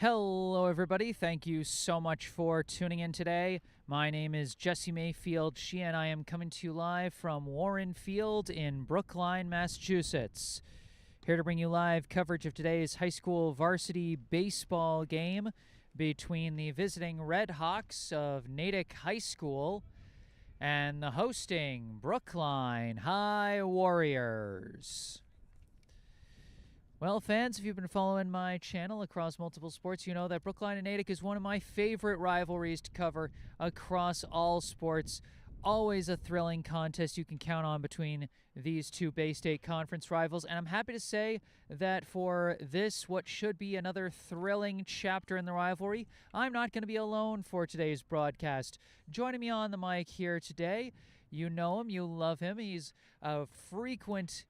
Hello, everybody. Thank you so much for tuning in today. My name is Jesse Mayfield-Sheehan. I am coming to you live from Warren Field in Brookline, Massachusetts. Here to bring you live coverage of today's high school varsity baseball game between the visiting Red Hawks of Natick High School and the hosting Brookline High Warriors. Well, fans, if you've been following my channel across multiple sports, you know that Brookline and Natick is one of my favorite rivalries to cover across all sports. Always a thrilling contest you can count on between these two Bay State Conference rivals. And I'm happy to say that for this, what should be another thrilling chapter in the rivalry, I'm not going to be alone for today's broadcast. Joining me on the mic here today, you know him, you love him. He's a frequent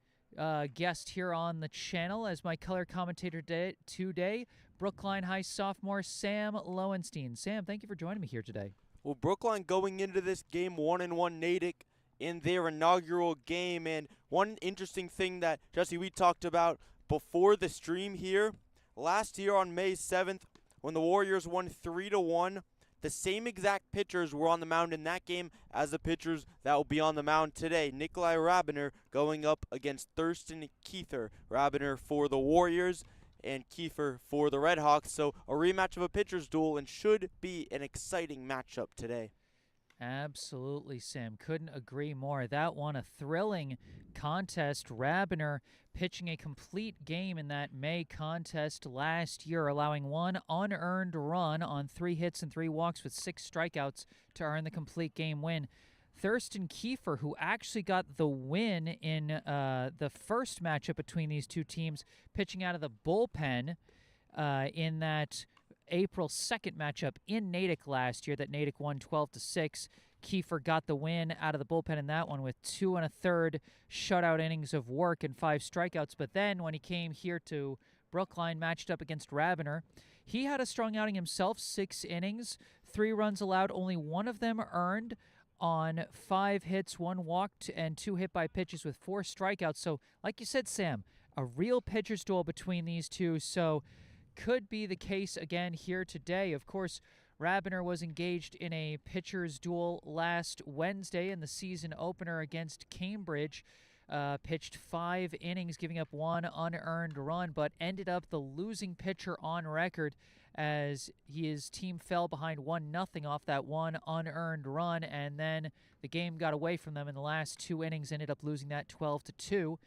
guest here on the channel as my color commentator today, Brookline High sophomore Sam Lowenstein. Sam, thank you for joining me here today. Well, Brookline going into this game 1-1 Natick in their inaugural game. And one interesting thing that, Jesse, we talked about before the stream here, last year on May 7th, when the Warriors won 3-1, the same exact pitchers were on the mound in that game as the pitchers that will be on the mound today. Nikolai Rabiner going up against Thurston Kiefer. Rabiner for the Warriors and Kiefer for the Red Hawks. So a rematch of a pitcher's duel and should be an exciting matchup today. Absolutely, Sam. Couldn't agree more. That one, a thrilling contest. Rabiner pitching a complete game in that May contest last year, allowing one unearned run on 3 hits and 3 walks with 6 strikeouts to earn the complete game win. Thurston Kiefer, who actually got the win in the first matchup between these two teams, pitching out of the bullpen in that April 2nd matchup in Natick last year that Natick won 12-6. Kiefer got the win out of the bullpen in that one with 2 1/3 shutout innings of work and 5 strikeouts. But then when he came here to Brookline, matched up against Rabiner, he had a strong outing himself, 6 innings, 3 runs allowed, only 1 of them earned on 5 hits, 1 walked, and 2 hit by pitches with 4 strikeouts. So like you said, Sam, a real pitcher's duel between these two. So could be the case again here today. Of course, Rabiner was engaged in a pitcher's duel last Wednesday in the season opener against Cambridge. Pitched 5 innings, giving up 1 unearned run, but ended up the losing pitcher on record as his team fell behind 1-0 off that 1 unearned run, and then the game got away from them in the last 2 innings, ended up losing that 12-2.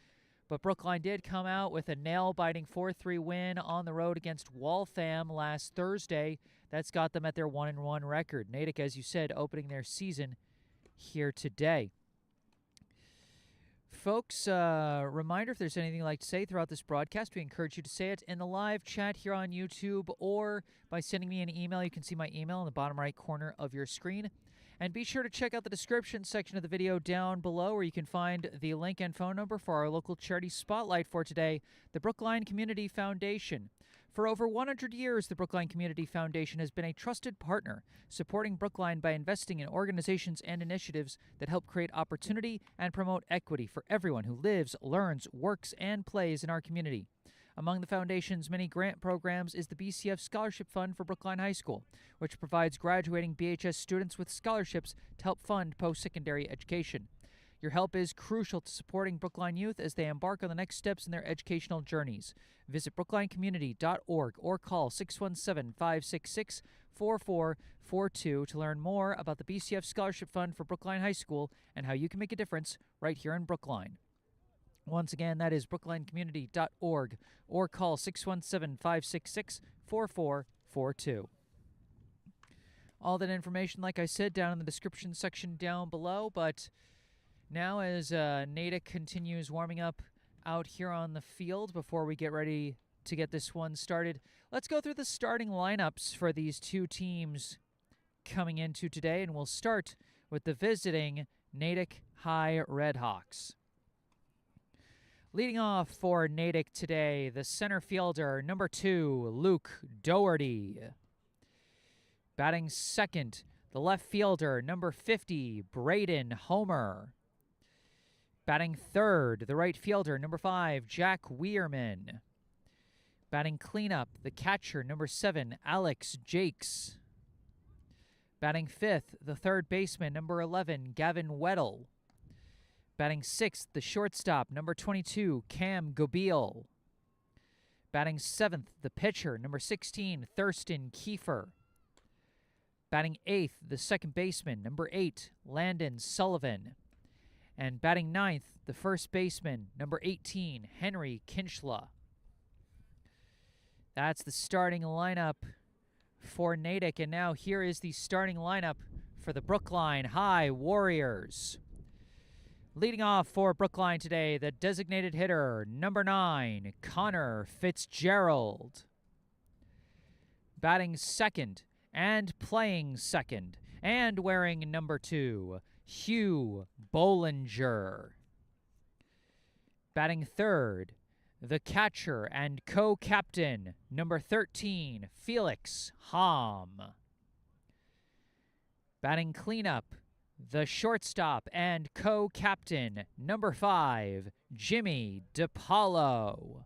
But Brookline did come out with a nail-biting 4-3 win on the road against Waltham last Thursday. That's got them at their 1-1 record. Natick, as you said, opening their season here today. Folks, reminder, if there's anything you'd like to say throughout this broadcast, we encourage you to say it in the live chat here on YouTube or by sending me an email. You can see my email in the bottom right corner of your screen. And be sure to check out the description section of the video down below where you can find the link and phone number for our local charity spotlight for today, the Brookline Community Foundation. For over 100 years, the Brookline Community Foundation has been a trusted partner, supporting Brookline by investing in organizations and initiatives that help create opportunity and promote equity for everyone who lives, learns, works, and plays in our community. Among the foundation's many grant programs is the BCF Scholarship Fund for Brookline High School, which provides graduating BHS students with scholarships to help fund post-secondary education. Your help is crucial to supporting Brookline youth as they embark on the next steps in their educational journeys. Visit brooklinecommunity.org or call 617-566-4442 to learn more about the BCF Scholarship Fund for Brookline High School and how you can make a difference right here in Brookline. Once again, that is brooklinecommunity.org or call 617-566-4442. All that information, like I said, down in the description section down below. But now as Natick continues warming up out here on the field before we get ready to get this one started, let's go through the starting lineups for these two teams coming into today. And we'll start with the visiting Natick High Red Hawks. Leading off for Natick today, the center fielder, number 2, Luke Doherty. Batting second, the left fielder, number 50, Braden Homer. Batting third, the right fielder, number 5, Jack Weirman. Batting cleanup, the catcher, number 7, Alex Jakes. Batting fifth, the third baseman, number 11, Gavin Weddle. Batting sixth, the shortstop, number 22, Cam Gobeil. Batting seventh, the pitcher, number 16, Thurston Kiefer. Batting eighth, the second baseman, number 8, Landon Sullivan. And batting ninth, the first baseman, number 18, Henry Kinchla. That's the starting lineup for Natick. And now here is the starting lineup for the Brookline High Warriors. Leading off for Brookline today, the designated hitter, number 9, Connor Fitzgerald. Batting second and playing second and wearing number 2, Hugh Bolinger. Batting third, the catcher and co-captain, number 13, Felix Hom. Batting cleanup, the shortstop and co-captain, number 5, Jimmy DiPaolo.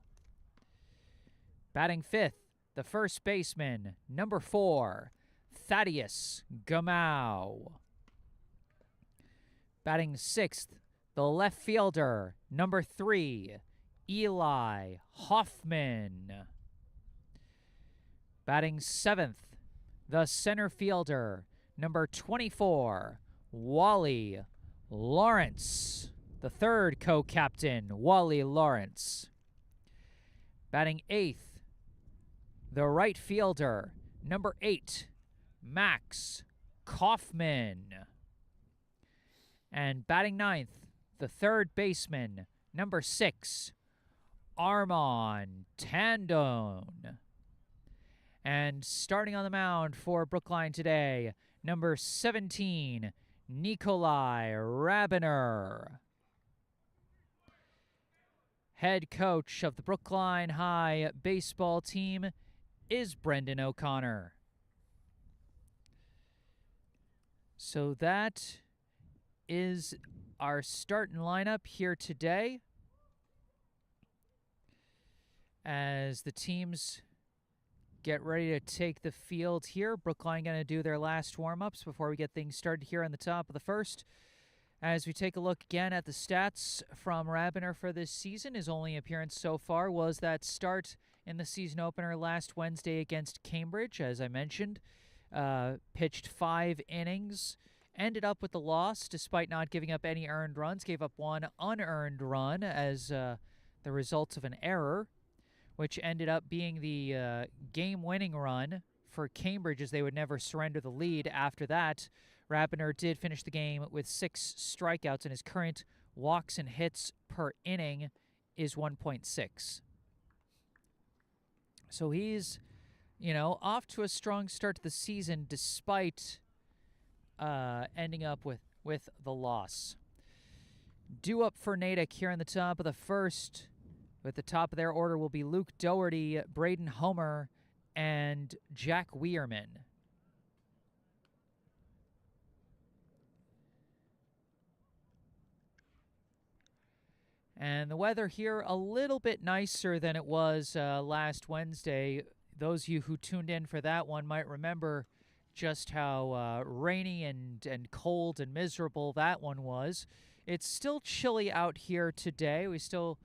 Batting fifth, the first baseman, number 4, Thaddeus Gamau. Batting sixth, the left fielder, number 3, Eli Hoffman. Batting seventh, the center fielder, number 24, Wally Lawrence. The third co-captain, Wally Lawrence. Batting eighth, the right fielder, number 8, Max Kaufman. And batting ninth, the third baseman, number 6, Armand Tandon. And starting on the mound for Brookline today, number 17, Nikolai Rabiner. Head coach of the Brookline High baseball team is Brendan O'Connor. So that is our starting lineup here today as the teams get ready to take the field here. Brookline going to do their last warm-ups before we get things started here on the top of the first. As we take a look again at the stats from Rabiner for this season, his only appearance so far was that start in the season opener last Wednesday against Cambridge. As I mentioned, pitched 5 innings, ended up with the loss despite not giving up any earned runs, gave up 1 unearned run as the result of an error, which ended up being the game-winning run for Cambridge as they would never surrender the lead. After that, Rabiner did finish the game with 6 strikeouts, and his current walks and hits per inning is 1.6. So he's, off to a strong start to the season despite ending up with the loss. Due up for Natick here in the top of the first. At the top of their order will be Luke Doherty, Braden Homer, and Jack Weirman. And the weather here a little bit nicer than it was last Wednesday. Those of you who tuned in for that one might remember just how rainy and cold and miserable that one was. It's still chilly out here today. We still,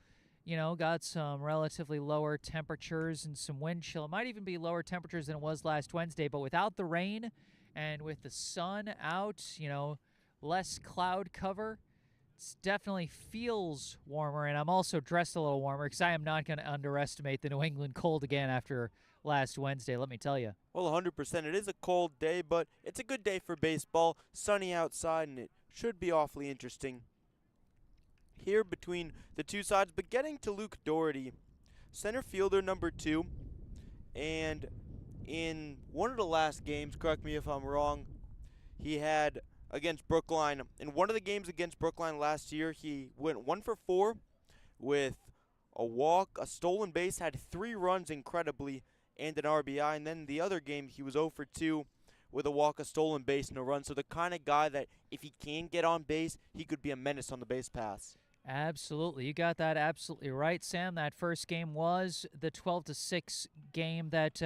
got some relatively lower temperatures and some wind chill. It might even be lower temperatures than it was last Wednesday, but without the rain and with the sun out, less cloud cover, it definitely feels warmer. And I'm also dressed a little warmer because I am not going to underestimate the New England cold again after last Wednesday, let me tell you. Well, 100%. It is a cold day, but it's a good day for baseball. Sunny outside, and it should be awfully interesting here between the two sides. But getting to Luke Doherty, center fielder number 2, and in one of the last games, correct me if I'm wrong, he had against Brookline. In one of the games against Brookline last year, he went 1 for 4 with a walk, a stolen base, had 3 runs incredibly, and an RBI. And then the other game, he was 0 for 2 with a walk, a stolen base, and a run. So the kind of guy that if he can get on base, he could be a menace on the base pass. Absolutely. You got that absolutely right, Sam. That first game was the 12-6 game that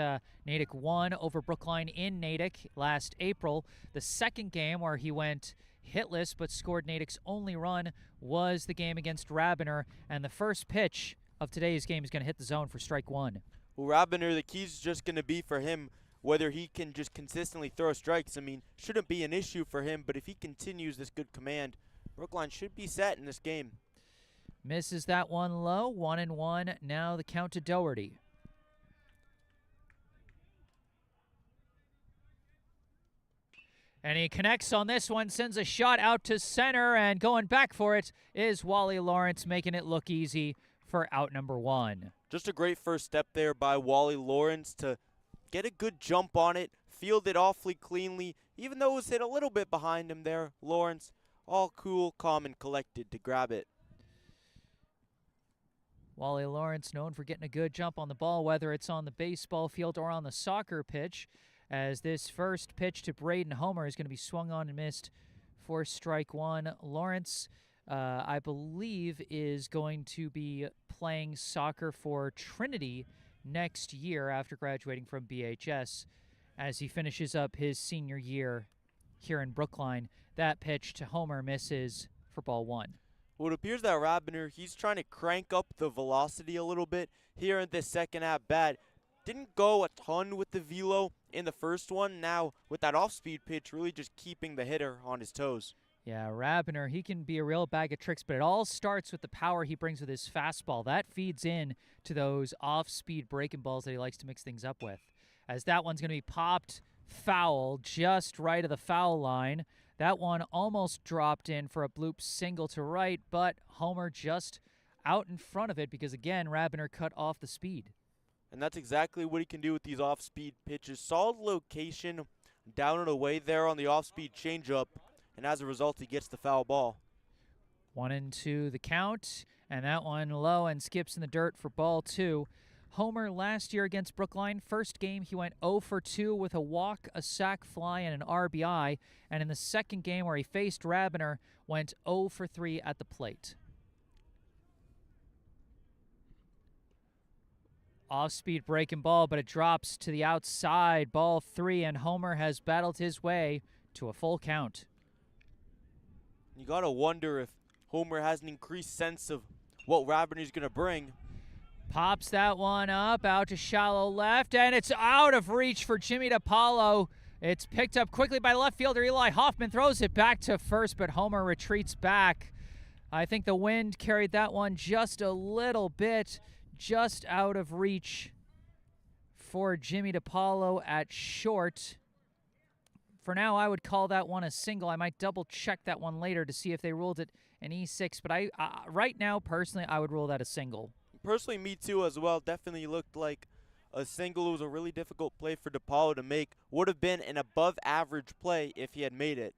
Natick won over Brookline in Natick last April. The second game where he went hitless but scored Natick's only run was the game against Rabiner. And the first pitch of today's game is going to hit the zone for strike one. Well, Rabiner, the key's just going to be for him whether he can just consistently throw strikes. I mean, shouldn't be an issue for him, but if he continues this good command, Brookline should be set in this game. Misses that one low, 1-1. Now the count to Doherty. And he connects on this one, sends a shot out to center, and going back for it is Wally Lawrence, making it look easy for out number one. Just a great first step there by Wally Lawrence to get a good jump on it, field it awfully cleanly, even though it was hit a little bit behind him there. Lawrence, all cool, calm, and collected to grab it. Wally Lawrence known for getting a good jump on the ball, whether it's on the baseball field or on the soccer pitch, as this first pitch to Braden Homer is going to be swung on and missed for strike one. Lawrence, I believe, is going to be playing soccer for Trinity next year after graduating from BHS as he finishes up his senior year here in Brookline. That pitch to Homer misses for ball one. Well, it appears that Rabiner, he's trying to crank up the velocity a little bit here in this second at-bat. Didn't go a ton with the velo in the first one. Now, with that off-speed pitch, really just keeping the hitter on his toes. Yeah, Rabiner, he can be a real bag of tricks, but it all starts with the power he brings with his fastball. That feeds in to those off-speed breaking balls that he likes to mix things up with. As that one's going to be popped foul, just right of the foul line. That one almost dropped in for a bloop single to right, but Homer just out in front of it because, again, Rabiner cut off the speed. And that's exactly what he can do with these off-speed pitches. Solid location down and away there on the off-speed changeup, and as a result, he gets the foul ball. 1-2 the count, and that one low and skips in the dirt for ball two. Homer last year against Brookline, first game he went 0 for 2 with a walk, a sac fly, and an RBI. And in the second game where he faced Rabiner, went 0 for 3 at the plate. Off-speed breaking ball, but it drops to the outside. Ball three, and Homer has battled his way to a full count. You got to wonder if Homer has an increased sense of what Rabiner's going to bring. Pops that one up, out to shallow left, and it's out of reach for Jimmy DiPaolo. It's picked up quickly by left fielder Eli Hoffman, throws it back to first, but Homer retreats back. I think the wind carried that one just a little bit, just out of reach for Jimmy DiPaolo at short. For now, I would call that one a single. I might double-check that one later to see if they ruled it an E6, but right now, personally, I would rule that a single. Personally, me too as well. Definitely looked like a single. It was a really difficult play for DiPaolo to make. Would have been an above-average play if he had made it.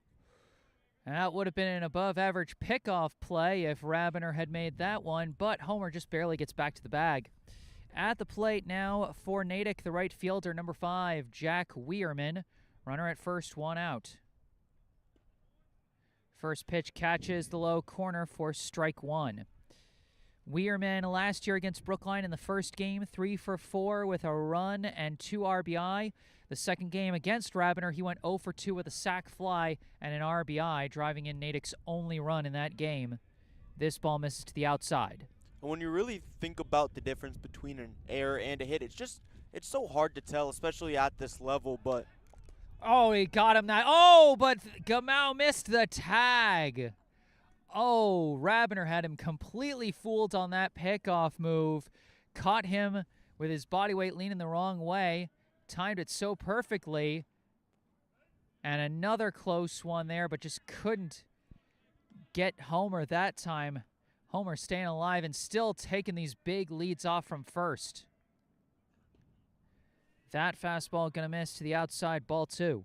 And that would have been an above-average pickoff play if Rabiner had made that one, but Homer just barely gets back to the bag. At the plate now for Natick, the right fielder, number 5, Jack Weirman. Runner at first, one out. First pitch catches the low corner for strike one. Weirman last year against Brookline in the first game, 3 for 4 with a run and 2 RBI. The second game against Rabiner, he went 0 for 2 with a sac fly and an RBI, driving in Natick's only run in that game. This ball misses to the outside. And when you really think about the difference between an error and a hit, it's so hard to tell, especially at this level, but... Oh, he got him that. Oh, but Gamau missed the tag. Oh, Rabiner had him completely fooled on that pickoff move. Caught him with his body weight leaning the wrong way. Timed it so perfectly. And another close one there, but just couldn't get Homer that time. Homer staying alive and still taking these big leads off from first. That fastball going to miss to the outside, ball two.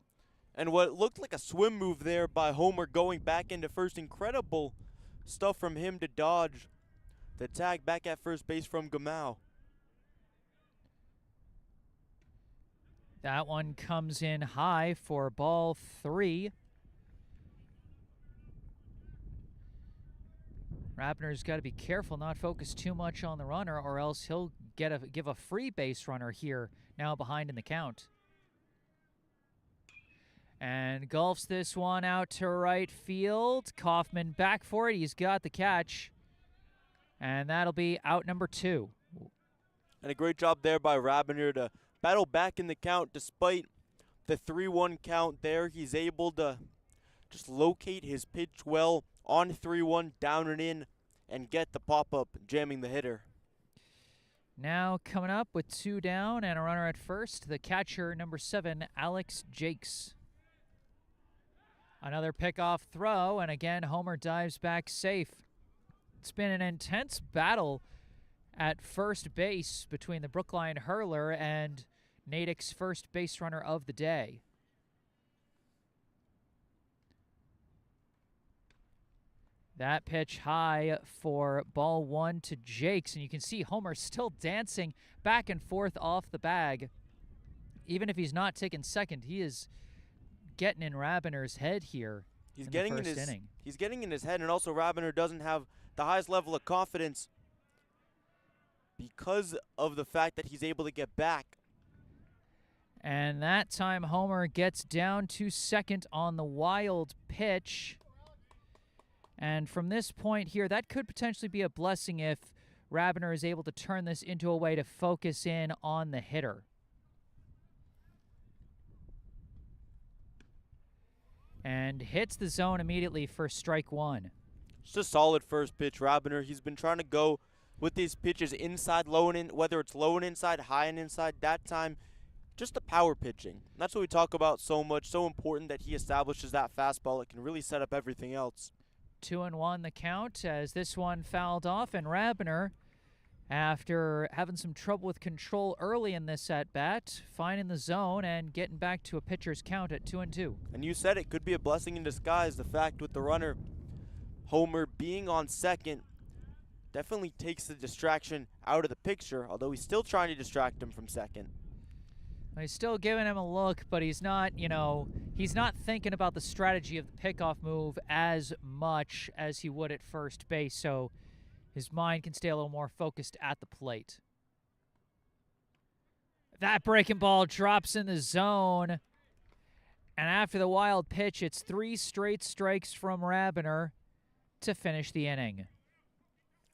And what looked like a swim move there by Homer going back into first. Incredible stuff from him to dodge the tag back at first base from Gamau. That one comes in high for ball three. Rabner's got to be careful, not focus too much on the runner, or else he'll give a free base runner here, now behind in the count. And golfs this one out to right field. Kaufman back for it. He's got the catch. And that'll be out number 2. And a great job there by Rabiner to battle back in the count despite the 3-1 count there. He's able to just locate his pitch well on 3-1, down and in, and get the pop-up, jamming the hitter. Now coming up with 2 down and a runner at first, the catcher, number 7, Alex Jakes. Another pickoff throw, and again, Homer dives back safe. It's been an intense battle at first base between the Brookline hurler and Natick's first base runner of the day. That pitch high for ball 1 to Jakes, and you can see Homer still dancing back and forth off the bag. Even if he's not taking second, he is getting in Rabiner's head here. He's getting in his head, and also Rabiner doesn't have the highest level of confidence because of the fact that he's able to get back. And that time Homer gets down to second on the wild pitch. And from this point here, that could potentially be a blessing if Rabiner is able to turn this into a way to focus in on the hitter. And hits the zone immediately for strike 1. Just a solid first pitch, Rabiner. He's been trying to go with these pitches inside, low and in, whether it's low and inside, high and inside. That time, just the power pitching. And that's what we talk about so much. So important that he establishes that fastball. It can really set up everything else. 2-1 the count as this one fouled off, and Rabiner, after having some trouble with control early in this at-bat, finding the zone and getting back to a pitcher's count at 2-2. And you said it could be a blessing in disguise. The fact with the runner, Homer, being on second definitely takes the distraction out of the picture, although he's still trying to distract him from second. He's still giving him a look, but he's not, he's not thinking about the strategy of the pickoff move as much as he would at first base, so his mind can stay a little more focused at the plate. That breaking ball drops in the zone, and after the wild pitch, it's 3 straight strikes from Rabiner to finish the inning.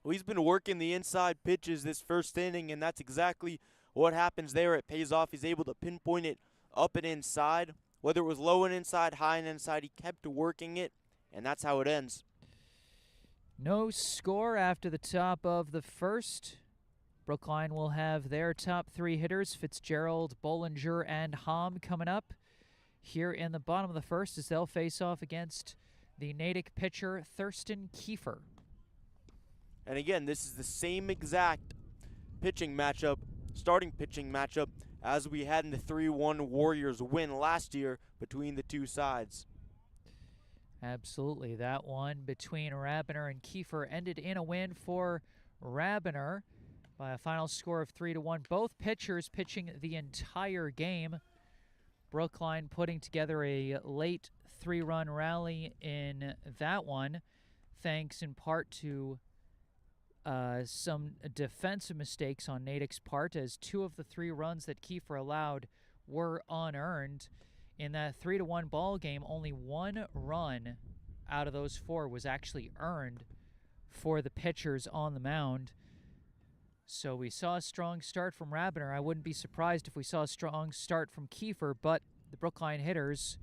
Well, he's been working the inside pitches this first inning, and that's exactly what happens there. It pays off. He's able to pinpoint it up and inside. Whether it was low and inside, high and inside, he kept working it, and that's how it ends. No score after the top of the first. Brookline will have their top 3 hitters, Fitzgerald, Bolinger, and Hom, coming up here in the bottom of the first as they'll face off against the Natick pitcher, Thurston Kiefer. And again, this is the same exact starting pitching matchup as we had in the 3-1 Warriors win last year between the two sides. Absolutely. That one between Rabiner and Kiefer ended in a win for Rabiner by a final score of 3-1. Both pitchers pitching the entire game. Brookline putting together a late 3-run rally in that one, thanks in part to some defensive mistakes on Natick's part, as 2 of the 3 runs that Kiefer allowed were unearned. In that 3-1 ball game, only 1 run out of those 4 was actually earned for the pitchers on the mound. So we saw a strong start from Rabiner. I wouldn't be surprised if we saw a strong start from Kiefer, but the Brookline hitters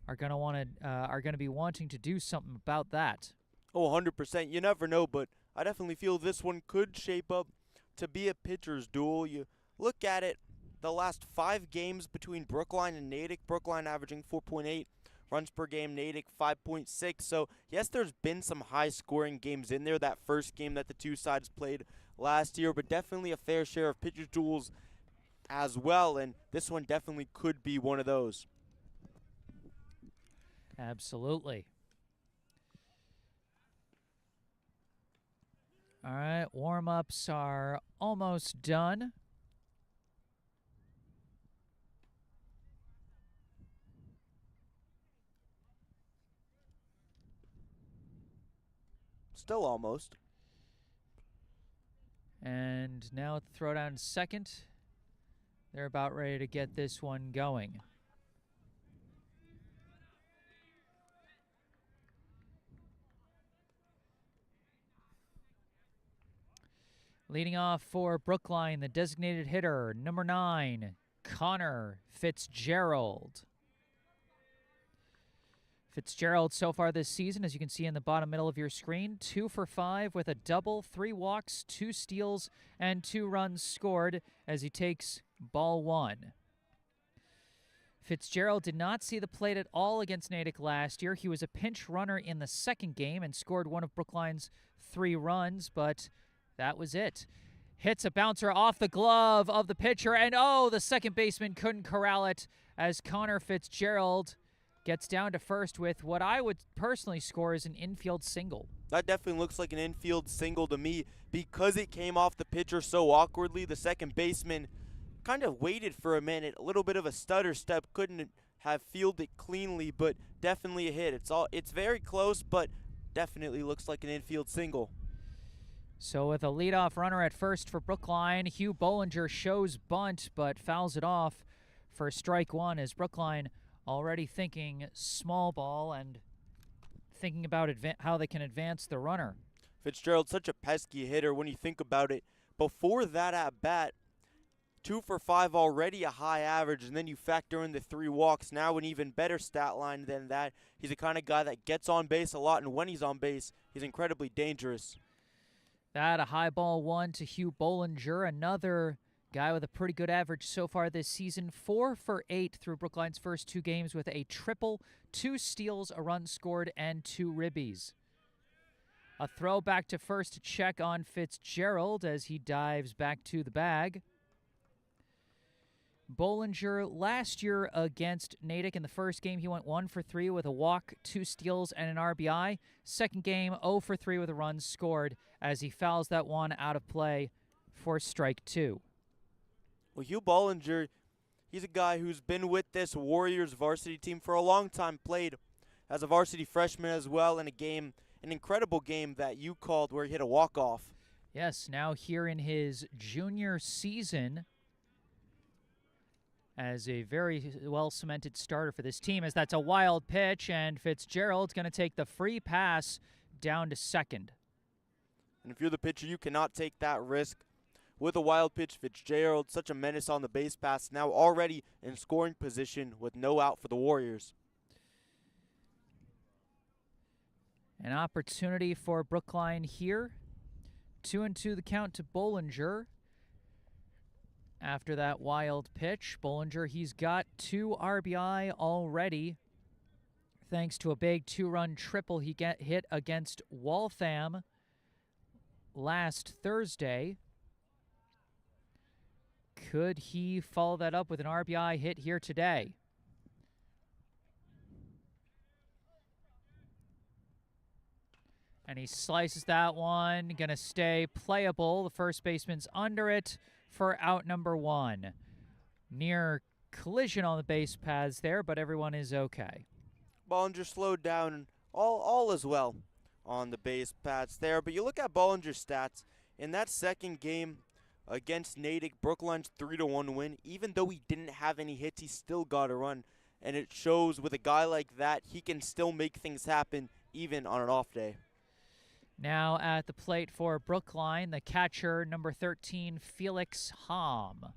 are going to be wanting to do something about that. Oh, 100%. You never know, but I definitely feel this one could shape up to be a pitcher's duel. You look at it, the last 5 games between Brookline and Natick, Brookline averaging 4.8 runs per game, Natick 5.6. So, yes, there's been some high-scoring games in there, that first game that the two sides played last year, but definitely a fair share of pitcher's duels as well, and this one definitely could be one of those. Absolutely. All right, warm-ups are almost done. Still almost. And now at the throwdown second, they're about ready to get this one going. Leading off for Brookline, the designated hitter, number 9, Connor Fitzgerald. Fitzgerald so far this season, as you can see in the bottom middle of your screen, 2 for 5 with a double, 3 walks, 2 steals, and 2 runs scored as he takes ball 1. Fitzgerald did not see the plate at all against Natick last year. He was a pinch runner in the second game and scored one of Brookline's 3 runs, but that was it. Hits a bouncer off the glove of the pitcher, and the second baseman couldn't corral it as Connor Fitzgerald gets down to first with what I would personally score as an infield single. That definitely looks like an infield single to me because it came off the pitcher so awkwardly. The second baseman kind of waited for a minute, a little bit of a stutter step, couldn't have fielded cleanly, but definitely a hit. It's very close, but definitely looks like an infield single. So with a leadoff runner at first for Brookline, Hugh Bolinger shows bunt but fouls it off for strike 1 as Brookline already thinking small ball and thinking about how they can advance the runner. Fitzgerald's such a pesky hitter when you think about it. Before that at bat, 2 for 5 already a high average, and then you factor in the 3 walks, now an even better stat line than that. He's the kind of guy that gets on base a lot, and when he's on base, he's incredibly dangerous. That a high ball 1 to Hugh Bolinger, another guy with a pretty good average so far this season. 4 for 8 through Brookline's first 2 games with a triple, 2 steals, a run scored, and 2 ribbies. A throw back to first to check on Fitzgerald as he dives back to the bag. Bolinger last year against Natick in the first game, he went 1 for 3 with a walk, 2 steals, and an RBI. Second game, 0 for 3 with a run scored as he fouls that one out of play for strike 2. Well, Hugh Bolinger, he's a guy who's been with this Warriors varsity team for a long time, played as a varsity freshman as well in an incredible game that you called where he hit a walk-off. Yes, now here in his junior season as a very well-cemented starter for this team, as that's a wild pitch, and Fitzgerald's going to take the free pass down to second. And if you're the pitcher, you cannot take that risk. With a wild pitch, Fitzgerald, such a menace on the base pass, now already in scoring position with no out for the Warriors. An opportunity for Brookline here. 2-2 the count to Bolinger. After that wild pitch, Bolinger, he's got 2 RBI already, thanks to a big 2-run triple he hit against Waltham last Thursday. Could he follow that up with an RBI hit here today? And he slices that one, gonna stay playable. The first baseman's under it for out number 1. Near collision on the base paths there, but everyone is okay. Bolinger slowed down, all as well on the base paths there. But you look at Bollinger's stats, in that second game against Natick, Brookline's 3-1 win. Even though he didn't have any hits, he still got a run. And it shows with a guy like that, he can still make things happen even on an off day. Now at the plate for Brookline, the catcher, number 13, Felix Hom.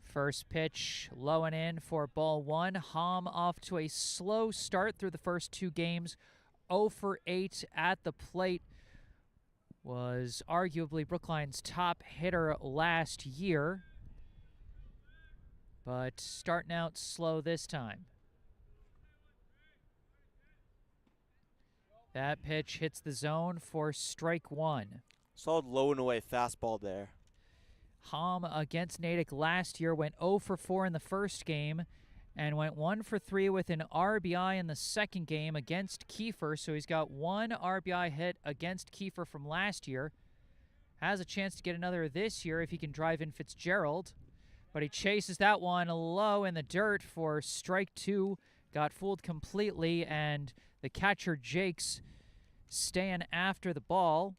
First pitch, low and in for ball 1. Hom off to a slow start through the first 2 games. 0 for 8 at the plate. Was arguably Brookline's top hitter last year, but starting out slow this time. That pitch hits the zone for strike 1. Solid low and away fastball there. Hom against Natick last year went 0 for 4 in the first game and went 1 for 3 with an RBI in the second game against Kiefer. So he's got 1 RBI hit against Kiefer from last year. Has a chance to get another this year if he can drive in Fitzgerald. But he chases that one low in the dirt for strike 2. got fooled completely, and the catcher, Jakes, staying after the ball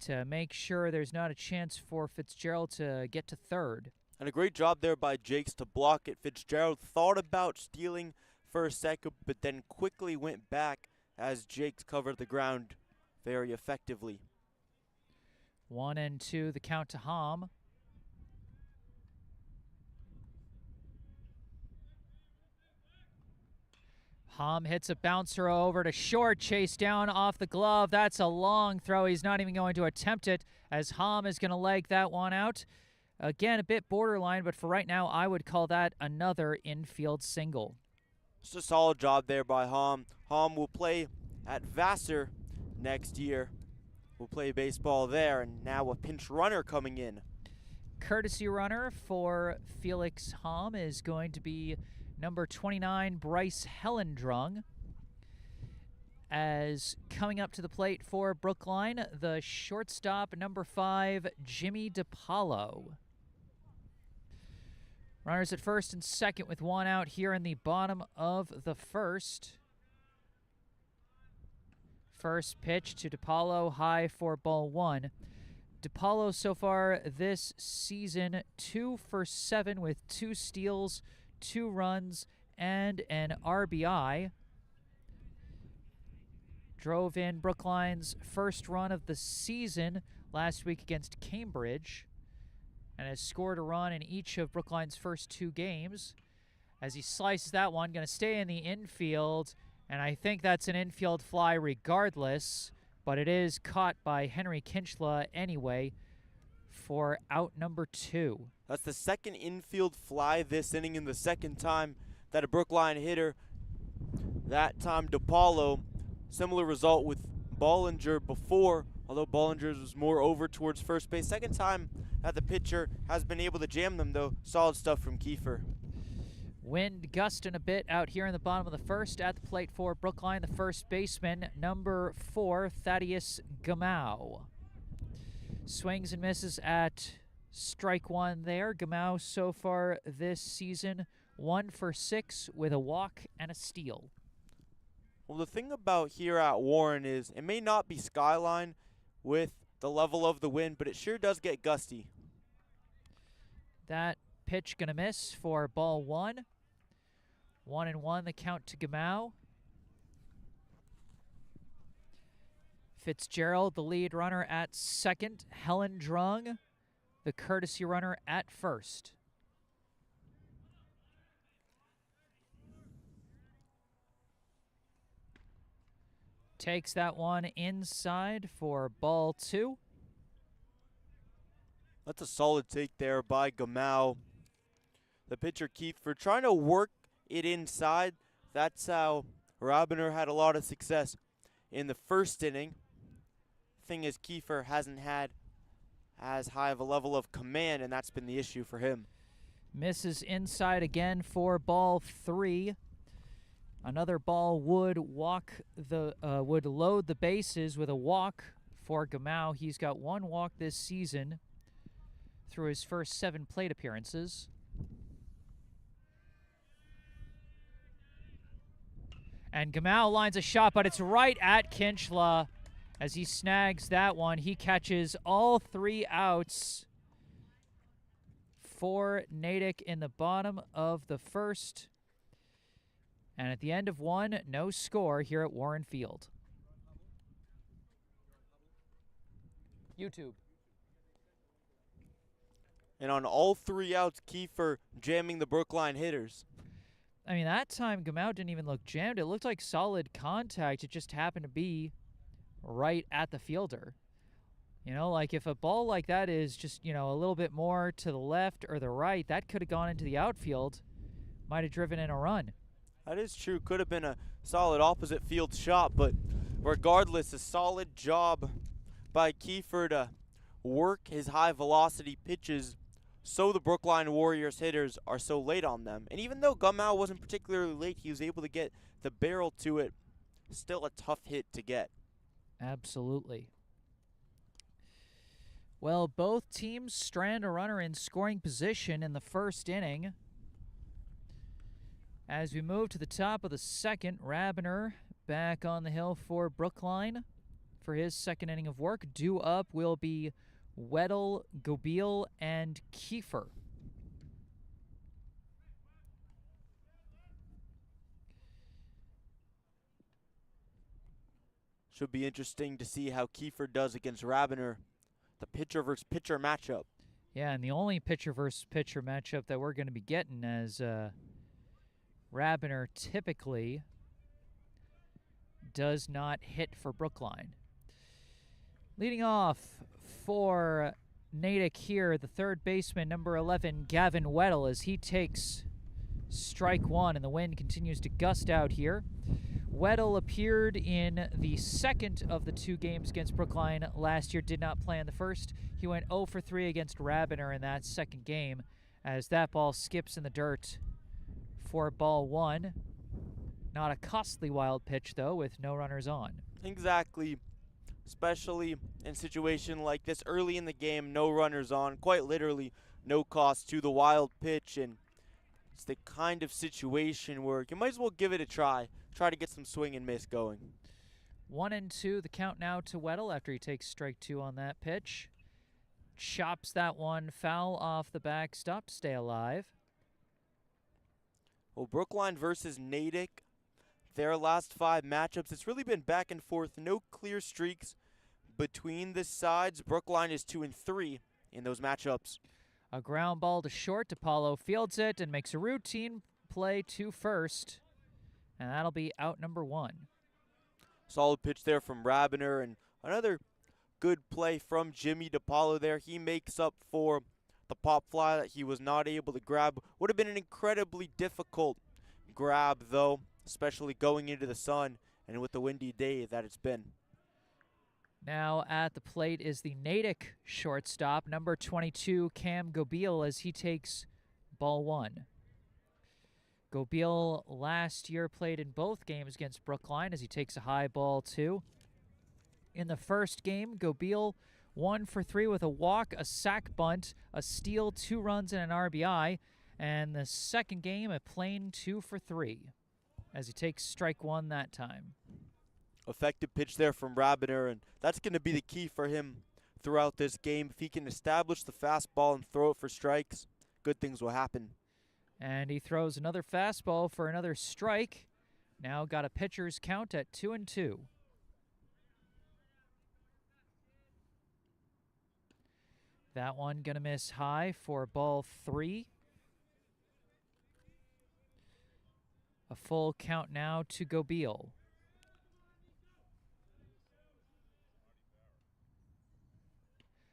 to make sure there's not a chance for Fitzgerald to get to third. And a great job there by Jakes to block it. Fitzgerald thought about stealing for a second, but then quickly went back as Jakes covered the ground very effectively. 1-2, the count to Hom. Hom hits a bouncer over to short, chase down off the glove. That's a long throw. He's not even going to attempt it, as Hom is going to leg that one out. Again, a bit borderline, but for right now, I would call that another infield single. Just a solid job there by Hom. Hom will play at Vassar next year. We'll play baseball there, and now a pinch runner coming in. Courtesy runner for Felix Hom is going to be number 29, Bryce Hellendrung. As coming up to the plate for Brookline, the shortstop, number 5, Jimmy DiPaolo. Runners at first and second with one out here in the bottom of the first. First pitch to DiPaolo, high for ball 1. DiPaolo so far this season 2 for 7 with 2 steals, 2 runs, and an RBI. Drove in Brookline's first run of the season last week against Cambridge, and has scored a run in each of Brookline's first 2 games. As he slices that one, going to stay in the infield, and I think that's an infield fly regardless, but it is caught by Henry Kinchla anyway for out number 2. That's the second infield fly this inning, and the second time that a Brookline hitter, that time DiPaolo. Similar result with Bolinger before, although Bollinger's was more over towards first base. Second time that the pitcher has been able to jam them, though. Solid stuff from Kiefer. Wind gusting a bit out here in the bottom of the first. At the plate for Brookline, the first baseman, number 4, Thaddeus Gamau. Swings and misses at strike 1 there. Gamau so far this season, 1 for 6 with a walk and a steal. Well, the thing about here at Warren is it may not be skyline with the level of the wind, but it sure does get gusty. That pitch gonna miss for ball 1. 1-1, the count to Gamau. Fitzgerald, the lead runner at second. Hellendrung, the courtesy runner at first. Takes that one inside for ball 2. That's a solid take there by Gamau. The pitcher Kiefer trying to work it inside. That's how Robiner had a lot of success in the first inning. Thing is, Kiefer hasn't had as high of a level of command, and that's been the issue for him. Misses inside again for ball 3. Another ball would load the bases with a walk for Gamau. He's got 1 walk this season through his first 7 plate appearances. And Gamau lines a shot, but it's right at Kinchla as he snags that one. He catches all 3 outs for Natick in the bottom of the first. And at the end of 1, no score here at Warren Field. YouTube. And on all 3 outs, Kiefer jamming the Brookline hitters. I mean, that time Gamau didn't even look jammed. It looked like solid contact. It just happened to be right at the fielder. You know, like if a ball like that is just, you know, a little bit more to the left or the right, that could have gone into the outfield. Might have driven in a run. That is true. Could have been a solid opposite field shot, but regardless, a solid job by Kiefer to work his high velocity pitches so the Brookline Warriors hitters are so late on them. And even though Gamau wasn't particularly late, he was able to get the barrel to it. Still a tough hit to get. Absolutely. Well, both teams strand a runner in scoring position in the first inning. As we move to the top of the second, Rabiner back on the hill for Brookline for his second inning of work. Due up will be Weddle, Gobeil, and Kiefer. Should be interesting to see how Kiefer does against Rabiner, the pitcher versus pitcher matchup. Yeah, and the only pitcher versus pitcher matchup that we're going to be getting, as Rabiner typically does not hit for Brookline. Leading off for Natick here, the third baseman, number 11, Gavin Weddle, as he takes strike one, and the wind continues to gust out here. Weddle appeared in the second of the two games against Brookline last year, did not play in the first. He went 0 for 3 against Rabiner in that second game, as that ball skips in the dirt for ball one. Not a costly wild pitch, though, with no runners on. Exactly, especially in a situation like this early in the game, no runners on, quite literally no cost to the wild pitch, and it's the kind of situation where you might as well give it a try to get some swing and miss going. 1-2, the count now to Weddle after he takes strike two on that pitch. Chops that one foul off the backstop to stay alive. Well, Brookline versus Natick, their last 5 matchups, it's really been back and forth, no clear streaks between the sides. Brookline is 2-3 in those matchups. A ground ball to short. DePaulo fields it and makes a routine play to first. And that'll be out number 1. Solid pitch there from Rabiner, and another good play from Jimmy DePaulo there. He makes up for the pop fly that he was not able to grab. Would have been an incredibly difficult grab, though, especially going into the sun and with the windy day that it's been. Now at the plate is the Natick shortstop, number 22, Cam Gobeil, as he takes ball 1. Gobeil last year played in both games against Brookline as he takes a high ball 2. In the first game, Gobeil 1 for 3 with a walk, a sac bunt, a steal, 2 runs, and an RBI. And the second game, a plain 2 for 3 as he takes strike 1 that time. Effective pitch there from Rabiner, and that's going to be the key for him throughout this game. If he can establish the fastball and throw it for strikes, good things will happen. And he throws another fastball for another strike. Now got a pitcher's count at 2-2. That one gonna miss high for ball 3. A full count now to Gobeil.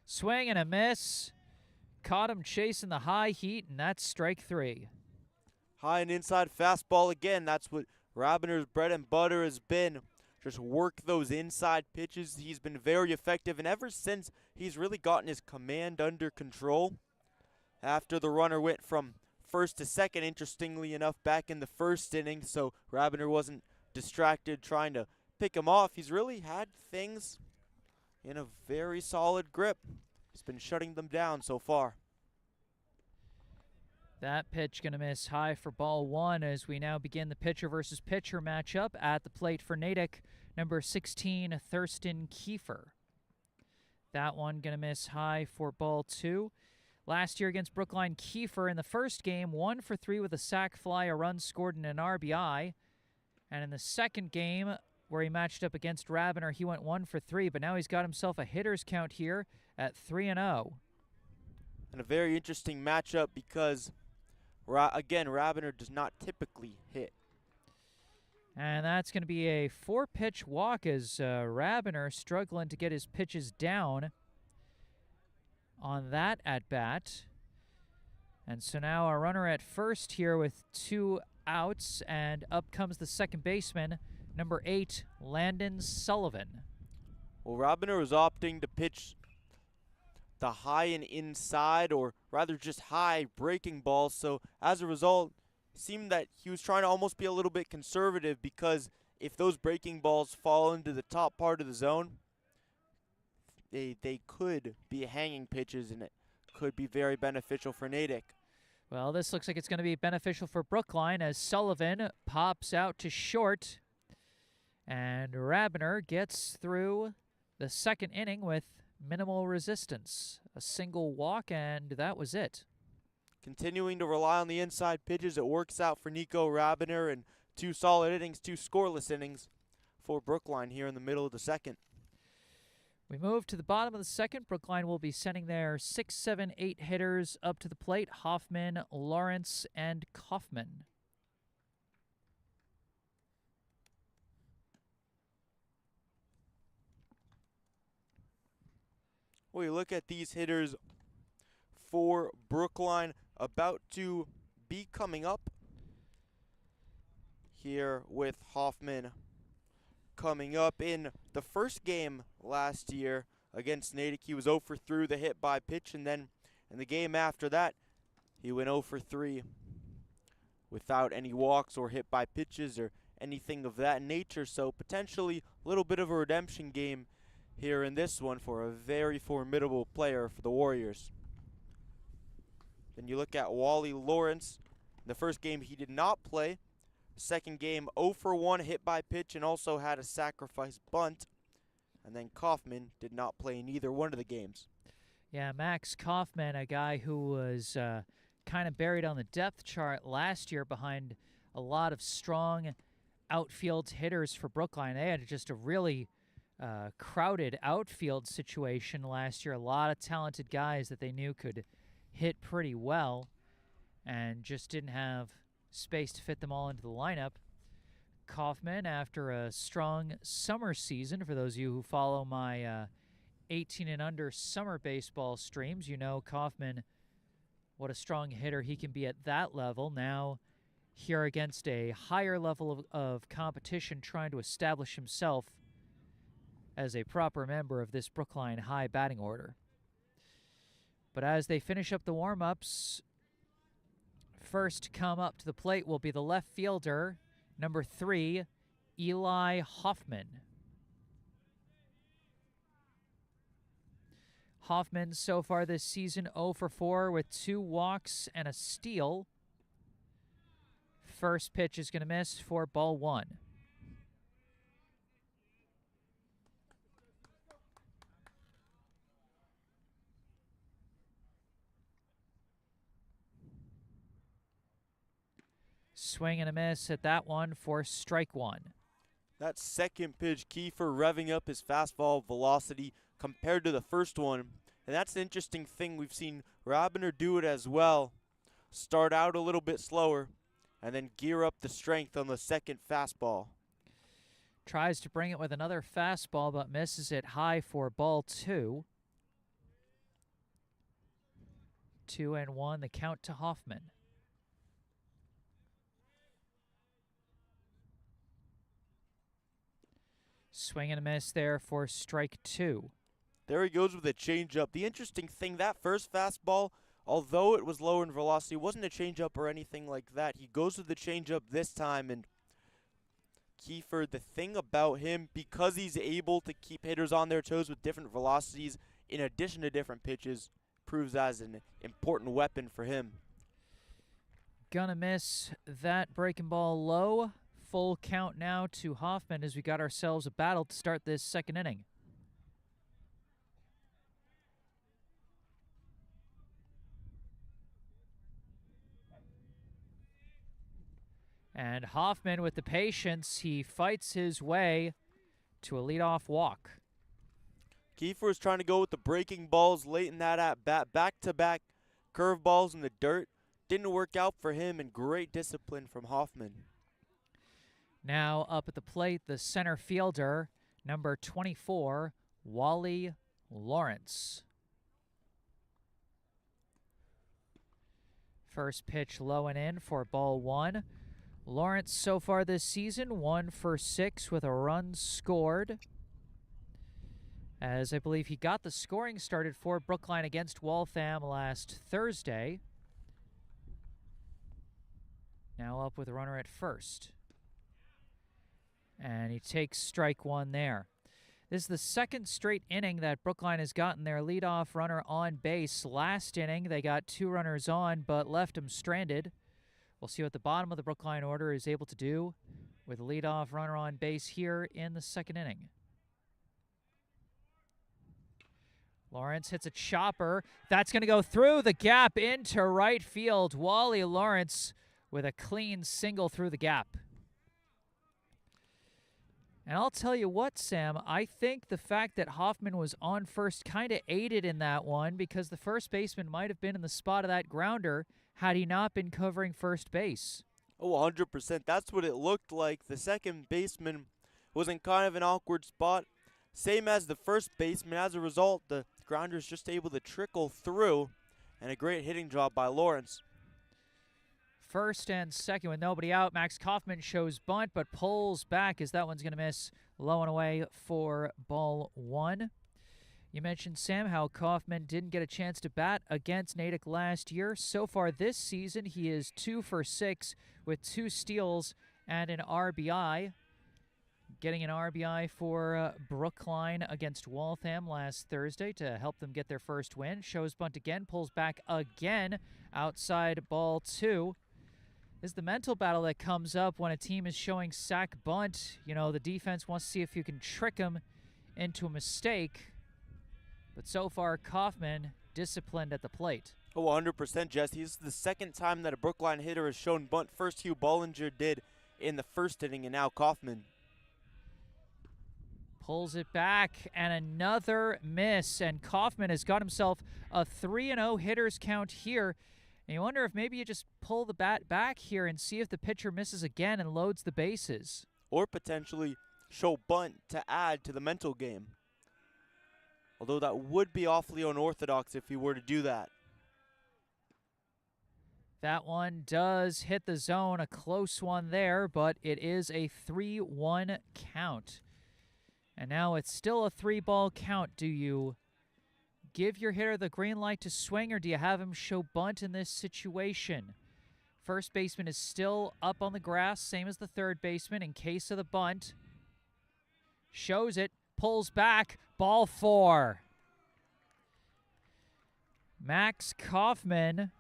Swing and a miss. Caught him chasing the high heat, and that's strike 3. High and inside fastball again. That's what Rabiner's bread and butter has been. Just work those inside pitches. He's been very effective, and ever since he's really gotten his command under control. After the runner went from first to second, interestingly enough, back in the first inning, so Rabiner wasn't distracted trying to pick him off. He's really had things in a very solid grip. He's been shutting them down so far. That pitch going to miss high for ball 1 as we now begin the pitcher versus pitcher matchup at the plate for Natick, number 16, Thurston Kiefer. That one going to miss high for ball 2. Last year against Brookline, Kiefer in the first game, 1 for 3 with a sac fly, a run scored, and an RBI. And in the second game, where he matched up against Rabiner, he went 1 for 3, but now he's got himself a hitter's count here at 3-0. And a very interesting matchup because, again, Rabiner does not typically hit. And that's going to be a 4-pitch walk as Rabiner struggling to get his pitches down on that at-bat. And so now a runner at first here with 2 outs, and up comes the second baseman, number 8, Landon Sullivan. Well, Rabiner was opting to pitch the high and inside, or rather just high breaking balls. So as a result, it seemed that he was trying to almost be a little bit conservative, because if those breaking balls fall into the top part of the zone, they could be hanging pitches, and it could be very beneficial for Natick. Well, this looks like it's going to be beneficial for Brookline as Sullivan pops out to short. And Rabiner gets through the second inning with minimal resistance. A single walk, and that was it. Continuing to rely on the inside pitches, it works out for Nico Rabiner, and 2 solid innings, 2 scoreless innings for Brookline here in the middle of the second. We move to the bottom of the second. Brookline will be sending their 6, 7, 8 hitters up to the plate. Hoffman, Lawrence, and Kaufman. We look at these hitters for Brookline about to be coming up here with Hoffman coming up in the first game last year against Natick. He was 0 for 3 the hit by pitch, and then in the game after that, he went 0 for 3 without any walks or hit by pitches or anything of that nature. So potentially a little bit of a redemption game here in this one for a very formidable player for the Warriors. Then you look at Wally Lawrence. In the first game, he did not play. Second game, 0 for 1 hit by pitch and also had a sacrifice bunt. And then Kaufman did not play in either one of the games. Yeah, Max Kaufman, a guy who was kind of buried on the depth chart last year behind a lot of strong outfield hitters for Brookline. They had just a really crowded outfield situation last year. A lot of talented guys that they knew could hit pretty well and just didn't have space to fit them all into the lineup. Kaufman, after a strong summer season, for those of you who follow my 18 and under summer baseball streams, you know Kaufman, what a strong hitter he can be at that level. Now here against a higher level of competition, trying to establish himself as a proper member of this Brookline high batting order. But as they finish up the warm-ups, first to come up to the plate will be the left fielder, number 3, Eli Hoffman. Hoffman so far this season 0 for 4 with 2 walks and a steal. First pitch is going to miss for ball 1. Swing and a miss at that one for strike 1. That second pitch, Kiefer revving up his fastball velocity compared to the first one. And that's an interesting thing. We've seen Rabiner do it as well. Start out a little bit slower and then gear up the strength on the second fastball. Tries to bring it with another fastball but misses it high for ball 2. 2-1, the count to Hoffman. Swing and a miss there for strike 2. There he goes with a changeup. The interesting thing, that first fastball, although it was lower in velocity, wasn't a changeup or anything like that. He goes with the changeup this time, and Kiefer, the thing about him, because he's able to keep hitters on their toes with different velocities in addition to different pitches, proves as an important weapon for him. Gonna miss that breaking ball low. Full count now to Hoffman as we got ourselves a battle to start this second inning. And Hoffman, with the patience, he fights his way to a leadoff walk. Kiefer is trying to go with the breaking balls late in that at-bat. Back-to-back curveballs in the dirt. Didn't work out for him, and great discipline from Hoffman. Now up at the plate, the center fielder, number 24, Wally Lawrence. First pitch low and in for ball 1. Lawrence so far this season, 1 for 6 with a run scored. As I believe he got the scoring started for Brookline against Waltham last Thursday. Now up with a runner at first. And he takes strike 1 there. This is the second straight inning that Brookline has gotten their leadoff runner on base. Last inning, they got 2 runners on, but left them stranded. We'll see what the bottom of the Brookline order is able to do with a leadoff runner on base here in the second inning. Lawrence hits a chopper. That's going to go through the gap into right field. Wally Lawrence with a clean single through the gap. And I'll tell you what, Sam, I think the fact that Hoffman was on first kind of aided in that one, because the first baseman might have been in the spot of that grounder had he not been covering first base. Oh, 100%. That's what it looked like. The second baseman was in kind of an awkward spot, same as the first baseman. As a result, the grounder is just able to trickle through, and a great hitting job by Lawrence. First and second with nobody out. Max Kaufman shows bunt, but pulls back as that one's going to miss low and away for ball 1. You mentioned, Sam, how Kaufman didn't get a chance to bat against Natick last year. So far this season, he is 2 for 6 with 2 steals and an RBI. Getting an RBI for Brookline against Waltham last Thursday to help them get their first win. Shows bunt again, pulls back again outside ball 2. This is the mental battle that comes up when a team is showing sack bunt. You know, the defense wants to see if you can trick them into a mistake. But so far, Kaufman disciplined at the plate. Oh, 100%, Jesse. This is the second time that a Brookline hitter has shown bunt. First, Hugh Bolinger did in the first inning, and now Kaufman. Pulls it back, and another miss. And Kaufman has got himself a 3-0 hitters count here. And you wonder if maybe you just pull the bat back here and see if the pitcher misses again and loads the bases. Or potentially show bunt to add to the mental game. Although that would be awfully unorthodox if you were to do that. That one does hit the zone, a close one there, but it is a 3-1 count. And now it's still a 3-ball count. Do you give your hitter the green light to swing, or do you have him show bunt in this situation? First baseman is still up on the grass, same as the third baseman in case of the bunt. Shows it, pulls back, ball 4. Max Kaufman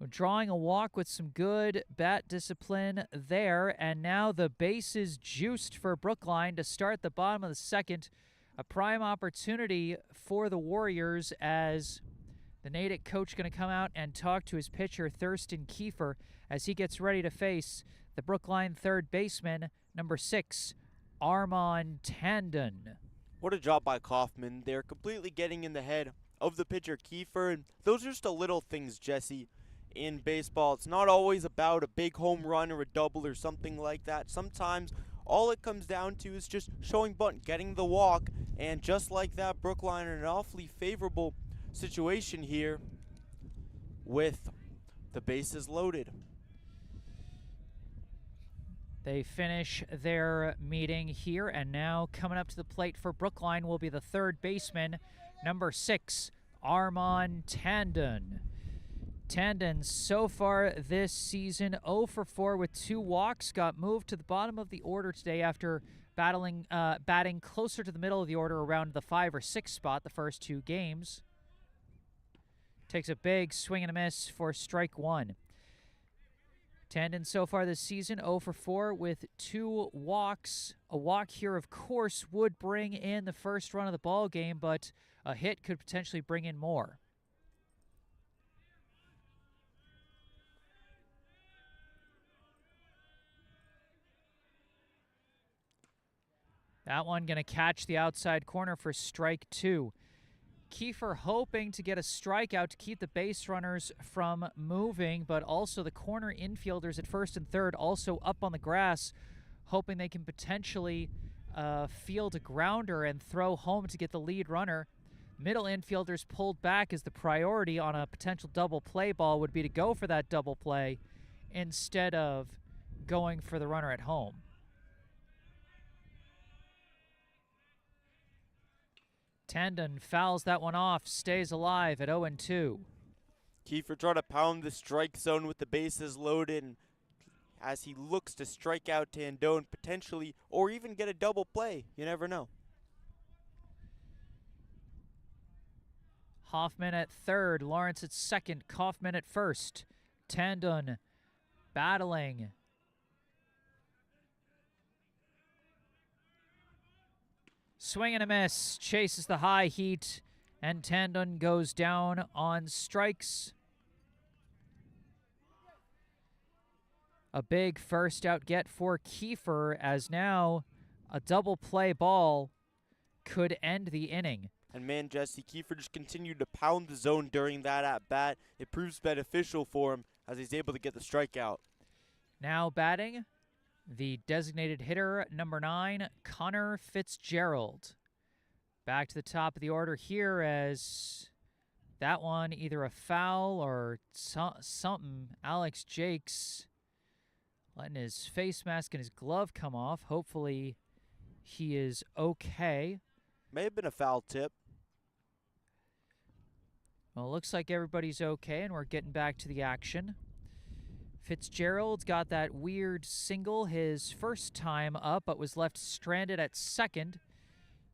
drawing a walk with some good bat discipline there, and now the base is juiced for Brookline to start the bottom of the second. A prime opportunity for the Warriors as the Natick coach going to come out and talk to his pitcher, Thurston Kiefer, as he gets ready to face the Brookline third baseman, number 6, Armand Tandon. What a job by Kaufman. They're completely getting in the head of the pitcher, Kiefer, and those are just the little things, Jesse, in baseball. It's not always about a big home run or a double or something like that. Sometimes all it comes down to is just showing bunt, getting the walk, and just like that, Brookline in an awfully favorable situation here with the bases loaded. They finish their meeting here, and now coming up to the plate for Brookline will be the third baseman, number 6, Armand Tandon. Tandon, so far this season, 0 for 4 with 2 walks, got moved to the bottom of the order today after batting closer to the middle of the order around the 5 or 6 spot the first 2 games. Takes a big swing and a miss for strike 1. Tandon so far this season, 0 for 4 with 2 walks. A walk here, of course, would bring in the first run of the ball game, but a hit could potentially bring in more. That one going to catch the outside corner for strike 2. Kiefer hoping to get a strikeout to keep the base runners from moving, but also the corner infielders at first and third also up on the grass, hoping they can potentially field a grounder and throw home to get the lead runner. Middle infielders pulled back as the priority on a potential double play ball would be to go for that double play instead of going for the runner at home. Tandon fouls that one off, stays alive at 0-2. Kiefer trying to pound the strike zone with the bases loaded and as he looks to strike out Tandone potentially, or even get a double play. You never know. Hoffman at third, Lawrence at second, Kaufman at first. Tandon battling. Swing and a miss, chases the high heat, and Tandon goes down on strikes. A big first out get for Kiefer, as now a double play ball could end the inning. And man, Jesse, Kiefer just continued to pound the zone during that at-bat. It proves beneficial for him as he's able to get the strikeout. Now batting, the designated hitter, number 9, Connor Fitzgerald. Back to the top of the order here, as that one either a foul or something. Alex Jakes letting his face mask and his glove come off. Hopefully he is okay. May have been a foul tip. Well, it looks like everybody's okay, and we're getting back to the action. Fitzgerald's got that weird single his first time up, but was left stranded at second.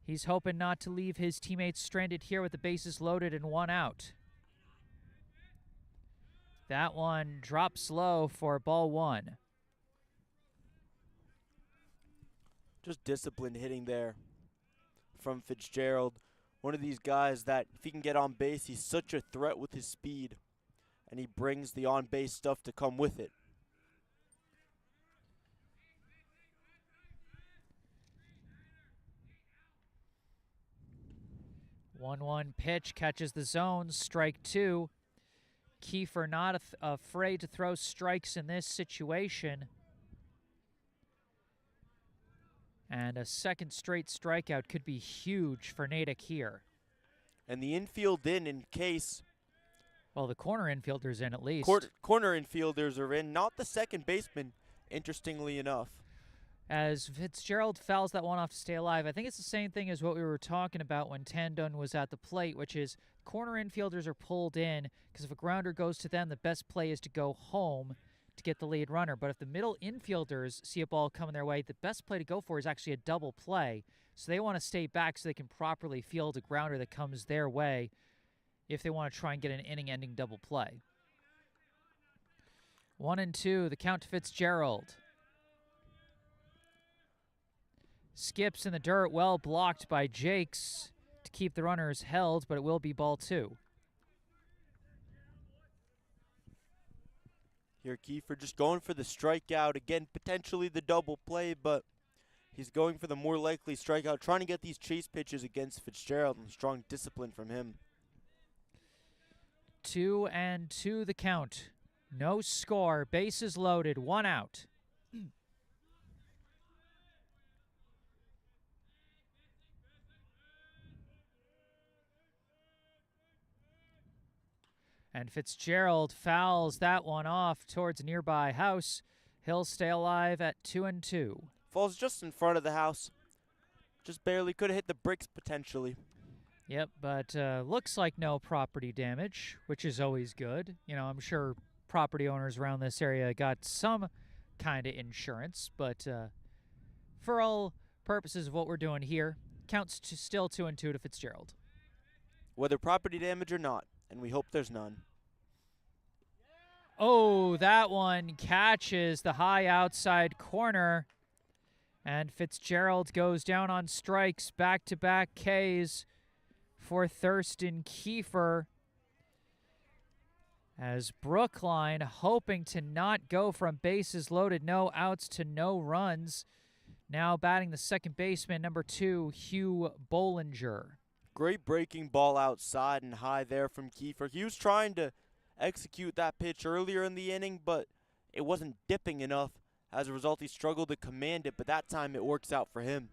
He's hoping not to leave his teammates stranded here with the bases loaded and 1 out. That one drops low for ball 1. Just disciplined hitting there from Fitzgerald. One of these guys that if he can get on base, he's such a threat with his speed. And he brings the on-base stuff to come with it. One pitch catches the zone, strike 2. Kiefer not afraid to throw strikes in this situation. And a second straight strikeout could be huge for Natick here. And the infield in case. Well, the corner infielders in at least. Corner infielders are in, not the second baseman, interestingly enough. As Fitzgerald fouls that one off to stay alive, I think it's the same thing as what we were talking about when Tandon was at the plate, which is corner infielders are pulled in because if a grounder goes to them, the best play is to go home to get the lead runner. But if the middle infielders see a ball coming their way, the best play to go for is actually a double play. So they want to stay back so they can properly field a grounder that comes their way if they want to try and get an inning-ending double play. 1-2, the count to Fitzgerald. Skips in the dirt, well blocked by Jakes to keep the runners held, but it will be ball 2. Here Kiefer just going for the strikeout. Again, potentially the double play, but he's going for the more likely strikeout, trying to get these chase pitches against Fitzgerald, and strong discipline from him. 2-2 the count. No score, bases loaded, 1 out. And Fitzgerald fouls that one off towards a nearby house. He'll stay alive at 2-2. Falls just in front of the house. Just barely could have hit the bricks potentially. Yep, but looks like no property damage, which is always good. You know, I'm sure property owners around this area got some kind of insurance, but for all purposes of what we're doing here, counts to still 2-2 to Fitzgerald. Whether property damage or not, and we hope there's none. Oh, that one catches the high outside corner, and Fitzgerald goes down on strikes, back-to-back Ks for Thurston Kiefer, as Brookline hoping to not go from bases loaded, no outs to no runs. Now batting the second baseman, number 2, Hugh Bolinger. Great breaking ball outside and high there from Kiefer. He was trying to execute that pitch earlier in the inning, but it wasn't dipping enough. As a result, he struggled to command it, but that time it works out for him.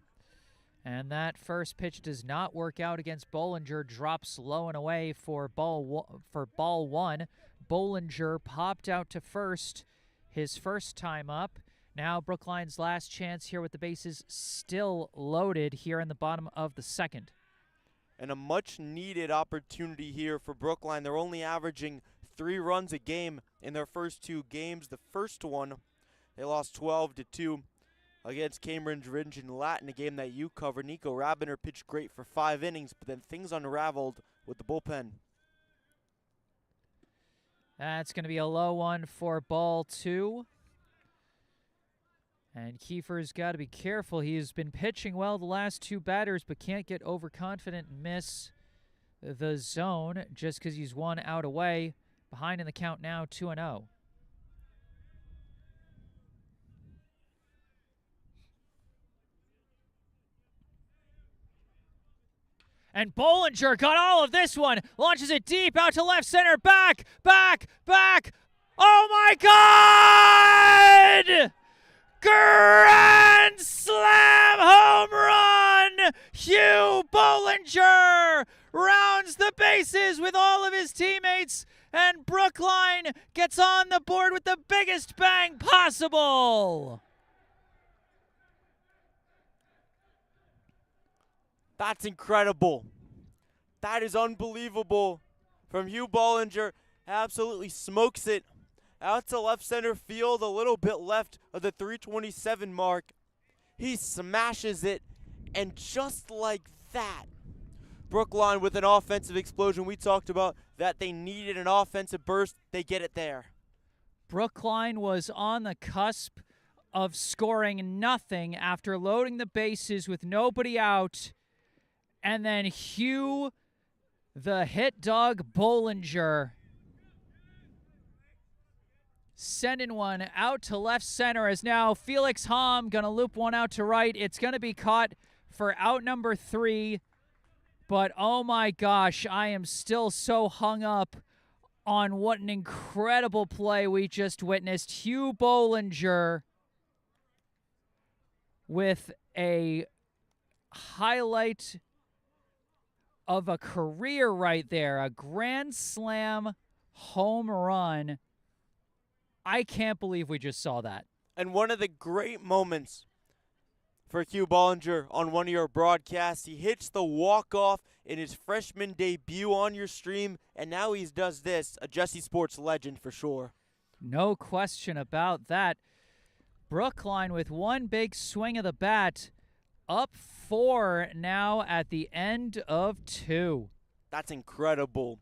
And that first pitch does not work out against Bolinger, drops low and away for ball 1. Bolinger popped out to first his first time up. Now Brookline's last chance here with the bases still loaded here in the bottom of the second. And a much-needed opportunity here for Brookline. They're only averaging 3 runs a game in their first 2 games. The first one They lost 12-2 against Cambridge Ridge and Latin, a game that you covered. Nico Rabiner pitched great for 5 innings, but then things unraveled with the bullpen. That's going to be a low one for ball 2. And Kiefer's got to be careful. He's been pitching well the last 2 batters, but can't get overconfident and miss the zone just because he's 1 out away. Behind in the count now, 2-0. And Bolinger got all of this one. Launches it deep out to left center. Back. Oh, my God! Grand slam home run! Hugh Bolinger rounds the bases with all of his teammates, and Brookline gets on the board with the biggest bang possible. That's incredible. That is unbelievable from Hugh Bolinger. Absolutely smokes it out to left center field, a little bit left of the 327 mark. He smashes it, and just like that, Brookline with an offensive explosion. We talked about that they needed an offensive burst. They get it there. Brookline was on the cusp of scoring nothing after loading the bases with nobody out. And then Hugh, the hit dog Bolinger, sending one out to left center as now Felix Hom going to loop one out to right. It's going to be caught for out number 3. But oh my gosh, I am still so hung up on what an incredible play we just witnessed. Hugh Bolinger with a highlight of a career right there, a grand slam home run. I can't believe we just saw that. And one of the great moments for Hugh Bolinger on one of your broadcasts, he hits the walk-off in his freshman debut on your stream, and now he does this, a Jesse Sports legend for sure. No question about that. Brookline with one big swing of the bat, up 4 now at the end of 2. That's incredible.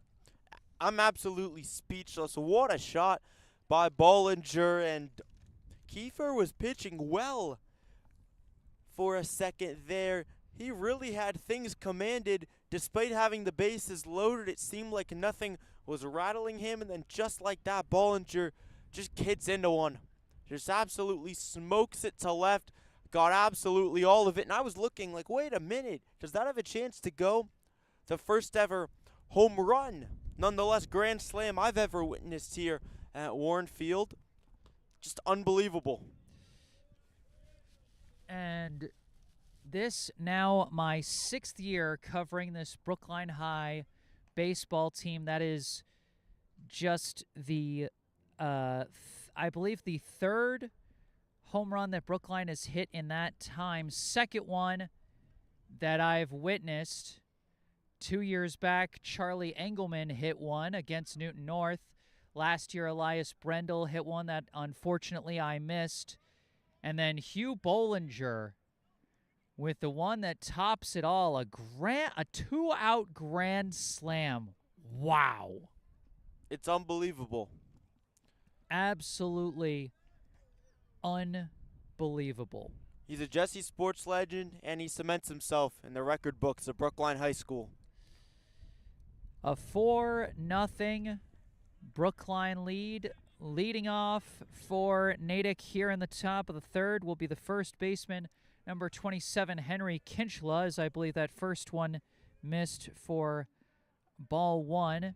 I'm absolutely speechless. What a shot by Bolinger, and Kiefer was pitching well for a second there. He really had things commanded. Despite having the bases loaded, it seemed like nothing was rattling him, and then just like that, Bolinger just hits into one. Just absolutely smokes it to left. Got absolutely all of it, and I was looking like, wait a minute, does that have a chance to go? The first ever home run, nonetheless grand slam I've ever witnessed here at Warren Field. Just unbelievable. And this now my 6th year covering this Brookline High baseball team. That is just the, I believe the 3rd home run that Brookline has hit in that time. 2nd one that I've witnessed. 2 years back, Charlie Engelman hit one against Newton North. Last year, Elias Brendel hit one that unfortunately I missed. And then Hugh Bolinger with the one that tops it all, a 2-out grand slam. Wow. It's unbelievable. Absolutely unbelievable. He's a Jesse Sports legend, and he cements himself in the record books of Brookline High School. A 4-0 Brookline lead. Leading off for Natick here in the top of the 3rd will be the first baseman, number 27, Henry Kinchla, as I believe that first one missed for ball 1.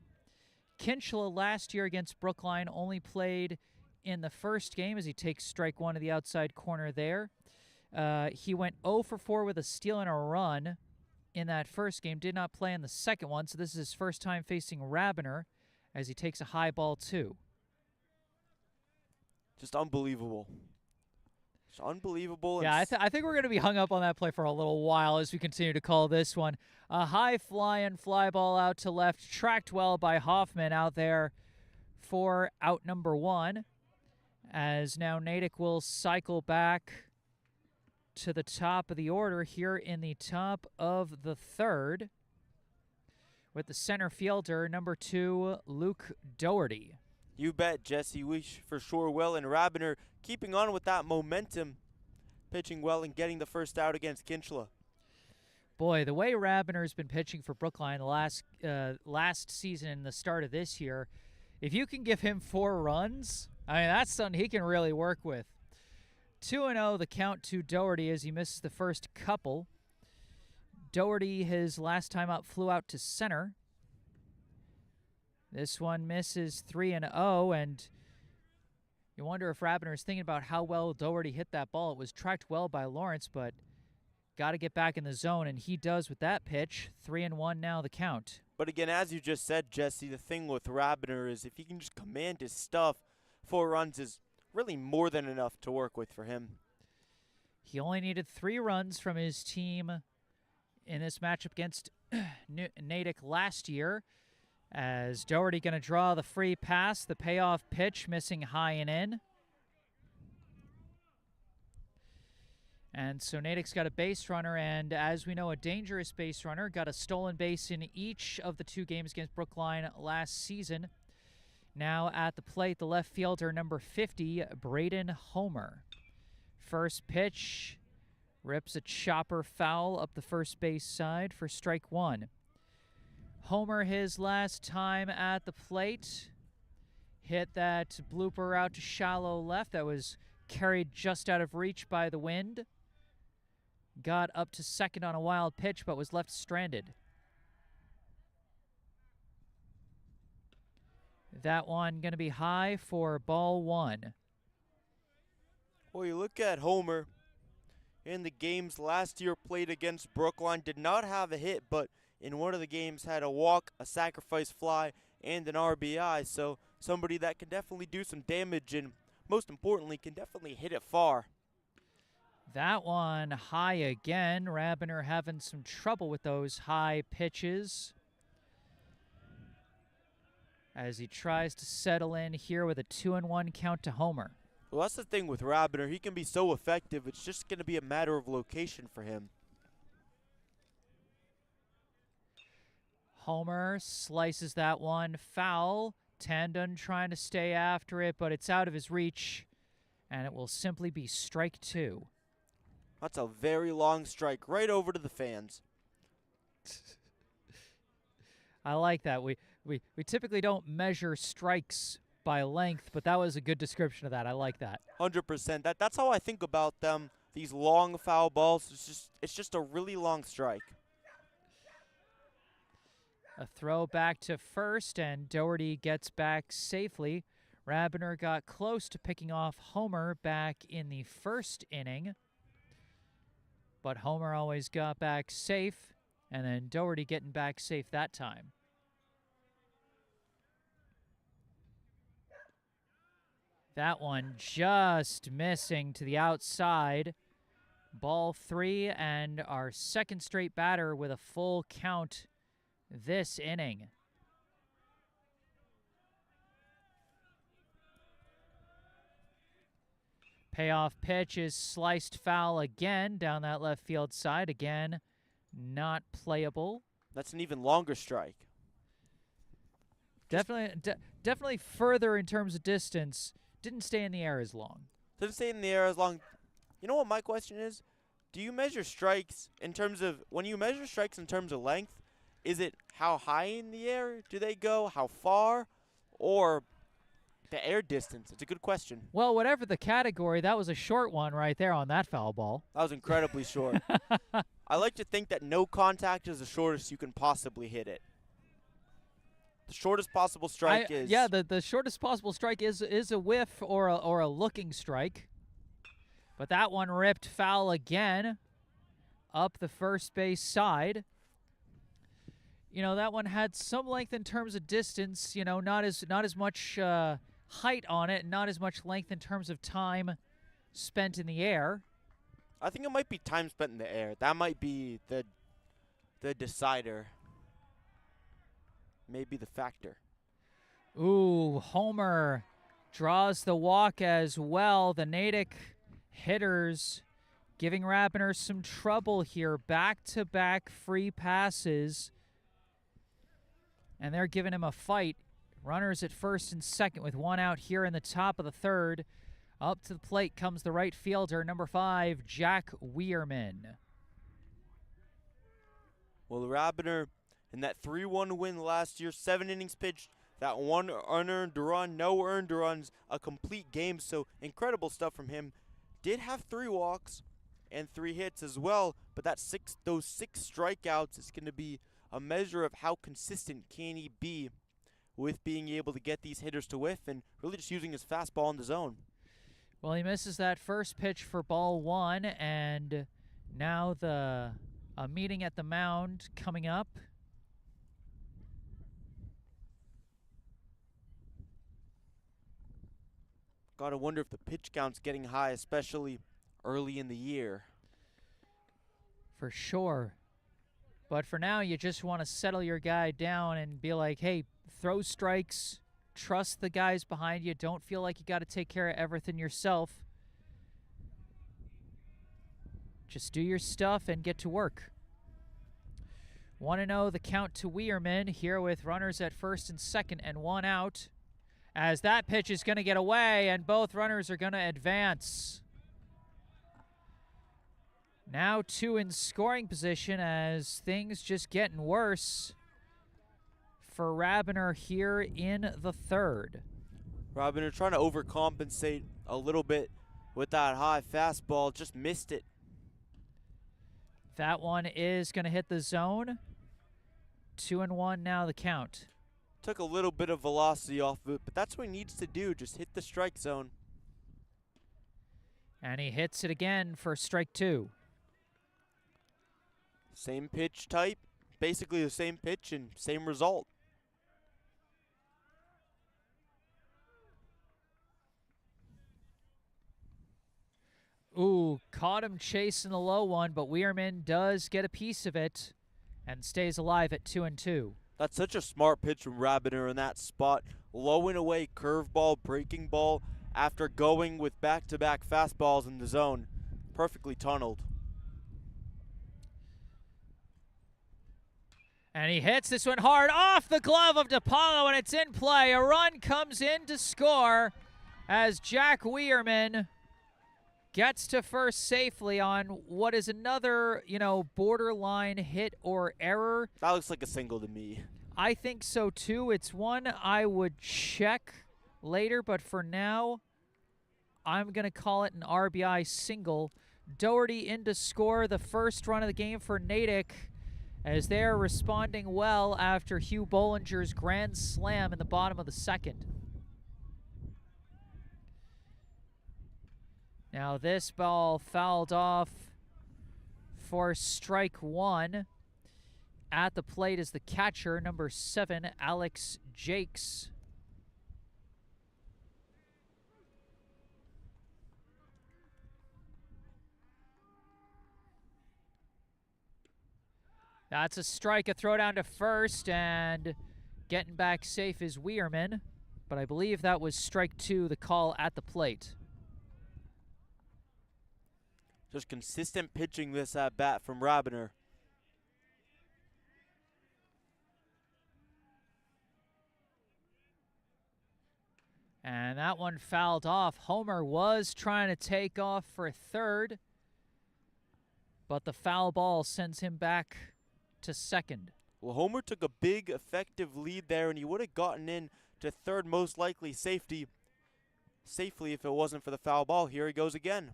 Kinchla last year against Brookline only played in the first game as he takes strike 1 to the outside corner there. He went 0 for 4 with a steal and a run in that first game. Did not play in the second one, so this is his first time facing Rabiner as he takes a high ball 2. Just unbelievable. Just unbelievable. Yeah, I think we're going to be hung up on that play for a little while as we continue to call this one. A high flying fly ball out to left, tracked well by Hoffman out there for out number 1. As now Natick will cycle back to the top of the order here in the top of the third with the center fielder, number 2, Luke Doherty. You bet, Jesse. We for sure will. And Rabiner keeping on with that momentum, pitching well and getting the first out against Kinchla. Boy, the way Rabiner's been pitching for Brookline the last season and the start of this year, if you can give him 4 runs, I mean, that's something he can really work with. 2-0 the count to Doherty as he misses the first couple. Doherty, his last time up, flew out to center. This one misses 3-0, and you wonder if Rabiner is thinking about how well Doherty hit that ball. It was tracked well by Lawrence, but got to get back in the zone, and he does with that pitch. 3-1 now the count. But again, as you just said, Jesse, the thing with Rabiner is if he can just command his stuff, 4 runs is really more than enough to work with for him. He only needed 3 runs from his team in this matchup against Natick last year. As Doherty going to draw the free pass, the payoff pitch missing high and in. And so Natick's got a base runner, and as we know, a dangerous base runner. Got a stolen base in each of the 2 games against Brookline last season. Now at the plate, the left fielder, number 50, Braden Homer. First pitch, rips a chopper foul up the first base side for strike 1. Homer, his last time at the plate, hit that blooper out to shallow left that was carried just out of reach by the wind. Got up to second on a wild pitch, but was left stranded. That one going to be high for ball 1. Well, you look at Homer in the games last year played against Brookline, did not have a hit, but in one of the games had a walk, a sacrifice fly, and an RBI. So somebody that can definitely do some damage and, most importantly, can definitely hit it far. That one high again. Rabiner having some trouble with those high pitches as he tries to settle in here with a 2-1 count to Homer. Well, that's the thing with Rabiner. He can be so effective. It's just going to be a matter of location for him. Homer slices that one foul. Tandon trying to stay after it, but it's out of his reach, and it will simply be strike 2. That's a very long strike right over to the fans. I like that. We typically don't measure strikes by length, but that was a good description of that. I like that. 100%. That's how I think about them. These long foul balls. It's just a really long strike. A throw back to first, and Doherty gets back safely. Rabiner got close to picking off Homer back in the first inning, but Homer always got back safe, and then Doherty getting back safe that time. That one just missing to the outside. Ball 3, and our second straight batter with a full count this inning. Payoff pitch is sliced foul again down that left field side. Again, not playable. That's an even longer strike. Definitely further in terms of distance. Didn't stay in the air as long. Didn't stay in the air as long. You know what my question is? Do you measure strikes in terms of, when you measure strikes in terms of length, is it how high in the air do they go, how far, or the air distance? It's a good question. Well, whatever the category, that was a short one right there on that foul ball. That was incredibly short. I like to think that no contact is the shortest you can possibly hit it. The shortest possible strike is... Yeah, the shortest possible strike is a whiff or a looking strike. But that one ripped foul again up the first base side. You know, that one had some length in terms of distance, you know, not as much height on it, not as much length in terms of time spent in the air. I think it might be time spent in the air. That might be the decider. Maybe the factor. Ooh, Homer Draws the walk as well. The Natick hitters giving Rabiner some trouble here. Back-to-back free passes. And they're giving him a fight. Runners at first and second with one out here in the top of the third. Up to the plate comes the right fielder, number 5, Jack Weirman. Well, Rabiner in that 3-1 win last year, 7 innings pitched, that 1 unearned run, no earned runs, a complete game. So incredible stuff from him. Did have 3 walks and 3 hits as well, but those 6 strikeouts is going to be a measure of how consistent can he be with being able to get these hitters to whiff and really just using his fastball in the zone. Well, he misses that first pitch for ball 1, and now a meeting at the mound coming up. Gotta wonder if the pitch count's getting high, especially early in the year. For sure. But for now, you just want to settle your guy down and be like, hey, throw strikes, trust the guys behind you, don't feel like you got to take care of everything yourself. Just do your stuff and get to work. 1-0 the count to Weirman here with runners at first and second and 1 out. As that pitch is going to get away and both runners are going to advance. Now 2 in scoring position as things just getting worse for Rabiner here in the third. Rabiner trying to overcompensate a little bit with that high fastball, just missed it. That one is going to hit the zone. 2-1 now the count. Took a little bit of velocity off of it, but that's what he needs to do, just hit the strike zone. And he hits it again for strike 2. Same pitch type, basically the same pitch and same result. Ooh, caught him chasing the low one, but Weirman does get a piece of it and stays alive at 2-2. That's such a smart pitch from Rabiner in that spot. Low and away curveball, breaking ball after going with back-to-back fastballs in the zone. Perfectly tunneled. And he hits this one hard off the glove of DePaulo, and it's in play. A run comes in to score as Jack Weirman gets to first safely on what is another, borderline hit or error. That looks like a single to me. I think so too. It's one I would check later, but for now, I'm going to call it an RBI single. Doherty in to score the first run of the game for Natick as they're responding well after Hugh Bolinger's grand slam in the bottom of the second. Now this ball fouled off for strike 1. At the plate is the catcher, number 7, Alex Jakes. That's a strike, a throw down to first, and getting back safe is Weirman. But I believe that was strike 2, the call at the plate. Just consistent pitching this at bat from Rabiner. And that one fouled off. Homer was trying to take off for third, but the foul ball sends him back to second. Well, Homer took a big, effective lead there, and he would have gotten in to third, most likely safely if it wasn't for the foul ball. Here he goes again.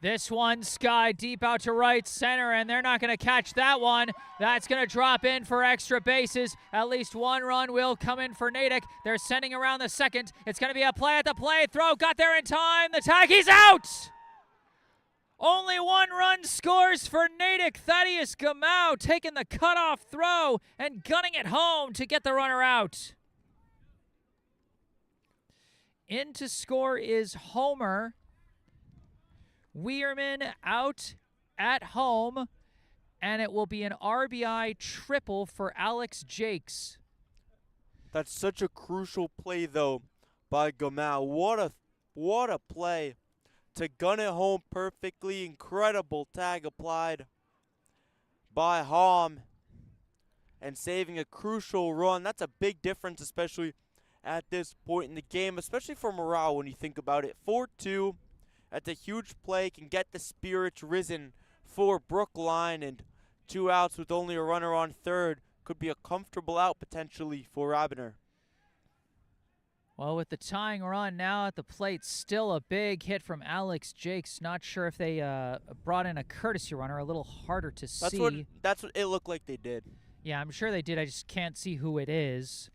This one, Sky deep out to right center, and they're not going to catch that one. That's going to drop in for extra bases. At least one run will come in for Natick. They're sending around the second. It's going to be a play at the plate. Throw got there in time. The tag, he's out! Only one run scores for Natick. Thaddeus Gamau taking the cutoff throw and gunning it home to get the runner out. In to score is Homer. Weirman out at home, and it will be an RBI triple for Alex Jakes. That's such a crucial play, though, by Gamal. What a play to gun it home perfectly. Incredible tag applied by Hom and saving a crucial run. That's a big difference, especially at this point in the game, especially for morale when you think about it. 4-2, that's a huge play, can get the spirits risen for Brookline, and 2 outs with only a runner on third could be a comfortable out potentially for Rabiner. Well, with the tying run now at the plate, still a big hit from Alex Jakes. Not sure if they brought in a courtesy runner, a little harder to see. That's what it looked like they did. Yeah, I'm sure they did. I just can't see who it is.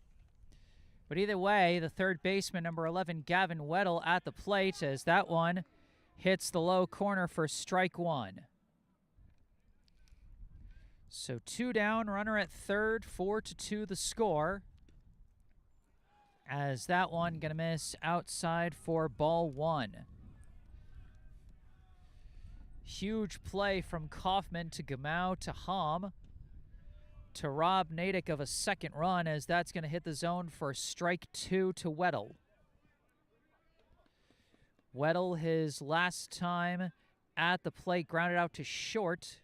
But either way, the third baseman, number 11, Gavin Weddle, at the plate as that one hits the low corner for strike one. So 2 down, runner at third, 4-2 the score. As that one going to miss outside for ball one. Huge play from Kaufman to Gamau to Hom to rob Natick of a second run, as that's going to hit the zone for strike 2 to Weddle. Weddle, his last time at the plate, grounded out to short.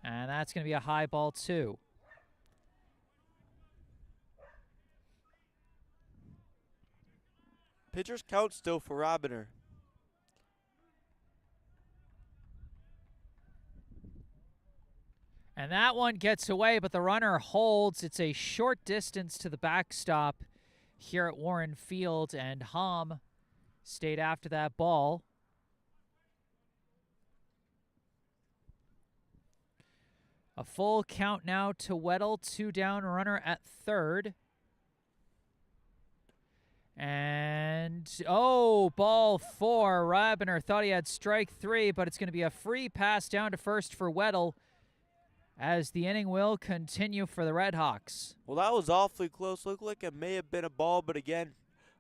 And that's going to be a high ball 2. Pitcher's count still for Rabiner. And that one gets away, but the runner holds. It's a short distance to the backstop here at Warren Field, and Hom stayed after that ball. A full count now to Weddle, 2 down, runner at third. And, ball 4. Rabiner thought he had strike 3, but it's going to be a free pass down to first for Weddle, as the inning will continue for the Redhawks. Well, that was awfully close. Looked like it may have been a ball, but again,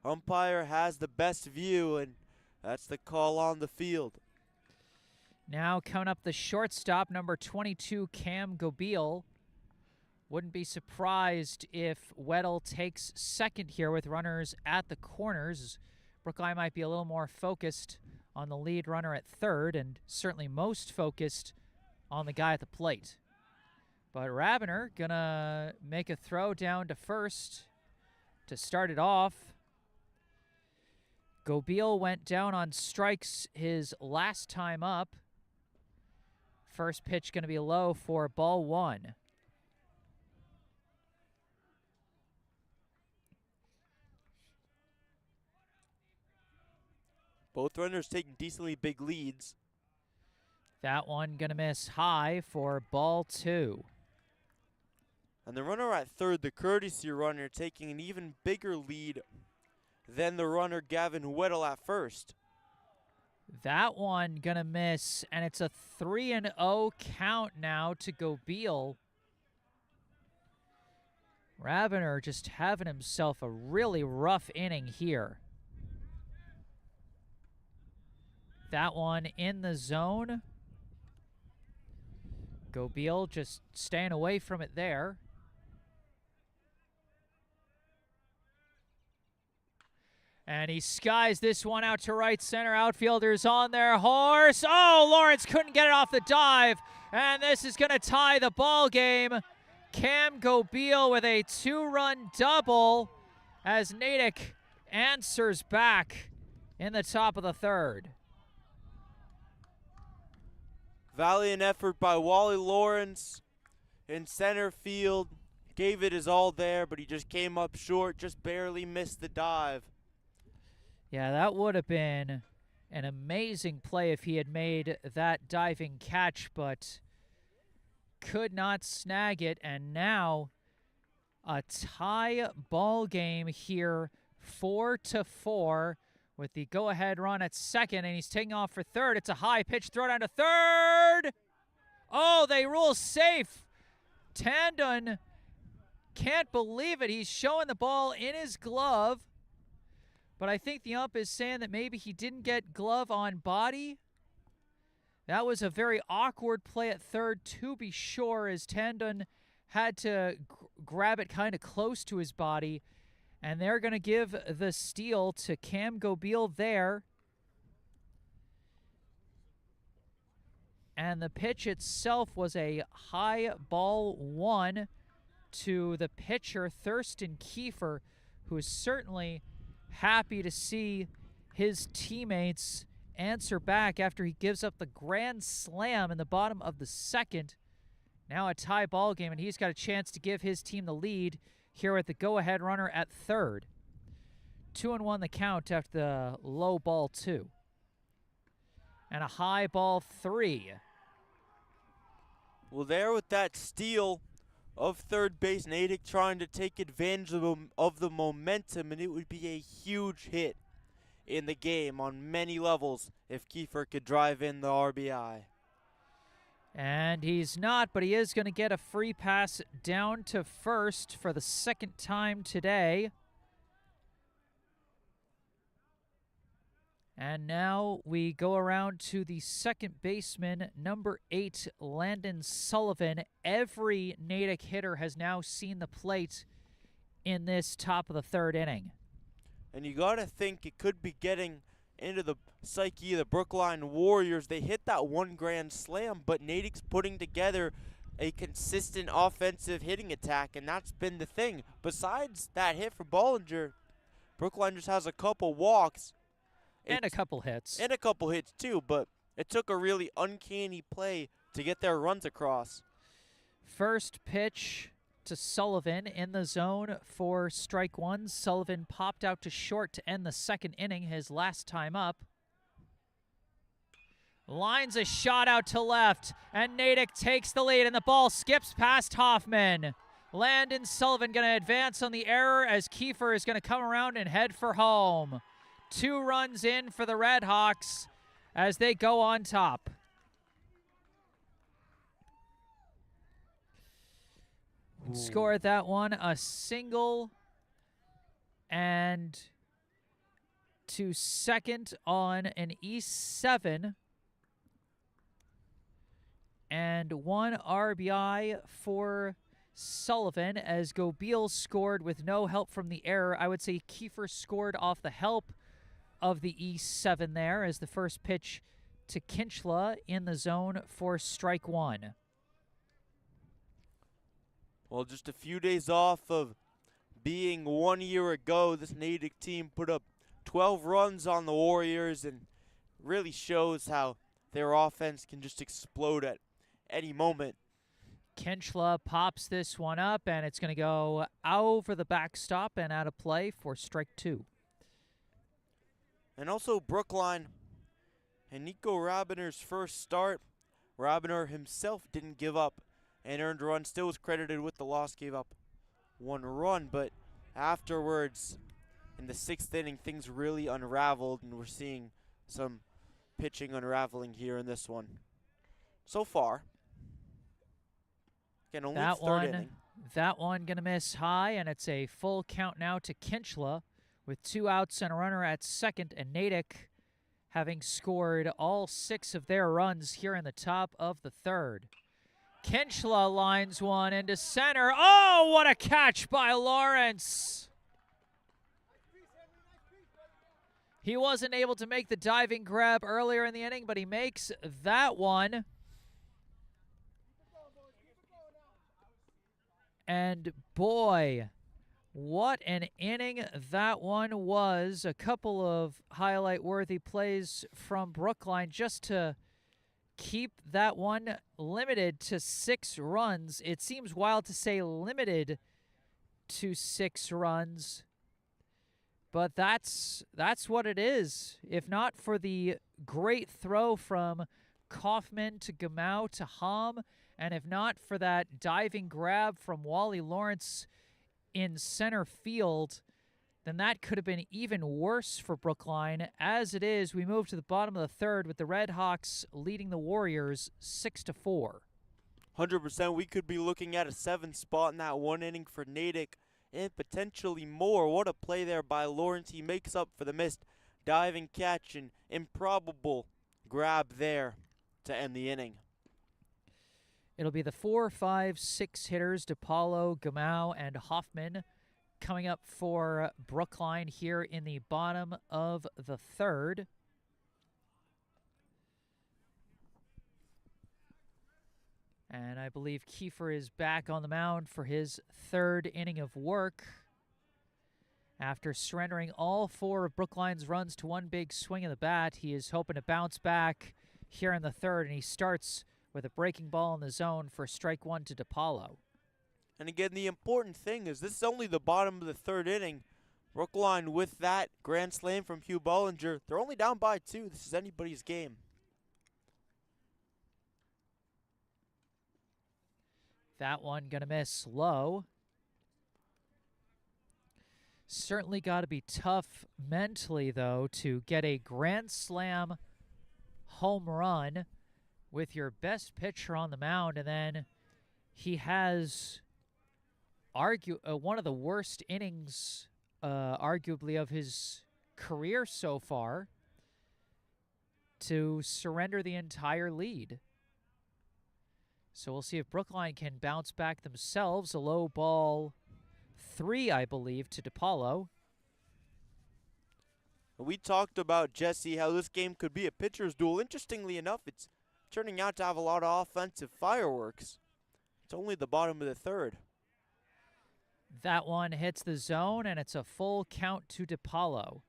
umpire has the best view, and that's the call on the field. Now coming up the shortstop, number 22, Cam Gobeil. Wouldn't be surprised if Weddle takes second here with runners at the corners. Brookline might be a little more focused on the lead runner at third, and certainly most focused on the guy at the plate. But Rabiner gonna make a throw down to first to start it off. Gobeil went down on strikes his last time up. First pitch gonna be low for ball 1. Both runners taking decently big leads. That one gonna miss high for ball 2. And the runner at third, the courtesy runner, taking an even bigger lead than the runner Gavin Weddle at first. That one gonna miss, and it's a 3-0 count now to Gobeil. Rabiner just having himself a really rough inning here. That one in the zone. Gobeil just staying away from it there. And he skies this one out to right center. Outfielders on their horse. Oh, Lawrence couldn't get it off the dive. And this is going to tie the ball game. Cam Gobeil with a 2-run double as Natick answers back in the top of the third. Valiant effort by Wally Lawrence in center field. Gave it his all there, but he just came up short, just barely missed the dive. Yeah, that would have been an amazing play if he had made that diving catch, but could not snag it. And now a tie ball game here, 4-4, with the go-ahead run at second, and he's taking off for third. It's a high pitch throw down to third. Oh, they rule safe. Tandon can't believe it. He's showing the ball in his glove. But I think the ump is saying that maybe he didn't get glove on body. That was a very awkward play at third, to be sure, as Tandon had to grab it kind of close to his body, and they're going to give the steal to Cam Gobeil there. And the pitch itself was a high ball one to the pitcher, Thurston Kiefer, who is certainly happy to see his teammates answer back after he gives up the grand slam in the bottom of the second. Now a tie ball game, and he's got a chance to give his team the lead here with the go-ahead runner at third. 2-1 the count after the low ball two. And a high ball three. Well, there with that steal of third base, Natick trying to take advantage of the momentum, and it would be a huge hit in the game on many levels if Kiefer could drive in the RBI. And he's not, but he is going to get a free pass down to first for the second time today. And now we go around to the second baseman, number 8, Landon Sullivan. Every Natick hitter has now seen the plate in this top of the third inning. And you got to think it could be getting into the psyche of the Brookline Warriors. They hit that one grand slam, but Natick's putting together a consistent offensive hitting attack, and that's been the thing. Besides that hit for Bolinger, Brookline just has a couple walks. And a couple hits. And a couple hits, too, but it took a really uncanny play to get their runs across. First pitch to Sullivan in the zone for strike one. Sullivan popped out to short to end the second inning, his last time up. Lines a shot out to left, and Natick takes the lead, and the ball skips past Hoffman. Landon Sullivan going to advance on the error as Kiefer is going to come around and head for home. 2 runs in for the Redhawks as they go on top. Scored that one a single and to second on an E7 and 1 RBI for Sullivan as Gobeil scored with no help from the error. I would say Kiefer scored off the help of the E7 there as the first pitch to Kinchla in the zone for strike one. Well, just a few days off of being 1 year ago, this Natick team put up 12 runs on the Warriors and really shows how their offense can just explode at any moment. Kinchla pops this one up, and it's going to go over the backstop and out of play for strike two. And also Brookline and Nico Rabiner's first start. Rabiner himself didn't give up an earned run, still was credited with the loss, gave up 1 run, but afterwards in the 6th inning things really unraveled, and we're seeing some pitching unraveling here in this one. So far, again, only the third inning. That one going to miss high, and it's a full count now to Kinchla with 2 outs and a runner at second, and Natick having scored all 6 of their runs here in the top of the third. Kinchla lines one into center. Oh, what a catch by Lawrence. He wasn't able to make the diving grab earlier in the inning, but he makes that one. And boy, what an inning that one was. A couple of highlight-worthy plays from Brookline just to keep that one limited to 6 runs. It seems wild to say limited to 6 runs, but that's what it is. If not for the great throw from Kaufman to Gamau to Hom, and if not for that diving grab from Wally Lawrence in center field, then that could have been even worse for Brookline. As it is, we move to the bottom of the third with the Redhawks leading the Warriors 6-4. 100%. We could be looking at a 7th spot in that 1 inning for Natick and potentially more. What a play there by Lawrence. He makes up for the missed diving catch and improbable grab there to end the inning. It'll be the 4, 5, 6 hitters, DePaulo, Gamau, and Hoffman coming up for Brookline here in the bottom of the third. And I believe Kiefer is back on the mound for his third inning of work. After surrendering all 4 of Brookline's runs to one big swing of the bat, he is hoping to bounce back here in the third, and he starts with a breaking ball in the zone for strike 1 to DePaulo. And again, the important thing is this is only the bottom of the third inning. Brookline, with that grand slam from Hugh Bolinger, they're only down by 2. This is anybody's game. That one gonna miss low. Certainly got to be tough mentally, though, to get a grand slam home run with your best pitcher on the mound, and then he has one of the worst innings, arguably, of his career so far, to surrender the entire lead. So we'll see if Brookline can bounce back themselves. A low ball 3, I believe, to DePaulo. We talked about, Jesse, how this game could be a pitcher's duel. Interestingly enough, it's turning out to have a lot of offensive fireworks. It's only the bottom of the third. That one hits the zone, and it's a full count to DePaulo.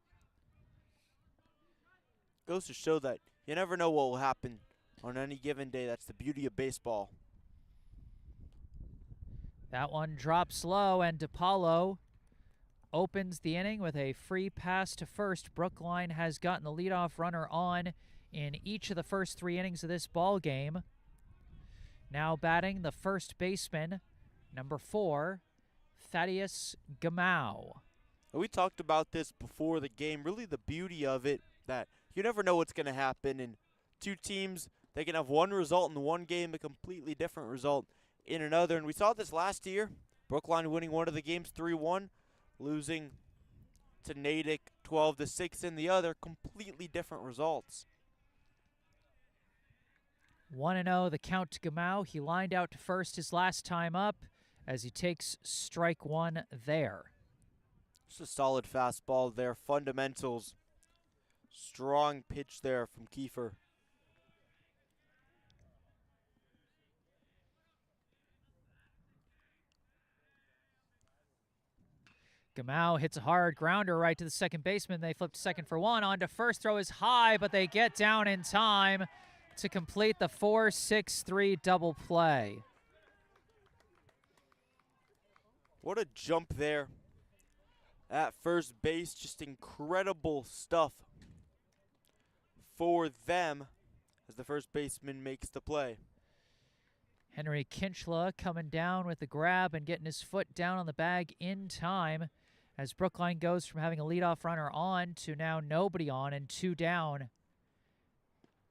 Goes to show that you never know what will happen on any given day. That's the beauty of baseball. That one drops low, and DePaulo opens the inning with a free pass to first. Brookline has gotten the leadoff runner on in each of the first 3 innings of this ball game. Now batting the first baseman, number 4, Thaddeus Gamau. We talked about this before the game. Really the beauty of it, that you never know what's going to happen. And 2 teams, they can have one result in one game, a completely different result in another. And we saw this last year. Brookline winning one of the games 3-1, losing to Natick 12-6 in the other. Completely different results. 1-0 the count to Gamau. He lined out to first his last time up as he takes strike 1 there. Just a solid fastball there. Fundamentals. Strong pitch there from Kiefer. Gamau hits a hard grounder right to the second baseman. They flip to second for 1. On to first. Throw is high, but they get down in time to complete the 4-6-3 double play. What a jump there at first base. Just incredible stuff for them as the first baseman makes the play. Henry Kinchla coming down with the grab and getting his foot down on the bag in time as Brookline goes from having a leadoff runner on to now nobody on and 2 down.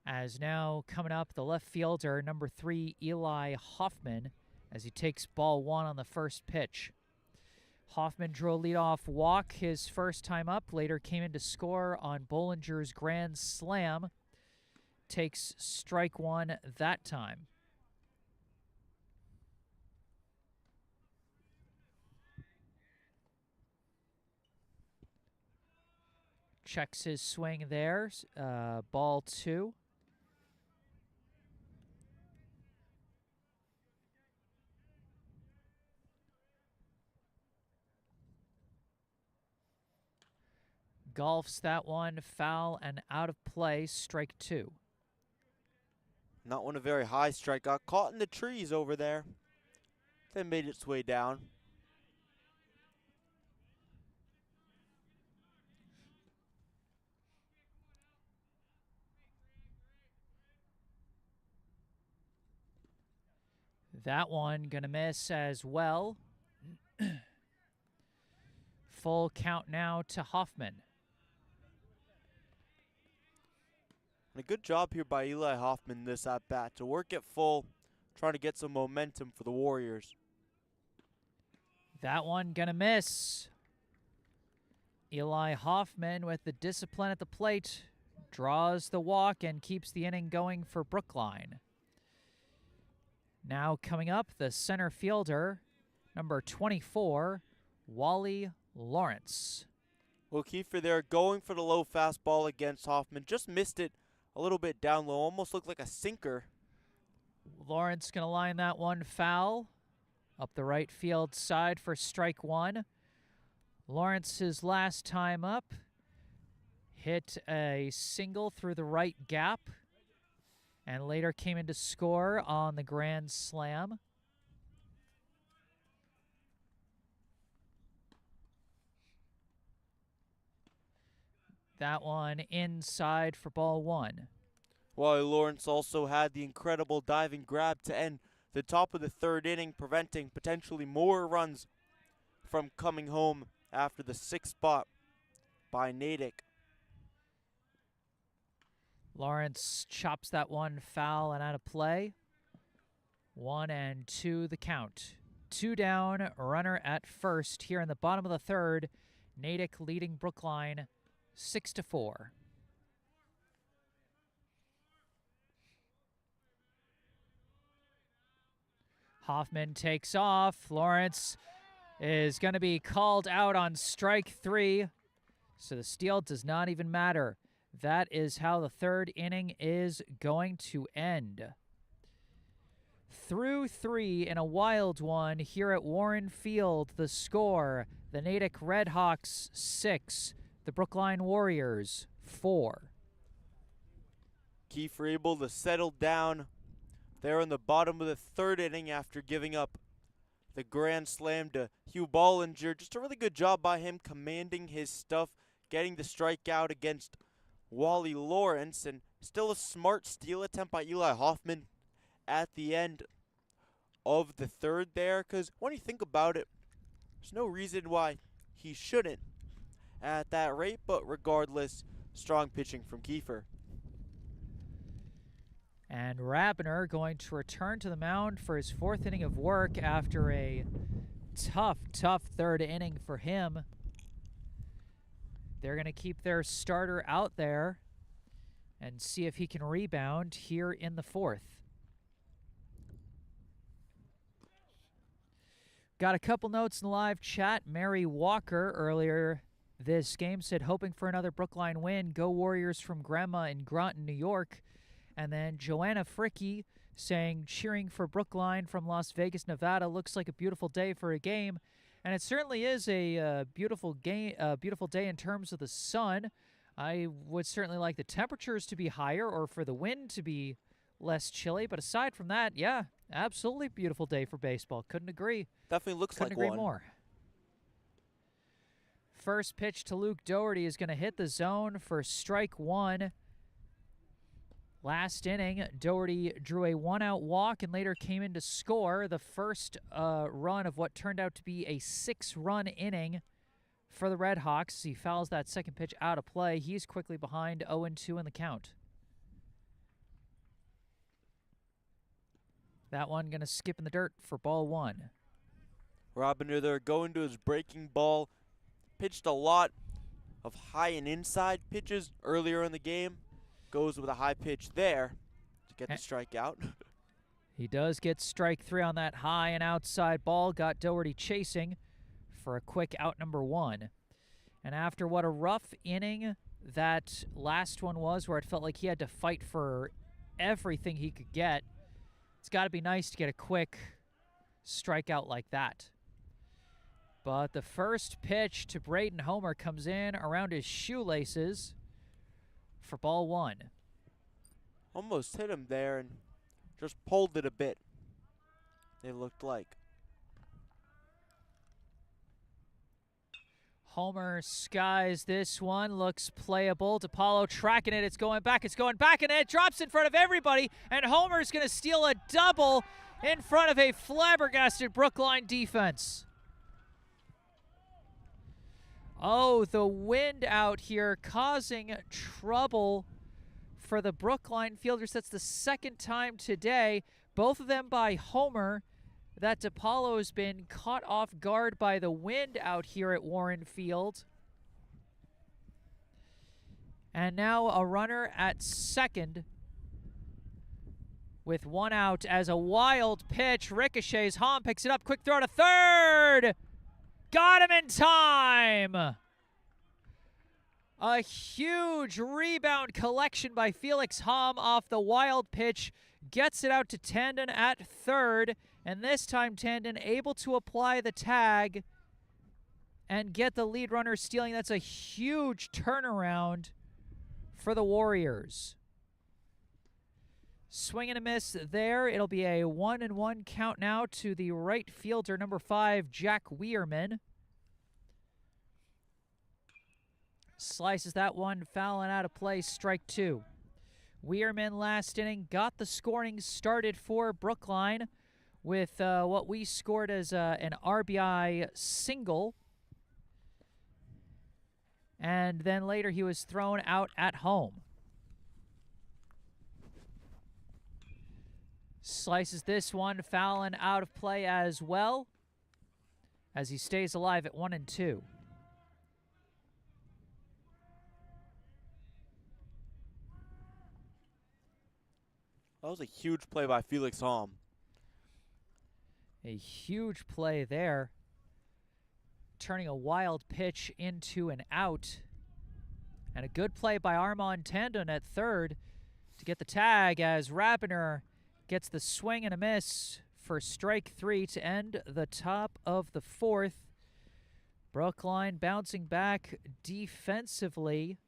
As now coming up, the left fielder, number 3, Eli Hoffman, as he takes ball 1 on the first pitch. Hoffman drew a leadoff walk his first time up, later came in to score on Bolinger's grand slam. Takes strike 1 that time. Checks his swing there. Ball 2. Golfs that one, foul and out of play, strike 2. Not one a very high strike. Got caught in the trees over there. Then made its way down. That one gonna miss as well. Full count now to Hoffman. And a good job here by Eli Hoffman this at-bat to work it full, trying to get some momentum for the Warriors. That one gonna miss. Eli Hoffman with the discipline at the plate draws the walk and keeps the inning going for Brookline. Now coming up, the center fielder, number 24, Wally Lawrence. Well, Kiefer there going for the low fastball against Hoffman. Just missed it a little bit down low. Almost looked like a sinker. Lawrence going to line that one foul up the right field side for strike one. Lawrence's last time up hit a single through the right gap and later came in to score on the grand slam. That one inside for ball one. Wally Lawrence also had the incredible diving grab to end the top of the third inning, preventing potentially more runs from coming home after the sixth spot by Natick. Lawrence chops that one foul and out of play. 1-2 the count. 2 down, runner at first here in the bottom of the third. Natick leading Brookline 6-4. Hoffman takes off. Lawrence is going to be called out on strike 3. So the steal does not even matter. That is how the third inning is going to end. Through 3 in a wild one here at Warren Field. The score, the Natick Redhawks 6, the Brookline Warriors 4. Kiefer able to settle down there in the bottom of the third inning after giving up the grand slam to Hugh Bolinger. Just a really good job by him commanding his stuff, getting the strikeout against Wally Lawrence, and still a smart steal attempt by Eli Hoffman at the end of the third there, because when you think about it, there's no reason why he shouldn't at that rate, but regardless, strong pitching from Kiefer. And Rabiner going to return to the mound for his 4th inning of work after a tough third inning for him. They're going to keep their starter out there and see if he can rebound here in the 4th. Got a couple notes in the live chat. Mary Walker earlier this game said, hoping for another Brookline win. Go Warriors from Grandma in Groton, New York. And then Joanna Fricky saying, cheering for Brookline from Las Vegas, Nevada. Looks like a beautiful day for a game. And it certainly is a beautiful day in terms of the sun. I would certainly like the temperatures to be higher or for the wind to be less chilly. But aside from that, yeah, absolutely beautiful day for baseball. Couldn't agree. Definitely looks Couldn't like agree one. more. First pitch to Luke Doherty is going to hit the zone for strike 1. Last inning, Doherty drew a 1-out walk and later came in to score the first run of what turned out to be a 6-run inning for the Redhawks. He fouls that second pitch out of play. He's quickly behind 0-2 in the count. That one going to skip in the dirt for ball 1. Robiner there going to his breaking ball. Pitched a lot of high and inside pitches earlier in the game. Goes with a high pitch there to get the strikeout. He does get strike 3 on that high and outside ball. Got Doherty chasing for a quick out number 1. And after what a rough inning that last one was, where it felt like he had to fight for everything he could get, it's got to be nice to get a quick strikeout like that. But the first pitch to Braden Homer comes in around his shoelaces for ball 1. Almost hit him there and just pulled it a bit, it looked like. Homer skies this one, looks playable. DiPaolo tracking it, it's going back, and it drops in front of everybody, and Homer's going to steal a double in front of a flabbergasted Brookline defense. Oh, the wind out here causing trouble for the Brookline fielders. That's the second time today, both of them by Homer, that DiPaolo has been caught off guard by the wind out here at Warren Field. And now a runner at second with one out as a wild pitch ricochets. Hom picks it up. Quick throw to third. Got him in time. A huge rebound collection by Felix Hom off the wild pitch. Gets it out to Tandon at third. And this time Tandon able to apply the tag and get the lead runner stealing. That's a huge turnaround for the Warriors. Swing and a miss there. It'll be a 1-1 count now to the right fielder, number 5, Jack Weirman. Slices that one, fouling out of play, strike 2. Weirman last inning got the scoring started for Brookline with what we scored as an RBI single. And then later he was thrown out at home. Slices this one, fouling out of play as well, as he stays alive at 1-2. That was a huge play by Felix Hom. A huge play there, turning a wild pitch into an out. And a good play by Armand Tandon at third to get the tag as Rabiner gets the swing and a miss for strike 3 to end the top of the 4th. Brookline bouncing back defensively.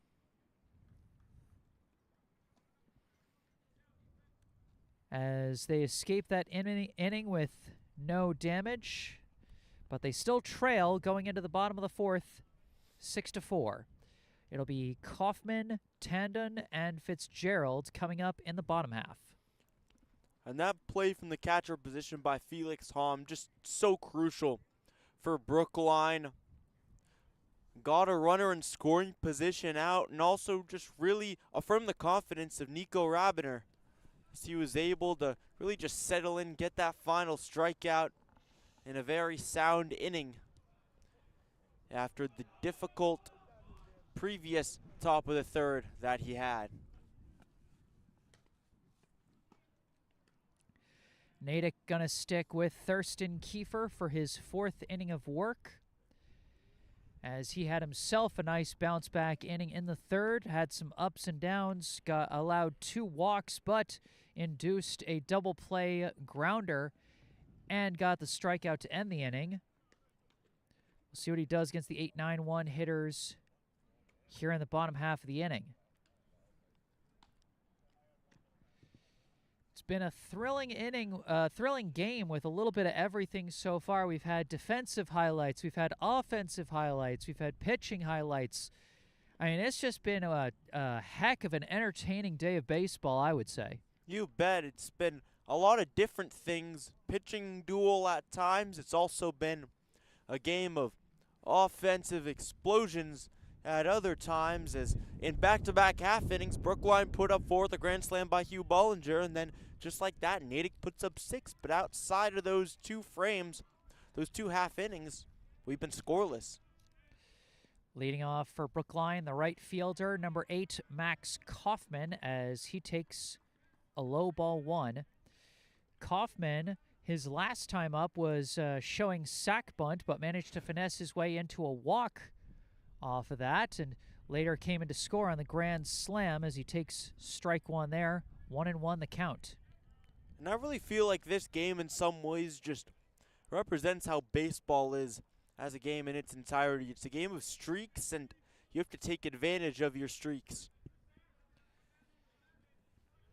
As they escape that inning with no damage. But they still trail going into the bottom of the 4th, 6-4. It'll be Kaufman, Tandon, and Fitzgerald coming up in the bottom half. And that play from the catcher position by Felix Hom, just so crucial for Brookline. Got a runner in scoring position out and also just really affirmed the confidence of Nico Rabiner, as he was able to really just settle in, get that final strikeout in a very sound inning after the difficult previous top of the 3rd that he had. Natick gonna stick with Thurston Kiefer for his 4th inning of work, as he had himself a nice bounce back inning in the 3rd, had some ups and downs, got allowed 2 walks, but induced a double play grounder and got the strikeout to end the inning. We'll see what he does against the 8-9-1 hitters here in the bottom half of the inning. It's been a thrilling inning, thrilling game with a little bit of everything so far. We've had defensive highlights, we've had offensive highlights, we've had pitching highlights. I mean, it's just been a heck of an entertaining day of baseball, I would say. You bet. It's been a lot of different things. Pitching duel at times. It's also been a game of offensive explosions at other times, as in back-to-back half innings, Brookline put up 4 with a grand slam by Hugh Bolinger, and then just like that, Natick puts up 6. But outside of those 2 frames, those 2 half innings, we've been scoreless. Leading off for Brookline, the right fielder, number 8, Max Kaufman, as he takes a low ball 1. Kaufman, his last time up was showing sack bunt, but managed to finesse his way into a walk off of that, and later came in to score on the grand slam as he takes strike 1 there. 1-1 the count. And I really feel like this game in some ways just represents how baseball is as a game in its entirety. It's a game of streaks, and you have to take advantage of your streaks.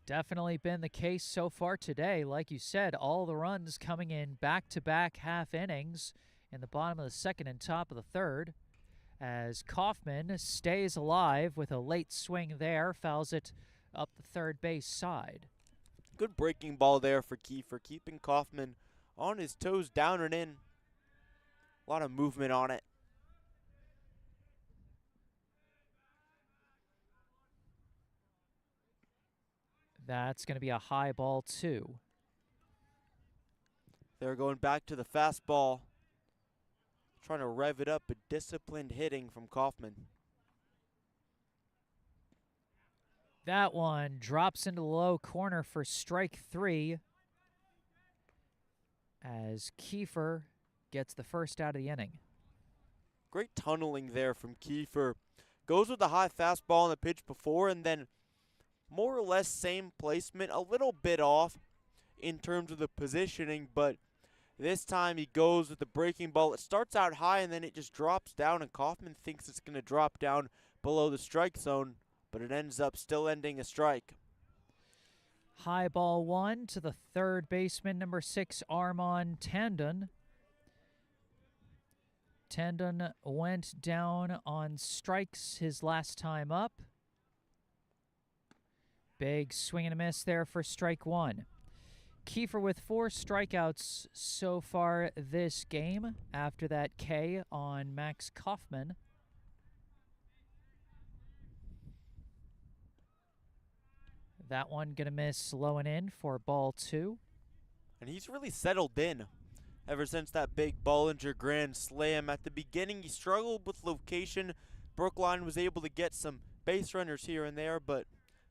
Definitely been the case so far today. Like you said, all the runs coming in back-to-back half innings in the bottom of the 2nd and top of the 3rd, as Kaufman stays alive with a late swing there, fouls it up the 3rd base side. Good breaking ball there for Kiefer, keeping Kaufman on his toes, down and in. A lot of movement on it. That's going to be a high ball 2. They're going back to the fastball, trying to rev it up, but disciplined hitting from Kaufman. That one drops into the low corner for strike 3 as Kiefer gets the first out of the inning. Great tunneling there from Kiefer. Goes with the high fastball on the pitch before, and then more or less same placement, a little bit off in terms of the positioning, but this time he goes with the breaking ball. It starts out high and then it just drops down, and Kaufman thinks it's going to drop down below the strike zone, but it ends up still ending a strike. High ball 1 to the third baseman, number 6, Armand Tandon. Tandon went down on strikes his last time up. Big swing and a miss there for strike 1. Kiefer with 4 strikeouts so far this game after that K on Max Kaufman. That one gonna miss low and in for ball 2. And he's really settled in ever since that big Bolinger grand slam. At the beginning, he struggled with location. Brookline was able to get some base runners here and there, but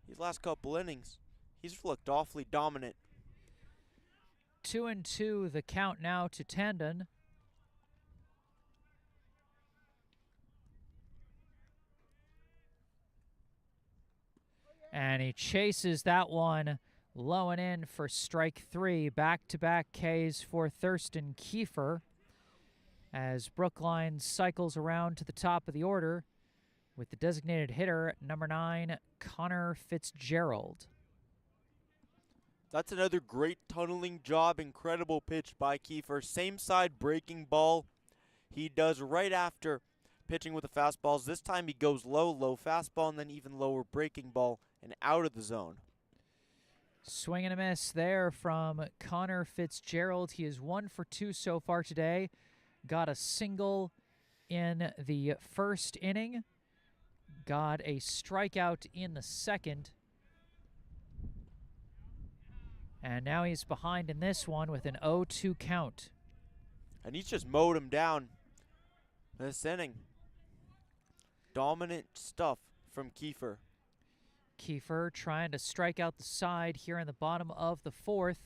these last couple innings, he's looked awfully dominant. 2-2 the count now to Tandon. And he chases that one low and in for strike 3. Back-to-back Ks for Thurston Kiefer as Brookline cycles around to the top of the order with the designated hitter, number 9, Connor Fitzgerald. That's another great tunneling job. Incredible pitch by Kiefer. Same side breaking ball he does right after pitching with the fastballs. This time he goes low fastball, and then even lower breaking ball and out of the zone. Swing and a miss there from Connor Fitzgerald. He is 1 for 2 so far today. Got a single in the first inning. Got a strikeout in the second. And now he's behind in this one with an 0-2 count. And he's just mowed him down this inning. Dominant stuff from Kiefer. Kiefer trying to strike out the side here in the bottom of the 4th.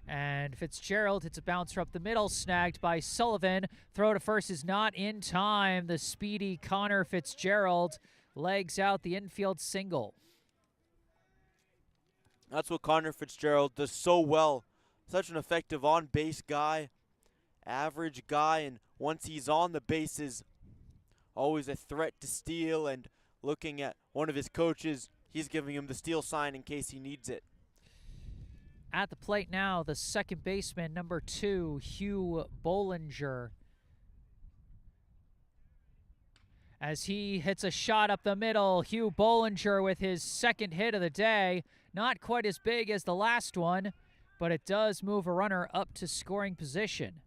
And Fitzgerald hits a bouncer up the middle, snagged by Sullivan. Throw to first is not in time. The speedy Connor Fitzgerald legs out the infield single. That's what Connor Fitzgerald does so well. Such an effective on-base guy, average guy, and once he's on the bases, always a threat to steal. And looking at one of his coaches, he's giving him the steal sign in case he needs it. At the plate now, the second baseman, number 2, Hugh Bolinger. As he hits a shot up the middle, Hugh Bolinger with his second hit of the day. Not quite as big as the last one, but it does move a runner up to scoring position.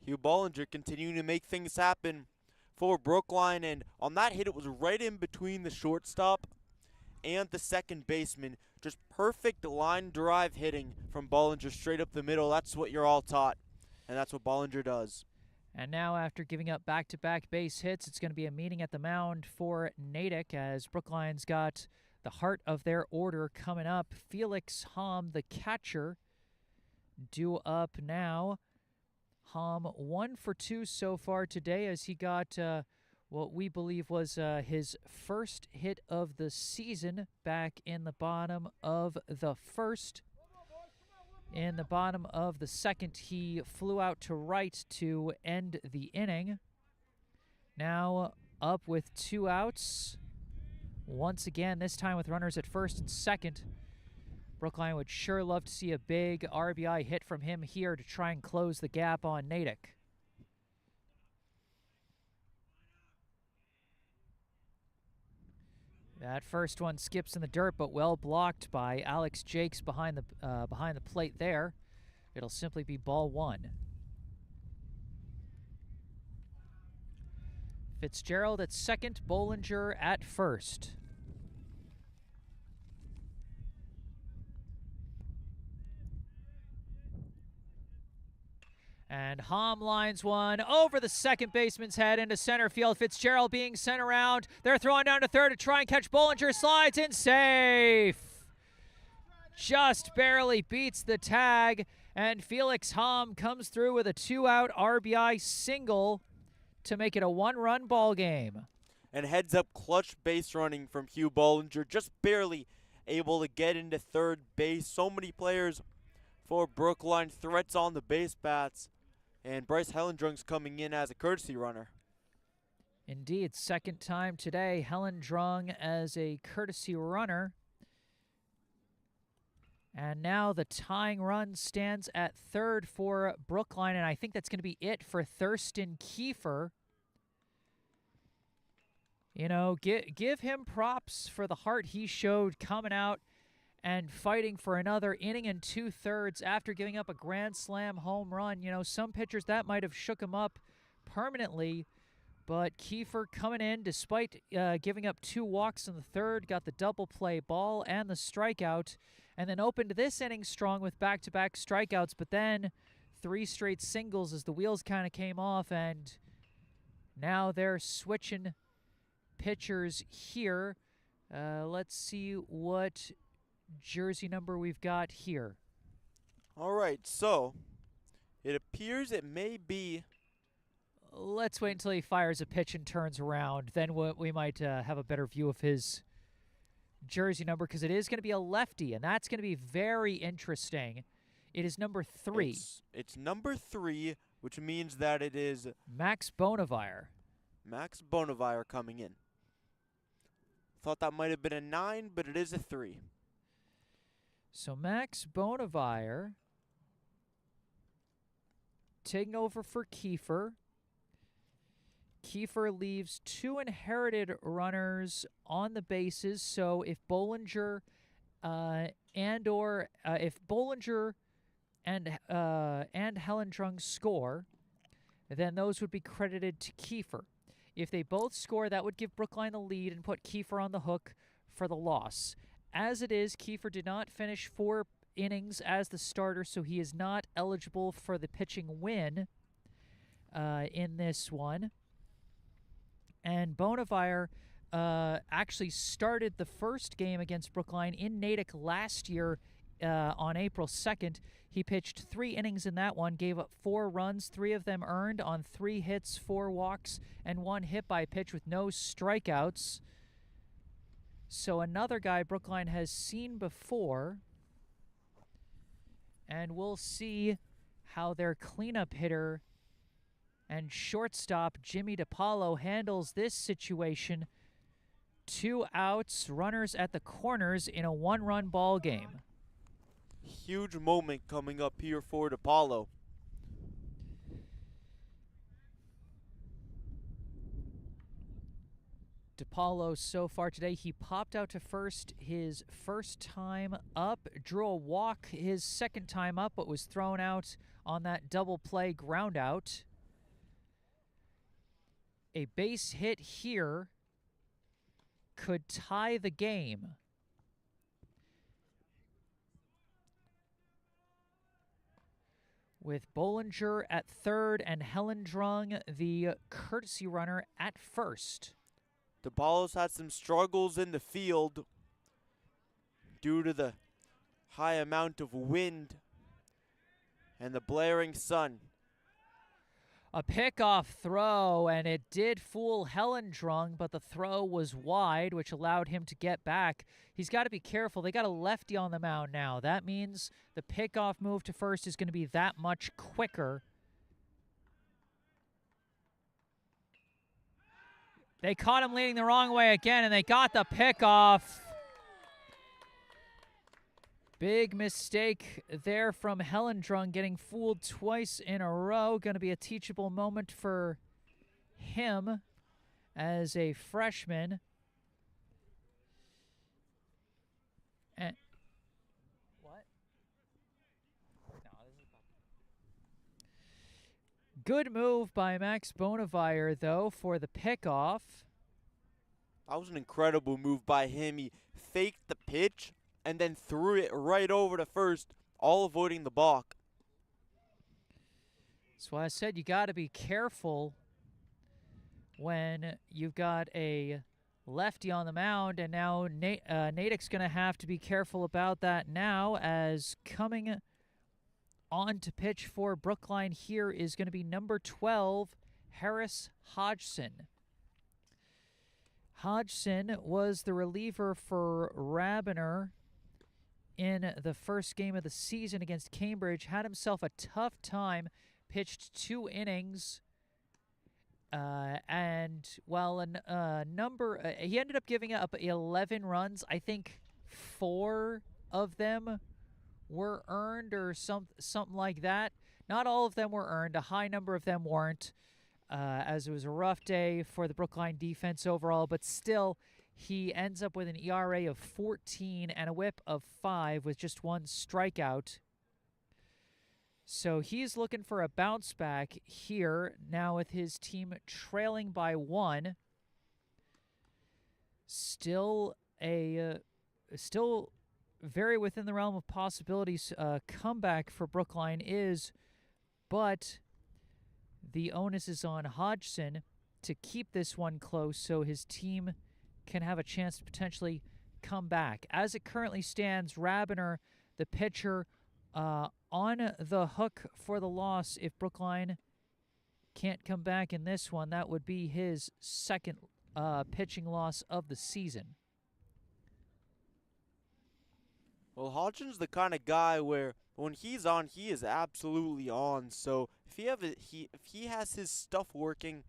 Hugh Bolinger continuing to make things happen for Brookline, and on that hit, it was right in between the shortstop and the second baseman. Just perfect line drive hitting from Bolinger straight up the middle. That's what you're all taught, and that's what Bolinger does. And now, after giving up back-to-back base hits, it's going to be a meeting at the mound for Natick as Brookline's got the heart of their order coming up. Felix Hom, the catcher, due up now. Hom 1 for 2 so far today as he got what we believe was his first hit of the season back in the bottom of the first. In the bottom of the second, he flew out to right to end the inning. Now up with 2 outs. Once again, this time with runners at first and second. Brookline would sure love to see a big RBI hit from him here to try and close the gap on Natick. That first one skips in the dirt, but well blocked by Alex Jakes behind the plate there. It'll simply be ball 1. Fitzgerald at second, Bolinger at first. And Hom lines one over the second baseman's head into center field. Fitzgerald being sent around. They're throwing down to third to try and catch Bolinger. Slides in, safe. Just barely beats the tag. And Felix Hom comes through with a 2-out RBI single to make it a 1-run ball game. And heads up clutch base running from Hugh Bolinger, just barely able to get into third base. So many players for Brookline, threats on the base bats. And Bryce Hellendrung's coming in as a courtesy runner. Indeed, second time today, Hellendrung as a courtesy runner. And now the tying run stands at third for Brookline, and I think that's going to be it for Thurston Kiefer. You know, give him props for the heart he showed coming out and fighting for another inning and 2/3 after giving up a grand slam home run. You know, some pitchers that might have shook him up permanently, but Kiefer coming in despite giving up 2 walks in the third, got the double play ball and the strikeout, and then opened this inning strong with back-to-back strikeouts, but then 3 straight singles as the wheels kind of came off, and now they're switching pitchers here. Let's see what jersey number we've got here. All right, so it appears it may be. Let's wait until he fires a pitch and turns around. Then we might have a better view of his jersey number, because it is going to be a lefty, and that's going to be very interesting. It is number 3. It's number 3, which means that it is Max Bonavire. Max Bonavire coming in. Thought that might have been a 9, but it is a 3. So Max Bonavire taking over for Kiefer. Kiefer leaves 2 inherited runners on the bases. So if Bolinger if Bolinger and Hellendrung score, then those would be credited to Kiefer. If they both score, that would give Brookline the lead and put Kiefer on the hook for the loss. As it is, Kiefer did not finish 4 innings as the starter, so he is not eligible for the pitching win in this one. And Bonavire actually started the first game against Brookline in Natick last year on April 2nd. He pitched 3 innings in that one, gave up 4 runs, 3 of them earned on 3 hits, 4 walks, and 1 hit by pitch with no strikeouts. So another guy Brookline has seen before. And we'll see how their cleanup hitter and shortstop Jimmy DiPaolo handles this situation. 2 outs, runners at the corners in a 1-run ball game. Huge moment coming up here for DiPaolo. DiPaolo so far today, he popped out to first his first time up, drew a walk his second time up, but was thrown out on that double play ground out. A base hit here could tie the game. With Bolinger at third and Hellendrung, the courtesy runner, at first. DiPaolo's had some struggles in the field due to the high amount of wind and the blaring sun. A pickoff throw, and it did fool Hellendrung, but the throw was wide, which allowed him to get back. He's got to be careful. They got a lefty on the mound now. That means the pickoff move to first is going to be that much quicker. They caught him leading the wrong way again, and they got the pickoff. Big mistake there from Hellendrung, getting fooled twice in a row. Going to be a teachable moment for him as a freshman. And what? No, this is good move by Max Bonavire, though, for the pickoff. That was an incredible move by him. He faked the pitch and then threw it right over to first, all avoiding the balk. That's why I said you got to be careful when you've got a lefty on the mound, and now Natick's going to have to be careful about that now, as coming on to pitch for Brookline here is going to be number 12, Harris Hodgson. Hodgson was the reliever for Rabiner in the first game of the season against Cambridge. Had himself a tough time, pitched 2 innings, and while he ended up giving up 11 runs. I think 4 of them were earned or something like that. Not all of them were earned. A high number of them weren't, as it was a rough day for the Brookline defense overall, but still, he ends up with an ERA of 14 and a whip of 5 with just 1 strikeout. So he's looking for a bounce back here now with his team trailing by 1. Still very within the realm of possibilities. Comeback for Brookline is, but the onus is on Hodgson to keep this one close so his team can have a chance to potentially come back. As it currently stands, Rabiner, the pitcher, on the hook for the loss. If Brookline can't come back in this one, that would be his second pitching loss of the season. Well, Hodgson's the kind of guy where when he's on, he is absolutely on. So if he has his stuff working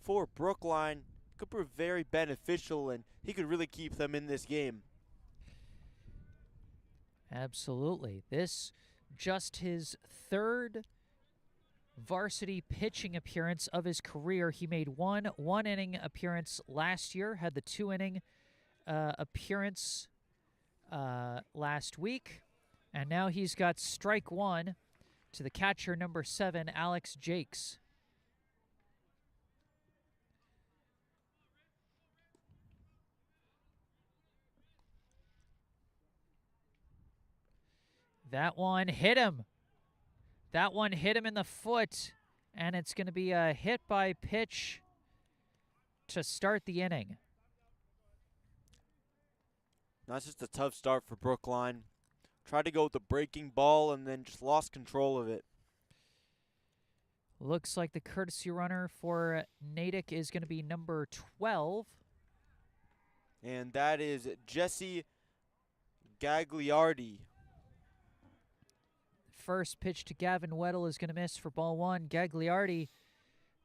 for Brookline, it could prove very beneficial, and he could really keep them in this game. Absolutely. This just his 3rd varsity pitching appearance of his career. He made one inning appearance last year, had the 2-inning appearance last week, and now he's got strike 1 to the catcher, number 7, Alex Jakes. That one hit him. That one hit him in the foot, and it's going to be a hit by pitch to start the inning. That's just a tough start for Brookline. Tried to go with the breaking ball and then just lost control of it. Looks like the courtesy runner for Natick is going to be number 12. And that is Jesse Gagliardi. First pitch to Gavin Weddle is going to miss for ball 1. Gagliardi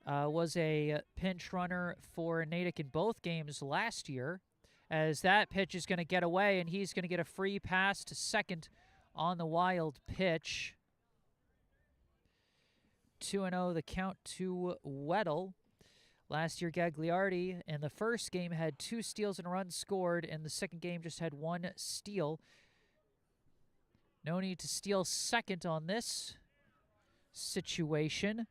was a pinch runner for Natick in both games last year, as that pitch is going to get away, and he's going to get a free pass to second on the wild pitch. 2-0 the count to Weddle. Last year, Gagliardi in the first game had 2 steals and a run scored. In the second game, just had 1 steal. No need to steal second on this situation,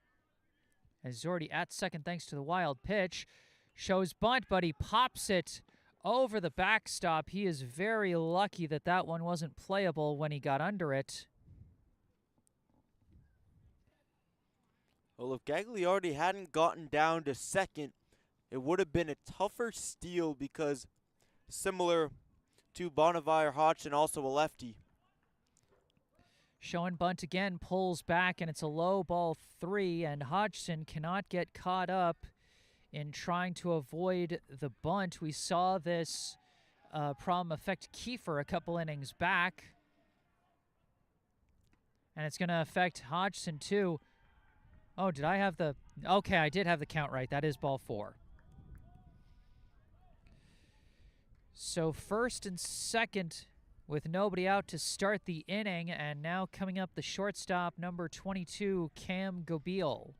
as he's already at second thanks to the wild pitch. Shows bunt, but he pops it over the backstop. He is very lucky that that one wasn't playable when he got under it. Well, if Gagliardi hadn't gotten down to second, it would have been a tougher steal because similar to Bonavire, Hodgson, also a lefty. Showing bunt again, pulls back, and it's a low ball 3, and Hodgson cannot get caught up in trying to avoid the bunt. We saw this problem affect Kiefer a couple innings back, and it's going to affect Hodgson too. Oh, did I have the... Okay, I did have the count right. That is ball 4. So first and second with nobody out to start the inning, and now coming up the shortstop, number 22, Cam Gobeil.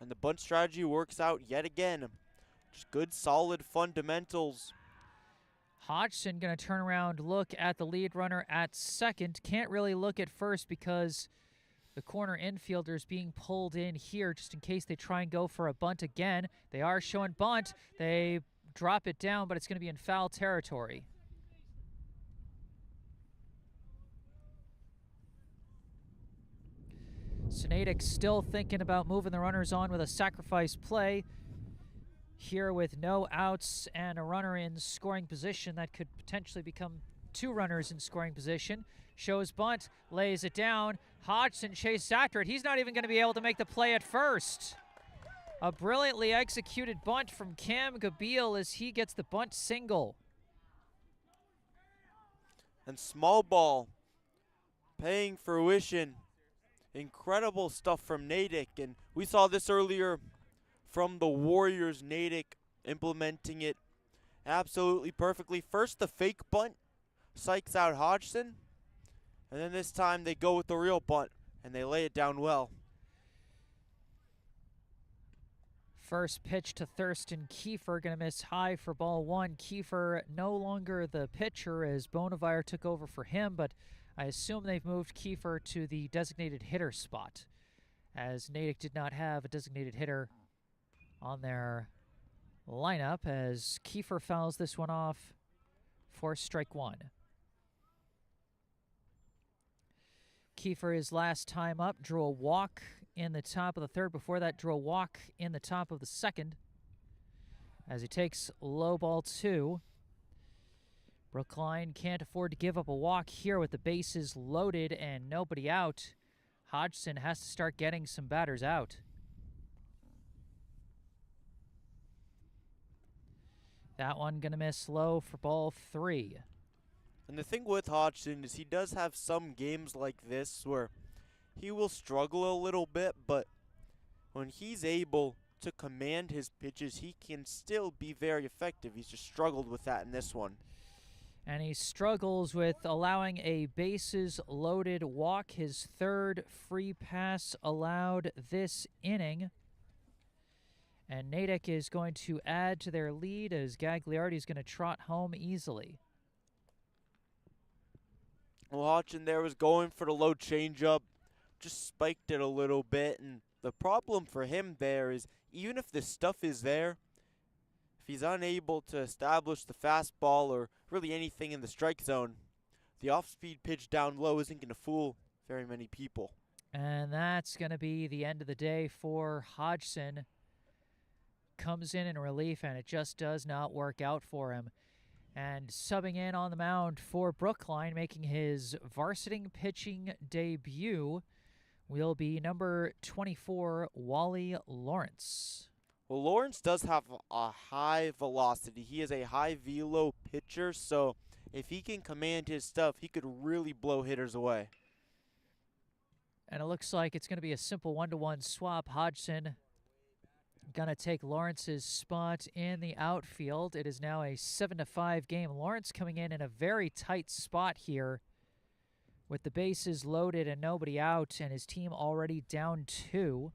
And the bunt strategy works out yet again. Just good, solid fundamentals. Hodgson going to turn around, look at the lead runner at second. Can't really look at first because the corner infielder is being pulled in here just in case they try and go for a bunt again. They are showing bunt. They drop it down, but it's going to be in foul territory. So Natick still thinking about moving the runners on with a sacrifice play. Here with no outs and a runner in scoring position that could potentially become 2 runners in scoring position. Shows bunt, lays it down. Hodgson chased after it. He's not even going to be able to make the play at first. A brilliantly executed bunt from Cam Gabeal as he gets the bunt single. And small ball paying fruition. Incredible stuff from Natick, and we saw this earlier from the Warriors. Natick implementing it absolutely perfectly. First the fake bunt, psychs out Hodgson, and then this time they go with the real bunt, and they lay it down well. First pitch to Thurston Kiefer, going to miss high for ball 1. Kiefer no longer the pitcher as Bonavire took over for him, but I assume they've moved Kiefer to the designated hitter spot, as Natick did not have a designated hitter on their lineup, as Kiefer fouls this one off for strike 1. Kiefer, his last time up, drew a walk in the top of the 3rd. Before that, drew a walk in the top of the 2nd. As he takes low ball 2. Brookline can't afford to give up a walk here with the bases loaded and nobody out. Hodgson has to start getting some batters out. That one going to miss low for ball 3. And the thing with Hodgson is he does have some games like this where he will struggle a little bit, but when he's able to command his pitches, he can still be very effective. He's just struggled with that in this one. And he struggles with allowing a bases-loaded walk, his 3rd free pass allowed this inning. And Natick is going to add to their lead as Gagliardi is going to trot home easily. Well, Hodgson there was going for the low changeup, just spiked it a little bit, and the problem for him there is even if the stuff is there, if he's unable to establish the fastball or really anything in the strike zone, the off-speed pitch down low isn't going to fool very many people. And that's going to be the end of the day for Hodgson. Comes in relief, and it just does not work out for him. And subbing in on the mound for Brookline, making his varsity pitching debut, will be number 24, Wally Lawrence. Well, Lawrence does have a high velocity. He is a high velo pitcher, so if he can command his stuff, he could really blow hitters away. And it looks like it's going to be a simple 1-to-1 swap. Hodgson going to take Lawrence's spot in the outfield. It is now a 7-5 game. Lawrence coming in a very tight spot here with the bases loaded and nobody out, and his team already down 2.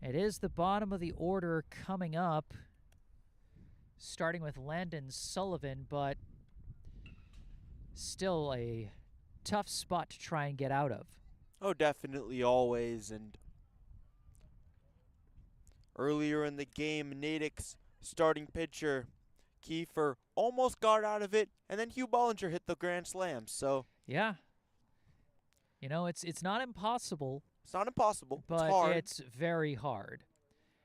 It is the bottom of the order coming up, starting with Landon Sullivan, but still a tough spot to try and get out of. Oh, definitely, always. And earlier in the game, Natick's starting pitcher, Kiefer, almost got out of it, and then Hugh Bolinger hit the grand slam. So yeah, you know, it's not impossible. It's not impossible, but it's hard. It's very hard.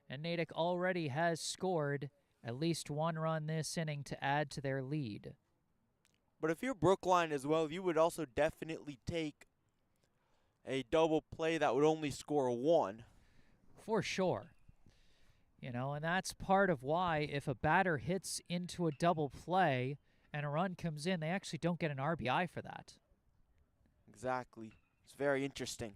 And Natick already has scored at least 1 run this inning to add to their lead. But if you're Brookline as well, you would also definitely take a double play that would only score 1. For sure. You know, and that's part of why if a batter hits into a double play and a run comes in, they actually don't get an RBI for that. Exactly. It's very interesting.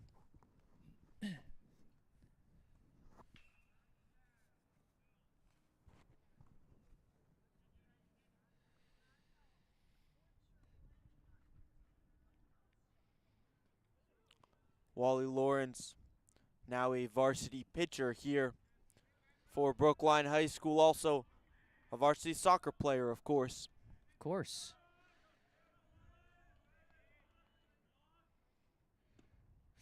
Wally Lawrence, now a varsity pitcher here for Brookline High School, also a varsity soccer player, of course. Of course.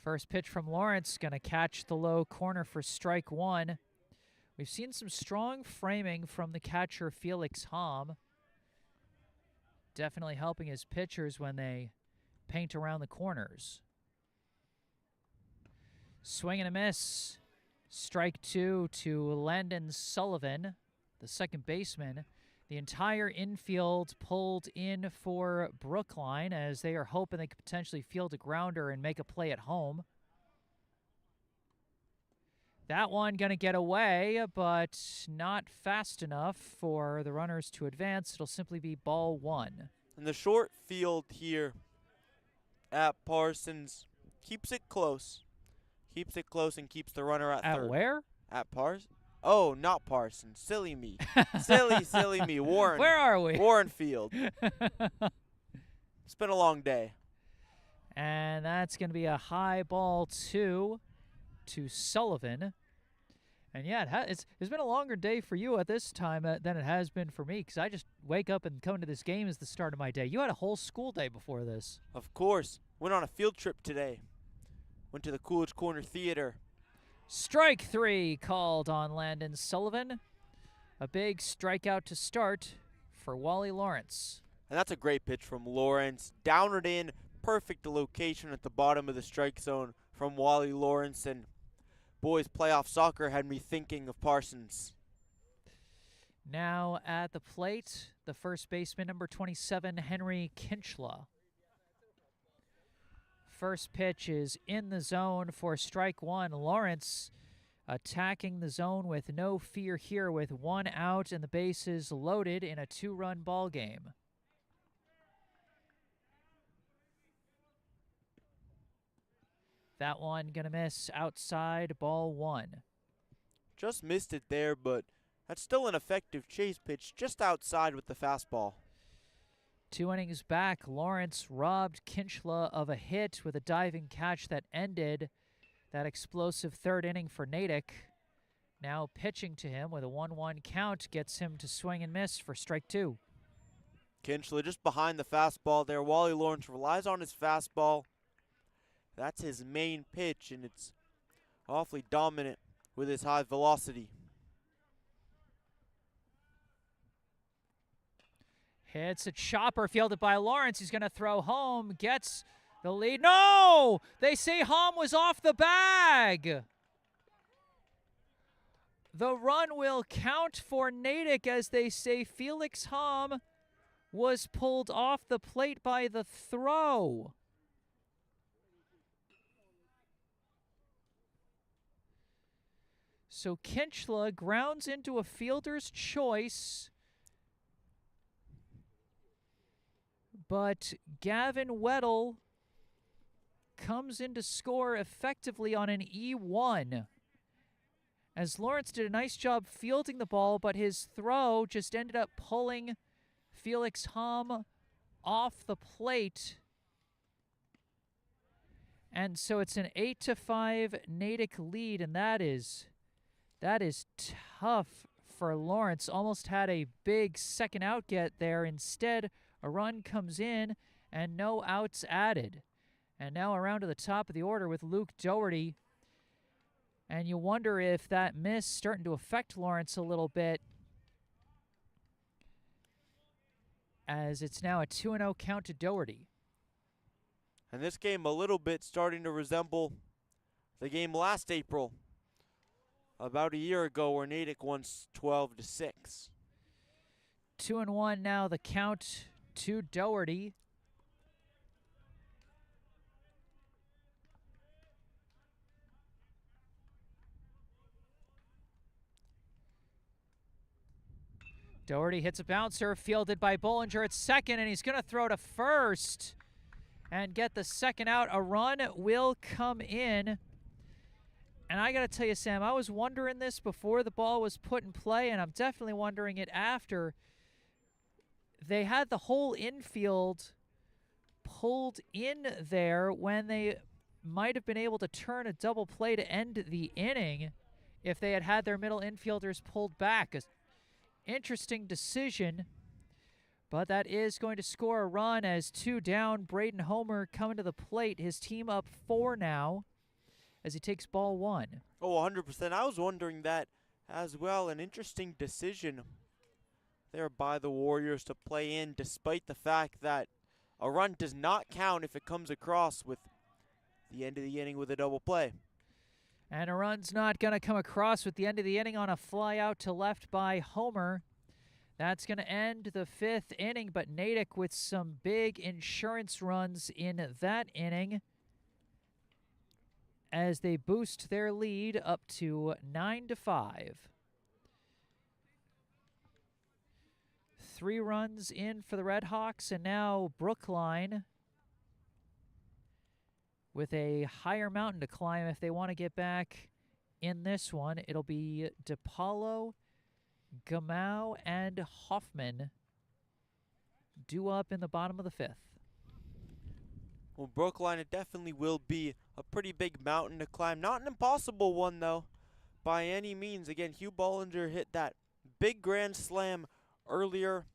First pitch from Lawrence, going to catch the low corner for strike 1. We've seen some strong framing from the catcher Felix Hom. Definitely helping his pitchers when they paint around the corners. Swing and a miss. Strike 2 to Landon Sullivan, the second baseman. The entire infield pulled in for Brookline as they are hoping they could potentially field a grounder and make a play at home. That one going to get away, but not fast enough for the runners to advance. It'll simply be ball 1. And the short field here at Parsons keeps it close. Keeps it close and keeps the runner at third. At where? At Parsons. Oh, not Parsons. Silly me. silly me. Warren. Where are we? Warren Field. It's been a long day. And that's going to be a high ball 2 to Sullivan. And yeah, it's been a longer day for you at this time than it has been for me, because I just wake up and come to this game as the start of my day. You had a whole school day before this. Of course. Went on a field trip today. Went to the Coolidge Corner Theater. Strike 3 called on Landon Sullivan. A big strikeout to start for Wally Lawrence. And that's a great pitch from Lawrence. Down it in. Perfect location at the bottom of the strike zone from Wally Lawrence. And boys, playoff soccer had me thinking of Parsons. Now at the plate, the first baseman, number 27, Henry Kinchla. First pitch is in the zone for strike 1. Lawrence attacking the zone with no fear here with 1 out and the bases loaded in a 2-run ball game. That one gonna miss outside, ball 1. Just missed it there, but that's still an effective chase pitch just outside with the fastball. 2 innings back, Lawrence robbed Kinchla of a hit with a diving catch that ended that explosive 3rd inning for Natick. Now pitching to him with a 1-1 count gets him to swing and miss for strike 2. Kinchla just behind the fastball there. Wally Lawrence relies on his fastball. That's his main pitch, and it's awfully dominant with his high velocity. Hits a chopper fielded by Lawrence. He's going to throw home. Gets the lead. No! They say Hom was off the bag. The run will count for Natick as they say Felix Hom was pulled off the plate by the throw. So Kinchla grounds into a fielder's choice. But Gavin Weddle comes in to score effectively on an E1. As Lawrence did a nice job fielding the ball, but his throw just ended up pulling Felix Hom off the plate. And so it's an 8-5 Natick lead, and that is tough for Lawrence. Almost had a big second out get there. Instead, a run comes in and no outs added. And now around to the top of the order with Luke Doherty. And you wonder if that miss starting to affect Lawrence a little bit, as it's now a 2-0 count to Doherty. And this game a little bit starting to resemble the game last April, about a year ago, where Natick won 12-6. 2-1 now, the count to Doherty. Doherty hits a bouncer, fielded by Bolinger at second, and he's going to throw to first and get the second out. A run will come in. And I got to tell you, Sam, I was wondering this before the ball was put in play, and I'm definitely wondering it after. They had the whole infield pulled in there when they might have been able to turn a double play to end the inning if they had had their middle infielders pulled back. An interesting decision, but that is going to score a run as 2 down. Braden Homer coming to the plate. His team up 4 now as he takes ball 1. Oh, 100%. I was wondering that as well. An interesting decision there by the Warriors to play in, despite the fact that a run does not count if it comes across with the end of the inning with a double play. And a run's not going to come across with the end of the inning on a fly out to left by Homer. That's going to end the 5th inning, but Natick with some big insurance runs in that inning as they boost their lead up to 9-5. 3 runs in for the Red Hawks, and now Brookline with a higher mountain to climb if they want to get back in this one. It'll be DePaulo, Gamau, and Hoffman due up in the bottom of the 5th. Well, Brookline, it definitely will be a pretty big mountain to climb. Not an impossible one, though, by any means. Again, Hugh Bolinger hit that big grand slam earlier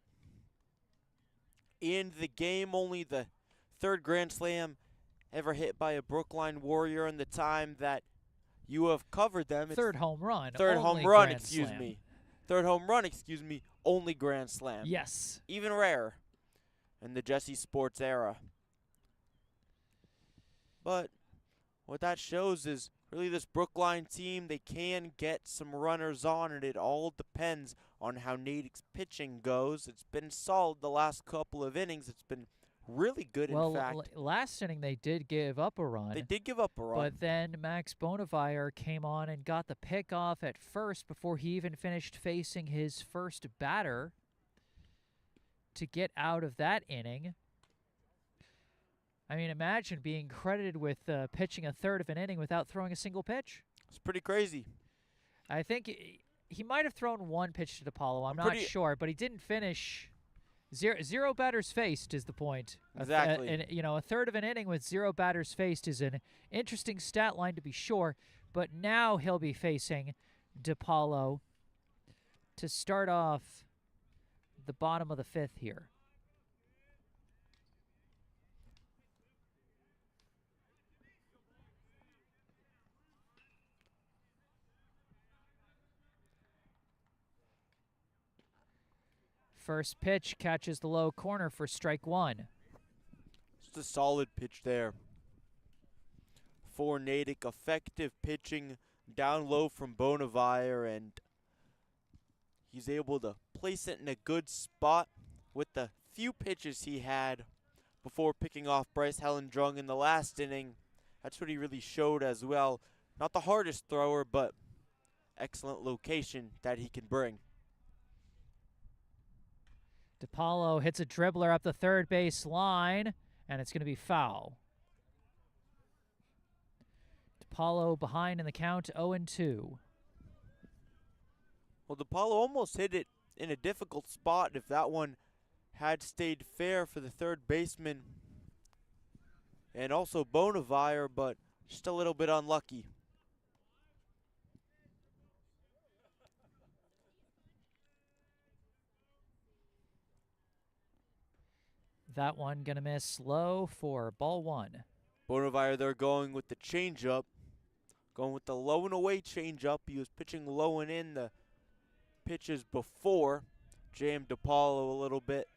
in the game. Only the 3rd grand slam ever hit by a Brookline Warrior in the time that you have covered them. It's 3rd home run. 3rd home run, excuse me. 3rd home run, excuse me. Only grand slam. Yes. Even rare in the Jesse Sports era. But what that shows is really this Brookline team, they can get some runners on, and it all depends on how Natick's pitching goes. It's been solid the last couple of innings. It's been really good, in fact. Well, last inning they did give up a run. They did give up a run. But then Max Bonavire came on and got the pick off at first before he even finished facing his first batter to get out of that inning. I mean, imagine being credited with pitching a 3rd of an inning without throwing a single pitch. It's pretty crazy. I think he might have thrown 1 pitch to DePaulo. I'm not sure, but he didn't finish. Zero batters faced is the point. Exactly. And a 3rd of an inning with 0 batters faced is an interesting stat line to be sure. But now he'll be facing DePaulo to start off the bottom of the 5th here. First pitch catches the low corner for strike 1. Just a solid pitch there for Natick. Effective pitching down low from Bonavire, and he's able to place it in a good spot with the few pitches he had before picking off Bryce Hellendrung in the last inning. That's what he really showed as well. Not the hardest thrower, but excellent location that he can bring. DePaulo hits a dribbler up the 3rd base line, and it's going to be foul. DePaulo behind in the count, 0-2. Well, DePaulo almost hit it in a difficult spot if that one had stayed fair for the 3rd baseman and also Bonavire, but just a little bit unlucky. That one going to miss low for ball 1. Bonavire, they're going with the changeup. Going with the low and away changeup. He was pitching low and in the pitches before. Jammed DePaulo a little bit.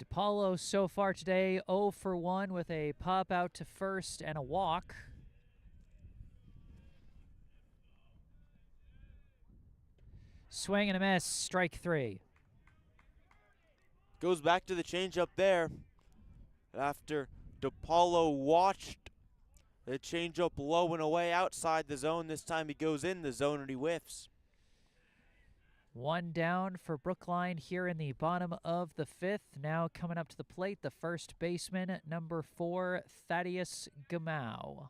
DePaulo so far today 0 for 1 with a pop out to first and a walk. Swing and a miss, strike 3. Goes back to the changeup there. After DePaulo watched the changeup low and away outside the zone. This time he goes in the zone and he whiffs. 1 down for Brookline here in the bottom of the 5th. Now coming up to the plate, the first baseman, number 4, Thaddeus Gamau.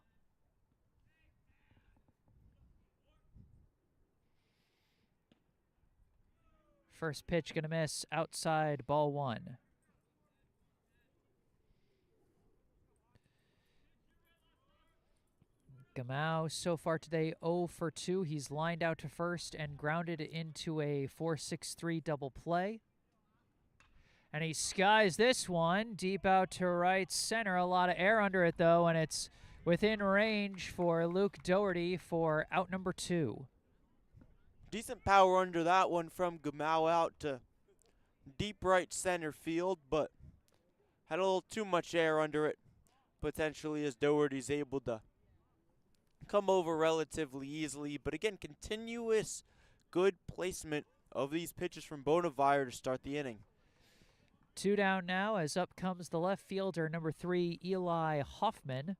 First pitch going to miss outside, ball 1. Gamau so far today 0 for 2. He's lined out to first and grounded into a 4-6-3 double play. And he skies this one deep out to right center. A lot of air under it though, and it's within range for Luke Doherty for out number 2. Decent power under that one from Gamau out to deep right center field, but had a little too much air under it potentially as Doherty's able to come over relatively easily. But again, continuous good placement of these pitches from Bolinger to start the inning. 2 down now as up comes the left fielder, number 3, Eli Hoffman.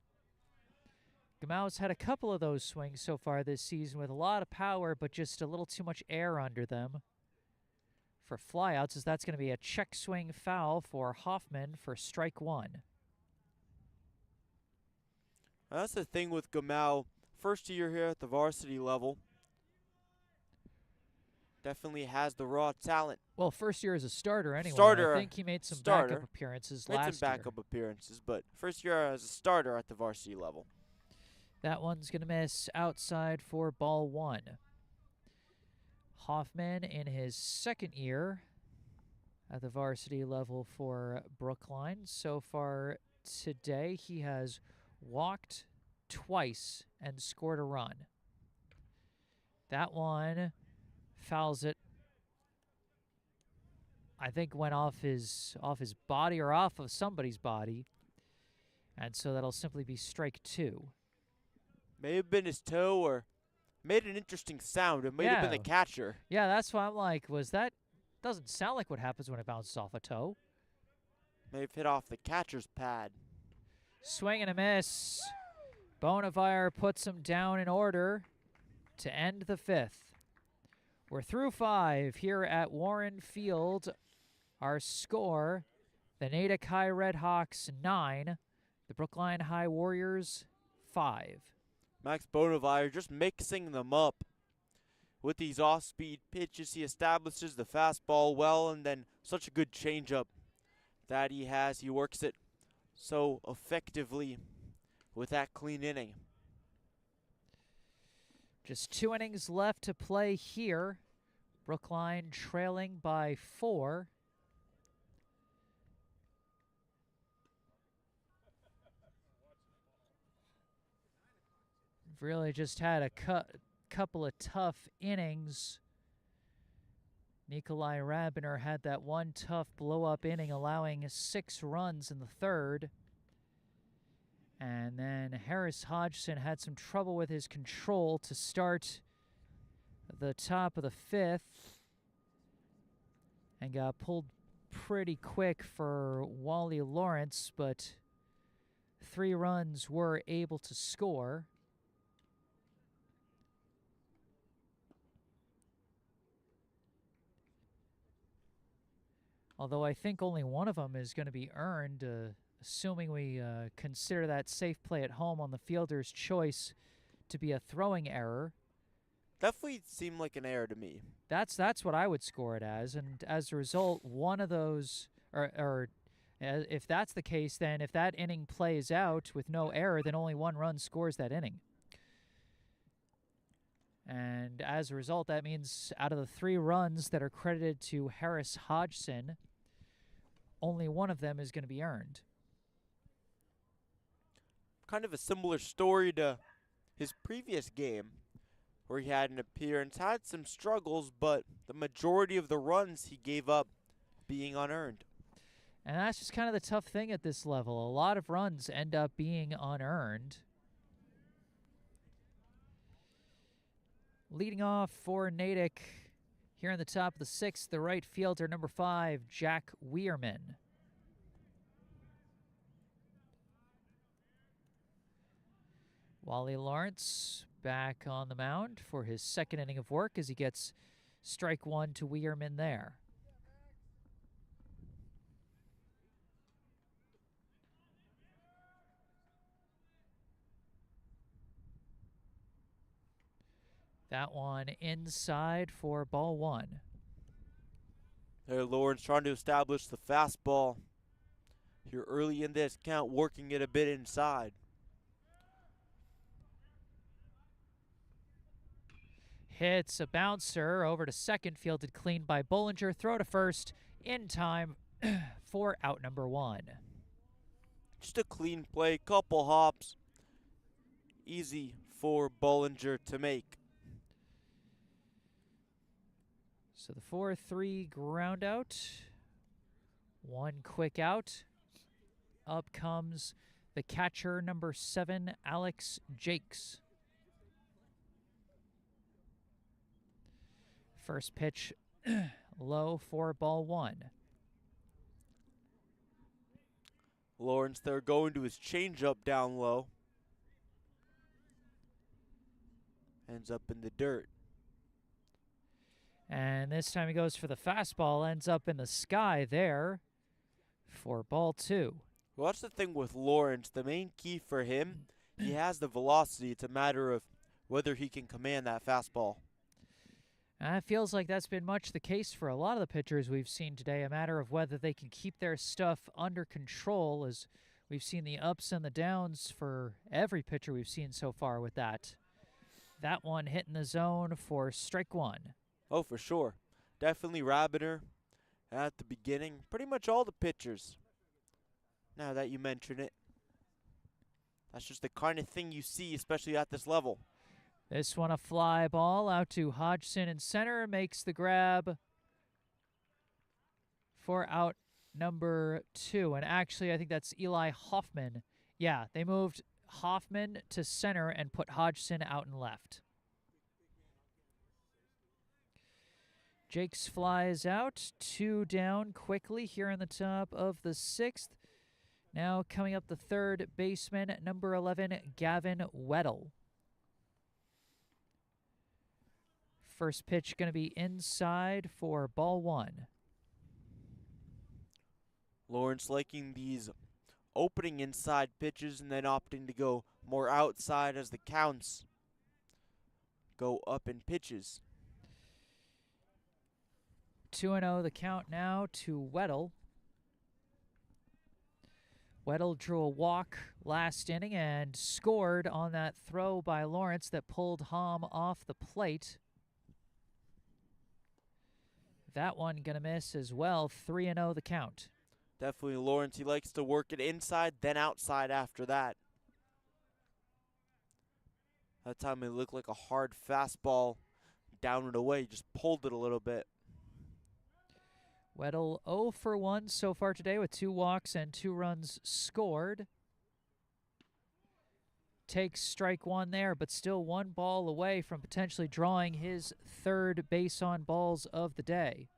Gamau's had a couple of those swings so far this season with a lot of power, but just a little too much air under them for flyouts, as that's going to be a check swing foul for Hoffman for strike 1. That's the thing with Gamau. First year here at the varsity level. Definitely has the raw talent. Well, first year as a starter anyway. Starter. I think he made some backup appearances last year. Made some backup appearances, but first year as a starter at the varsity level. That one's going to miss outside for ball 1. Hoffman in his second year at the varsity level for Brookline. So far today, he has walked twice and scored a run. That one fouls it. I think went off his body or off of somebody's body. And so that'll simply be strike 2. May have been his toe or made an interesting sound. It may have been the catcher. Yeah, that's why I'm like, was that? Doesn't sound like what happens when it bounces off a toe. May have hit off the catcher's pad. Swing and a miss. Bolinger puts him down in order to end the 5th. We're through 5 here at Warren Field. Our score, the Natick High Redhawks 9, the Brookline High Warriors 5. Max Bolinger just mixing them up with these off-speed pitches. He establishes the fastball well, and then such a good changeup that he has. He works it so effectively with that clean inning. Just 2 innings left to play here. Brookline trailing by 4. Really just had a couple of tough innings. Nikolai Rabiner had that one tough blow-up inning, allowing 6 runs in the 3rd. And then Harris Hodgson had some trouble with his control to start the top of the 5th and got pulled pretty quick for Wally Lawrence, but 3 runs were able to score. Although I think only one of them is going to be earned, assuming we consider that safe play at home on the fielder's choice to be a throwing error. Definitely seemed like an error to me. That's what I would score it as, and as a result, one of those, or if that's the case, then if that inning plays out with no error, then only 1 run scores that inning. And as a result, that means out of the 3 runs that are credited to Harris Hodgson, only one of them is going to be earned. Kind of a similar story to his previous game, where he had an appearance, had some struggles, but the majority of the runs he gave up being unearned. And that's just kind of the tough thing at this level. A lot of runs end up being unearned. Leading off for Natick, here in the top of the 6th, the right fielder, number 5, Jack Weirman. Wally Lawrence back on the mound for his 2nd inning of work as he gets strike 1 to Weirman there. That one inside for ball 1. There, Lawrence trying to establish the fastball here early in this count, working it a bit inside. Hits a bouncer over to second, fielded clean by Bolinger. Throw to first in time for out number 1. Just a clean play, couple hops. Easy for Bolinger to make. So the 4-3 ground out. 1 quick out. Up comes the catcher, number 7, Alex Jakes. First pitch low for ball one. Lawrence there going to his changeup down low. Ends up in the dirt. And this time he goes for the fastball, ends up in the sky there for ball two. Well, that's the thing with Lawrence. The main key for him, he has the velocity. It's a matter of whether he can command that fastball. And it feels like that's been much the case for a lot of the pitchers we've seen today, a matter of whether they can keep their stuff under control, as we've seen the ups and the downs for every pitcher we've seen so far with that. That one hit in the zone for strike one. Oh, for sure. Definitely Rabiner at the beginning. Pretty much all the pitchers, now that you mention it. That's just the kind of thing you see, especially at this level. This one a fly ball out to Hodgson in center, makes the grab for out number two. And actually, I think that's Eli Hoffman. Yeah, they moved Hoffman to center and put Hodgson out and left. Jakes flies out, 2 down quickly here in the top of the 6th. Now coming up the third baseman, number 11, Gavin Weddle. First pitch going to be inside for ball one. Lawrence liking these opening inside pitches and then opting to go more outside as the counts go up in pitches. 2-0 the count now to Weddle. Weddle drew a walk last inning and scored on that throw by Lawrence that pulled Hom off the plate. That one going to miss as well. 3-0 the count. Definitely Lawrence. He likes to work it inside, then outside after that. That time it looked like a hard fastball down and away. Just pulled it a little bit. Weddle 0 for 1 so far today with 2 walks and 2 runs scored. Takes strike one there, but still 1 ball away from potentially drawing his 3rd base on balls of the day.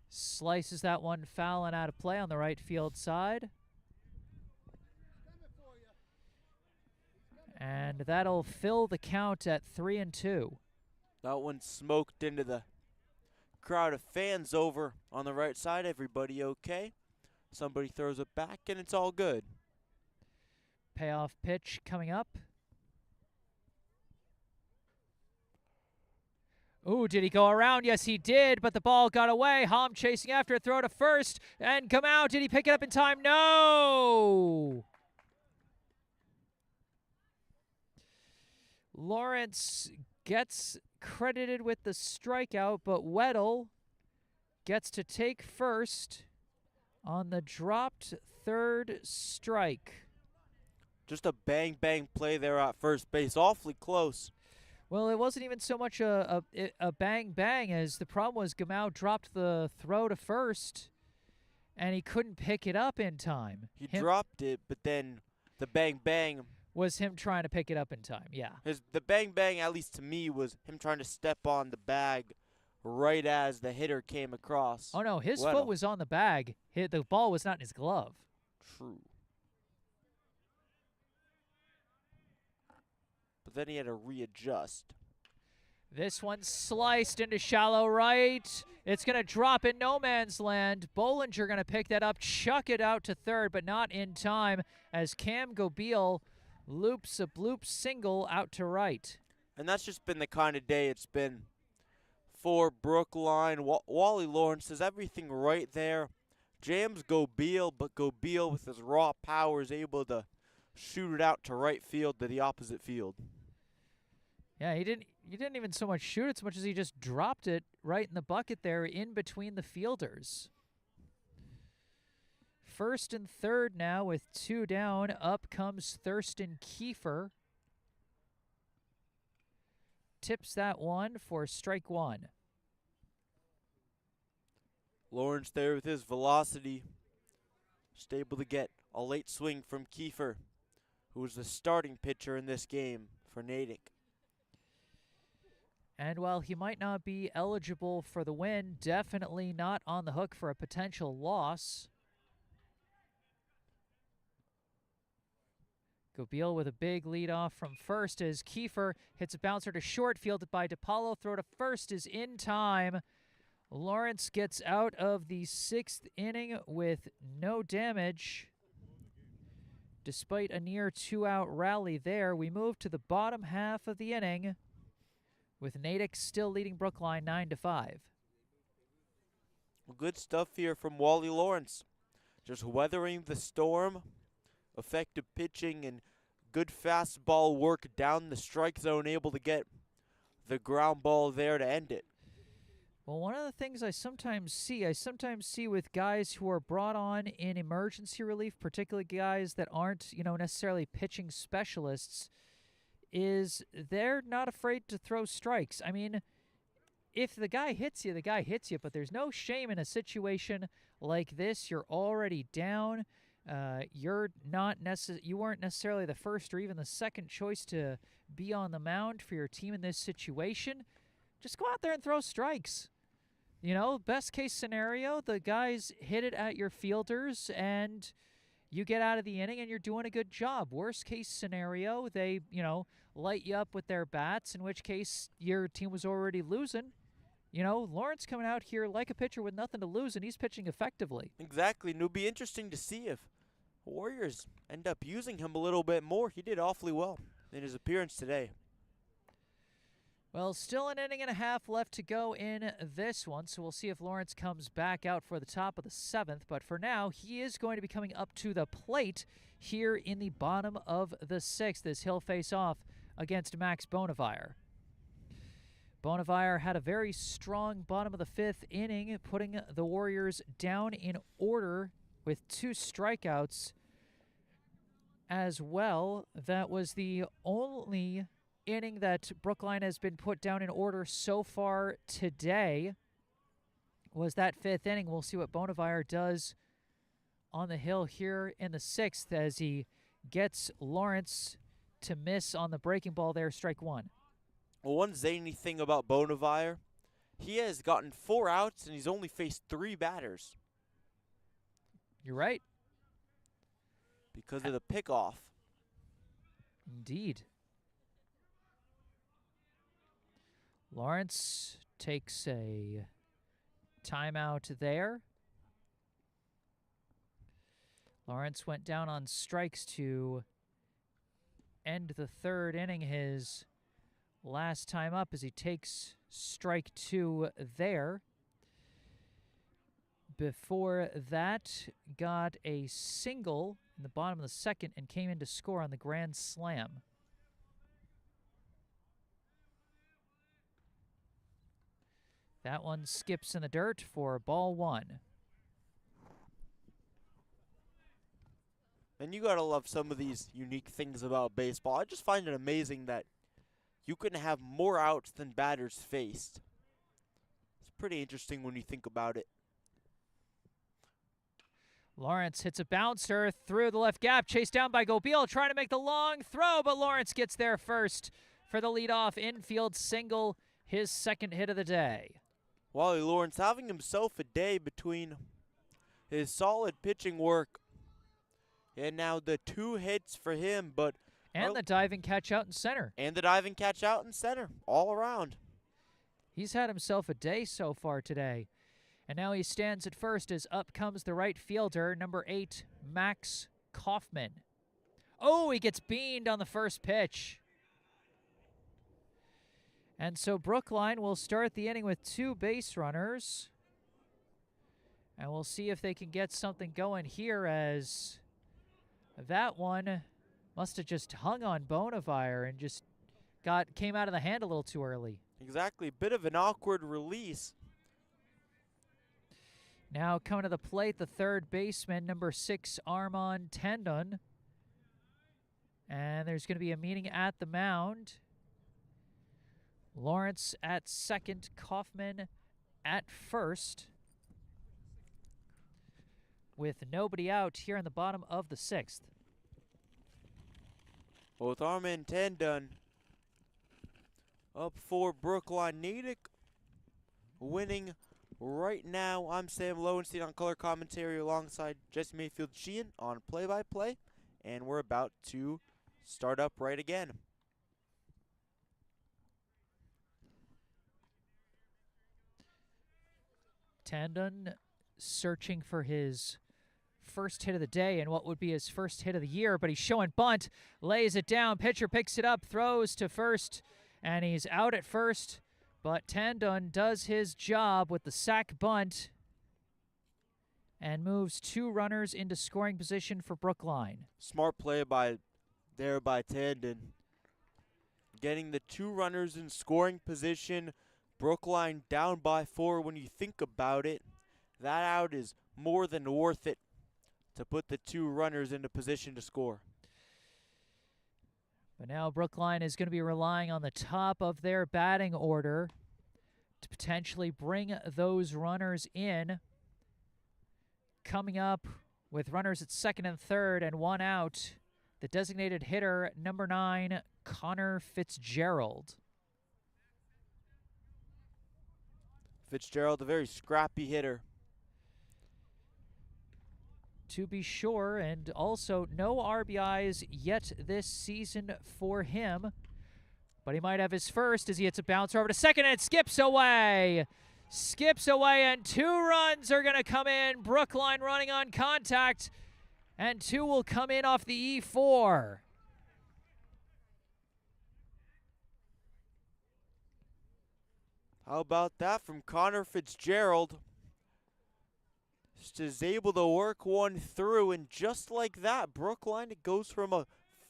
Slices that one foul and out of play on the right field side. And that'll fill the count at 3-2. That one smoked into the crowd of fans over on the right side. Everybody okay? Somebody throws it back and it's all good. Payoff pitch coming up. Ooh, did he go around? Yes, he did, but the ball got away. Hom chasing after it, throw to first, and come out. Did he pick it up in time? No! Lawrence gets credited with the strikeout, but Weddle gets to take first on the dropped 3rd strike. Just a bang-bang play there at first base. Awfully close. Well, it wasn't even so much a bang-bang as the problem was Gamau dropped the throw to first, and he couldn't pick it up in time. He dropped it, but then the bang-bang was him trying to pick it up in time, yeah. The bang-bang, at least to me, was him trying to step on the bag right as the hitter came across. Oh, no, his foot was on the bag. The ball was not in his glove. True. But then he had to readjust. This one sliced into shallow right. It's going to drop in no man's land. Bolinger going to pick that up, chuck it out to third, but not in time as Cam Gobeil loops a bloop single out to right. And that's just been the kind of day it's been for Brookline. Wally Lawrence has everything right there. Jams Gobeil, but Gobeil with his raw power is able to shoot it out to right field to the opposite field. Yeah, he didn't even so much shoot it so much as he just dropped it right in the bucket there in between the fielders. First and third now with 2 down. Up comes Thurston Kiefer. Tips that one for strike one. Lawrence there with his velocity. Just able to get a late swing from Kiefer, who was the starting pitcher in this game for Natick. And while he might not be eligible for the win, definitely not on the hook for a potential loss. Gobeil with a big lead off from first as Kiefer hits a bouncer to short, fielded by DePaulo. Throw to first is in time. Lawrence gets out of the 6th inning with no damage. Despite a near 2-out rally there, we move to the bottom half of the inning with Natick still leading Brookline 9-5. Good stuff here from Wally Lawrence. Just weathering the storm, effective pitching, and good fastball work down the strike zone, able to get the ground ball there to end it. Well, one of the things I sometimes see with guys who are brought on in emergency relief, particularly guys that aren't, necessarily pitching specialists, is they're not afraid to throw strikes. I mean, if the guy hits you, the guy hits you, but there's no shame in a situation like this. You're already down. You weren't necessarily the first or even the second choice to be on the mound for your team in this situation. Just go out there and throw strikes. Best case scenario, the guys hit it at your fielders and you get out of the inning and you're doing a good job. Worst case scenario, they, light you up with their bats, in which case your team was already losing. Lawrence coming out here like a pitcher with nothing to lose, and he's pitching effectively. Exactly, and it'll be interesting to see if Warriors end up using him a little bit more. He did awfully well in his appearance today. Well, still an inning and a half left to go in this one, so we'll see if Lawrence comes back out for the top of the 7th. But for now, he is going to be coming up to the plate here in the bottom of the 6th as he'll face off against Max Bonavire. Bonavire had a very strong bottom of the 5th inning, putting the Warriors down in order with 2 strikeouts as well. That was the only inning that Brookline has been put down in order so far today, was that 5th inning. We'll see what Bonavire does on the hill here in the 6th as he gets Lawrence to miss on the breaking ball there, strike 1. Well, one zany thing about Bonavire, he has gotten 4 outs and he's only faced 3 batters. You're right. Because of the pickoff. Indeed. Lawrence takes a timeout there. Lawrence went down on strikes to end the 3rd inning, his last time up, as he takes strike 2 there. Before that, got a single in the bottom of the 2nd and came in to score on the grand slam. That one skips in the dirt for ball 1. And you gotta love some of these unique things about baseball. I just find it amazing that you can have more outs than batters faced. It's pretty interesting when you think about it. Lawrence hits a bouncer through the left gap, chased down by Gobeil, trying to make the long throw, but Lawrence gets there first for the leadoff infield single, his 2nd hit of the day. Wally Lawrence having himself a day between his solid pitching work and now the 2 hits for him, but and the diving catch out in center. And the diving catch out in center, all around. He's had himself a day so far today. And now he stands at first as up comes the right fielder, number 8, Max Kaufman. Oh, he gets beamed on the first pitch. And so Brookline will start the inning with 2 base runners. And we'll see if they can get something going here, as that one must have just hung on Bonavire and just came out of the hand a little too early. Exactly. Bit of an awkward release. Now coming to the plate, the 3rd baseman, number 6, Armand Tendon. And there's going to be a meeting at the mound. Lawrence at 2nd, Kaufman at 1st. With nobody out here in the bottom of the 6th. Both Arma and Tandon up for Brookline. Natick winning right now. I'm Sam Lowenstein on color commentary alongside Jesse Mayfield-Sheehan on play-by-play. And we're about to start up right again. Tandon searching for his first hit of the day and what would be his first hit of the year, but he's showing bunt, lays it down, pitcher picks it up, throws to first, and he's out at first. But Tandon does his job with the sac bunt and moves 2 runners into scoring position for Brookline. Smart play by Tandon. Getting the 2 runners in scoring position. Brookline down by 4. When you think about it, that out is more than worth it to put the 2 runners into position to score. But now Brookline is going to be relying on the top of their batting order to potentially bring those runners in. Coming up with runners at second and third and 1 out, the designated hitter, number 9, Connor Fitzgerald. Fitzgerald, a very scrappy hitter. To be sure, and also no RBIs yet this season for him. But he might have his first as he hits a bouncer over to second, and it skips away. Skips away, and 2 runs are going to come in. Brookline running on contact, and 2 will come in off the E4. How about that from Connor Fitzgerald? Just is able to work one through, and just like that, Brookline, it goes from a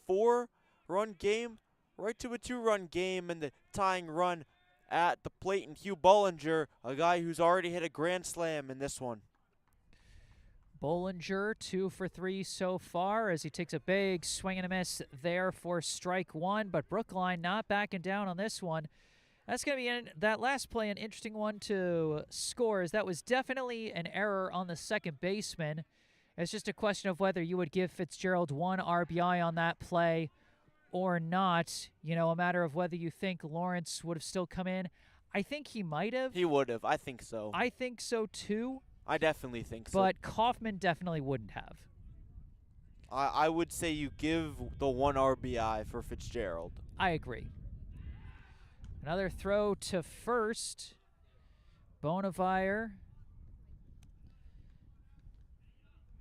4-run game right to a 2-run game, and the tying run at the plate, and Hugh Bolinger, a guy who's already hit a grand slam in this one. Bolinger 2 for 3 so far as he takes a big swing and a miss there for strike 1, but Brookline not backing down on this one. That's going to be that last play, an interesting one to score, as that was definitely an error on the second baseman. It's just a question of whether you would give Fitzgerald 1 RBI on that play or not. You know, a matter of whether you think Lawrence would have still come in. I think he might have. He would have. I think so. I think so too. I definitely think so. But Kaufman definitely wouldn't have. I would say you give the 1 RBI for Fitzgerald. I agree. Another throw to first. Bolinger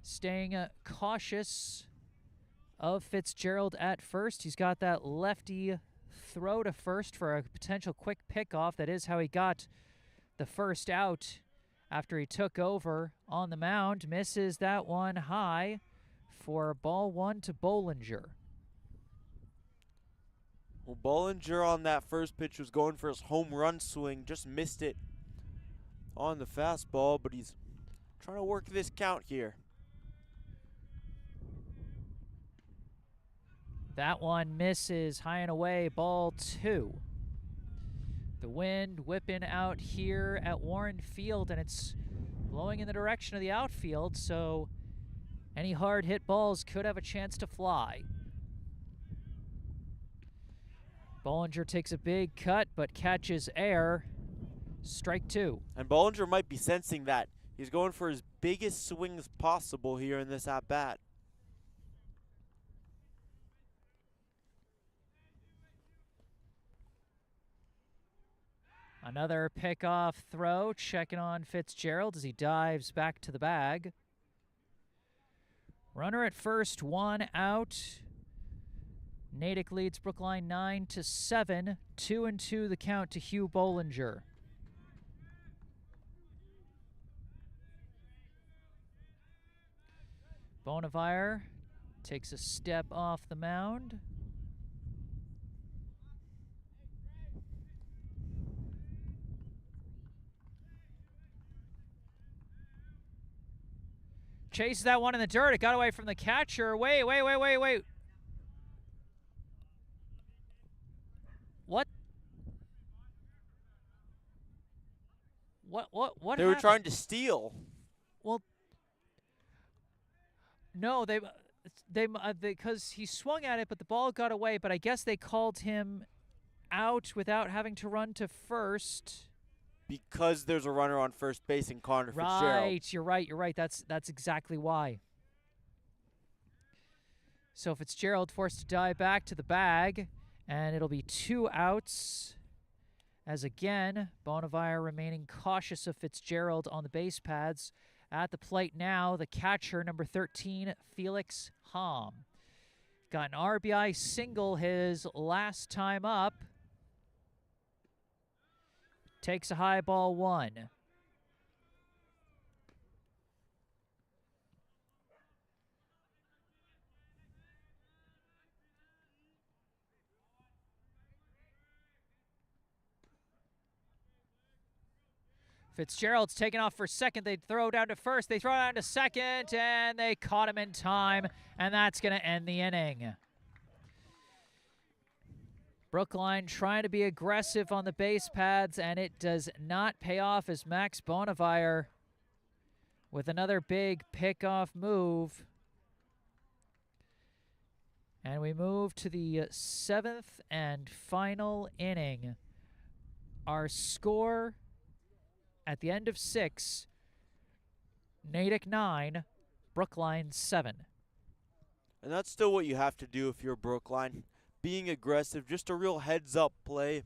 staying cautious of Fitzgerald at first. He's got that lefty throw to first for a potential quick pickoff. That is how he got the first out after he took over on the mound. Misses that one high for ball 1 to Bolinger. Well, Bolinger on that first pitch was going for his home run swing. Just missed it on the fastball, but he's trying to work this count here. That one misses high and away, ball 2. The wind whipping out here at Warren Field, and it's blowing in the direction of the outfield, so any hard hit balls could have a chance to fly. Bolinger takes a big cut, but catches air. Strike 2. And Bolinger might be sensing that. He's going for his biggest swings possible here in this at-bat. Another pickoff throw, checking on Fitzgerald as he dives back to the bag. Runner at first, 1 out. Natick leads Brookline 9-7. 2-2 the count to Hugh Bolinger. Bolinger takes a step off the mound. Chases that one in the dirt. It got away from the catcher. Wait. What? What They were happened? trying to steal. Well, no, because he swung at it, but the ball got away. But I guess they called him out without having to run to first. Because there's a runner on first base in Connor Fitzgerald. Right, you're right. That's exactly why. So Fitzgerald forced to dive back to the bag, and it'll be 2 outs. As again, Bolinger remaining cautious of Fitzgerald on the base pads. At the plate now, the catcher, number 13, Felix Hom. Got an RBI single his last time up. Takes a high ball 1. Fitzgerald's taking off for second. They throw down to first. They throw down to second, and they caught him in time, and that's going to end the inning. Brookline trying to be aggressive on the base pads, and it does not pay off as Max Bolinger with another big pickoff move. And we move to the 7th and final inning. Our score at the end of 6, Natick 9, Brookline 7. And that's still what you have to do if you're Brookline. Being aggressive, just a real heads-up play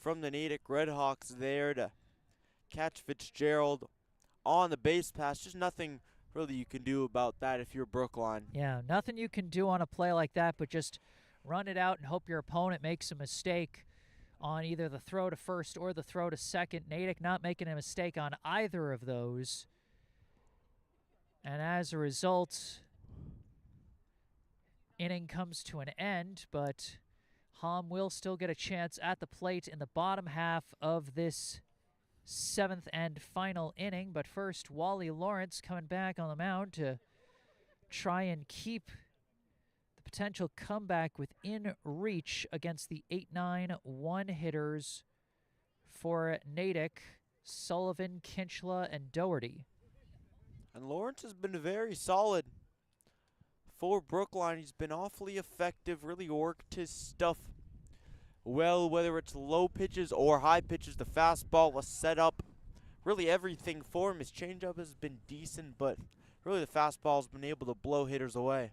from the Natick Redhawks there to catch Fitzgerald on the base pass. Just nothing really you can do about that if you're Brookline. Yeah, nothing you can do on a play like that, but just run it out and hope your opponent makes a mistake on either the throw to first or the throw to second. Natick not making a mistake on either of those. And as a result, inning comes to an end, but Hom will still get a chance at the plate in the bottom half of this 7th and final inning. But first, Wally Lawrence coming back on the mound to try and keep the potential comeback within reach against the 8-9 one-hitters for Natick, Sullivan, Kinchla, and Doherty. And Lawrence has been very solid for Brookline. He's been awfully effective, really worked his stuff well, whether it's low pitches or high pitches. The fastball was set up, really everything for him. His changeup has been decent, but really the fastball's been able to blow hitters away.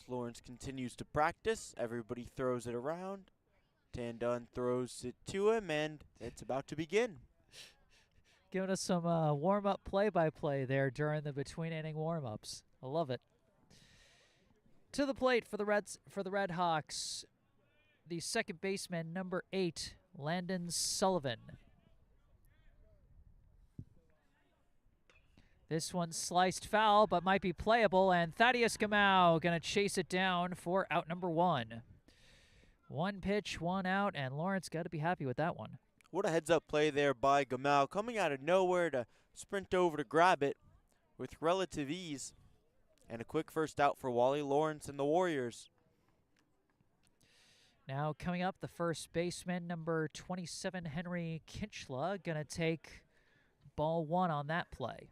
Lawrence continues to practice. Everybody throws it around. Tandon throws it to him, and it's about to begin. Giving us some warm-up play-by-play there during the between-inning warm-ups. I love it. To the plate for the Redhawks, the second baseman, number 8, Landon Sullivan. This one's sliced foul, but might be playable, and Thaddeus Gamau going to chase it down for out number 1. 1 pitch, 1 out, and Lawrence got to be happy with that one. What a heads-up play there by Gamau, coming out of nowhere to sprint over to grab it with relative ease. And a quick first out for Wally Lawrence and the Warriors. Now coming up, the first baseman, number 27, Henry Kinchla, going to take ball 1 on that play.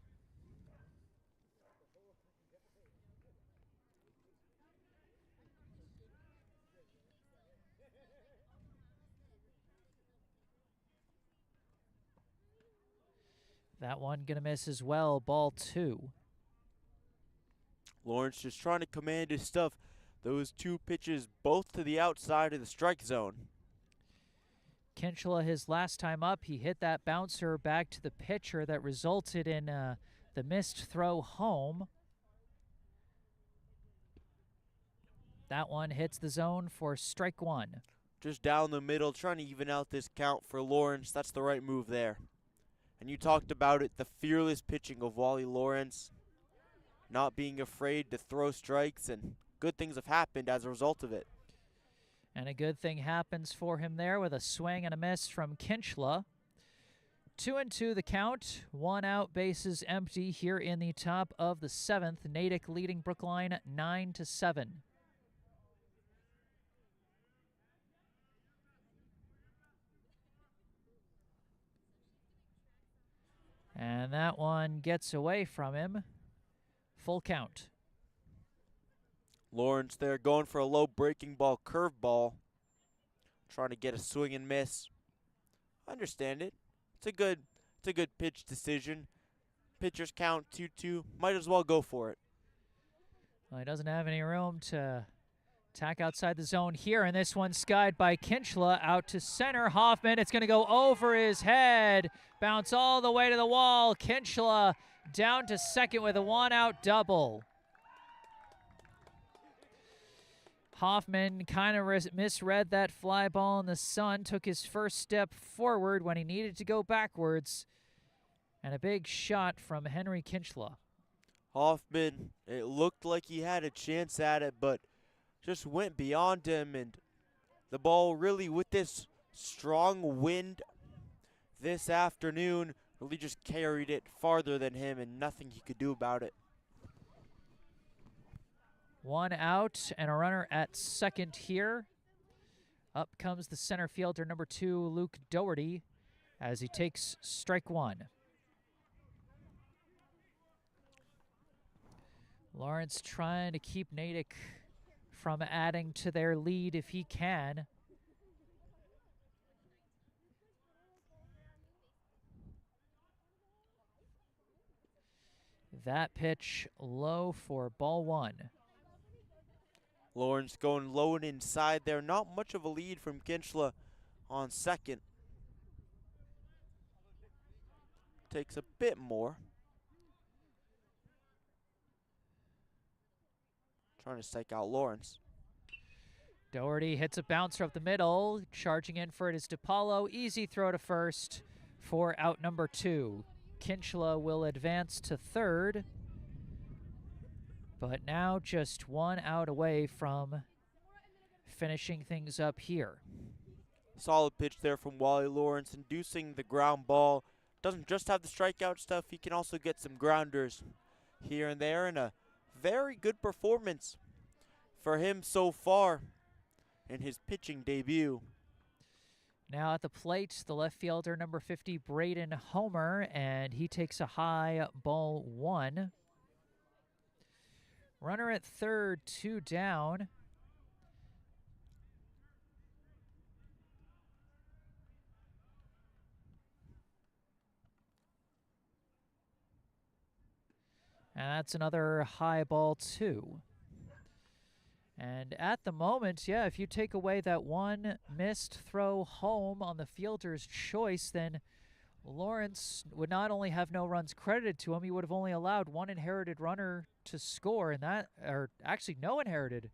That one going to miss as well, ball 2. Lawrence just trying to command his stuff. Those 2 pitches both to the outside of the strike zone. Kinchla, his last time up, he hit that bouncer back to the pitcher that resulted in the missed throw home. That one hits the zone for strike 1. Just down the middle, trying to even out this count for Lawrence. That's the right move there. And you talked about it, the fearless pitching of Wally Lawrence. Not being afraid to throw strikes, and good things have happened as a result of it. And a good thing happens for him there with a swing and a miss from Kinchla. 2-2 the count, 1 out, bases empty here in the top of the 7th. Natick leading Brookline 9-7. And that one gets away from him. Full count. Lawrence there going for a low breaking ball curveball. Trying to get a swing and miss. I understand it. It's a good pitch decision. Pitchers count 2-2. Might as well go for it. Well, he doesn't have any room to attack outside the zone here, and this one skied by Kinchla out to center. Hoffman, it's going to go over his head. Bounce all the way to the wall. Kinchla down to second with a one-out double. Hoffman kind of misread that fly ball in the sun, took his first step forward when he needed to go backwards, and a big shot from Henry Kinchla. Hoffman, it looked like he had a chance at it, but just went beyond him, and the ball really, with this strong wind this afternoon, really just carried it farther than him, and nothing he could do about it. One out and a runner at second here. Up comes the center fielder, number 2, Luke Doherty, as he takes strike one. Lawrence trying to keep Natick from adding to their lead if he can. That pitch low for ball one. Lawrence going low and inside there. Not much of a lead from Kinchla on second. Takes a bit more. Trying to strike out Lawrence. Doherty hits a bouncer up the middle. Charging in for it is DePaulo. Easy throw to first for out number 2. Kinchla will advance to third, but now just one out away from finishing things up here. Solid pitch there from Wally Lawrence, inducing the ground ball. Doesn't just have the strikeout stuff, he can also get some grounders here and there, and a very good performance for him so far in his pitching debut. Now at the plate, the left fielder, number 50, Braden Homer, and he takes a high ball one. Runner at third, 2 down. And that's another high ball 2. And at the moment, yeah, if you take away that one missed throw home on the fielder's choice, then Lawrence would not only have no runs credited to him, he would have only allowed one inherited runner to score, and that, or actually no inherited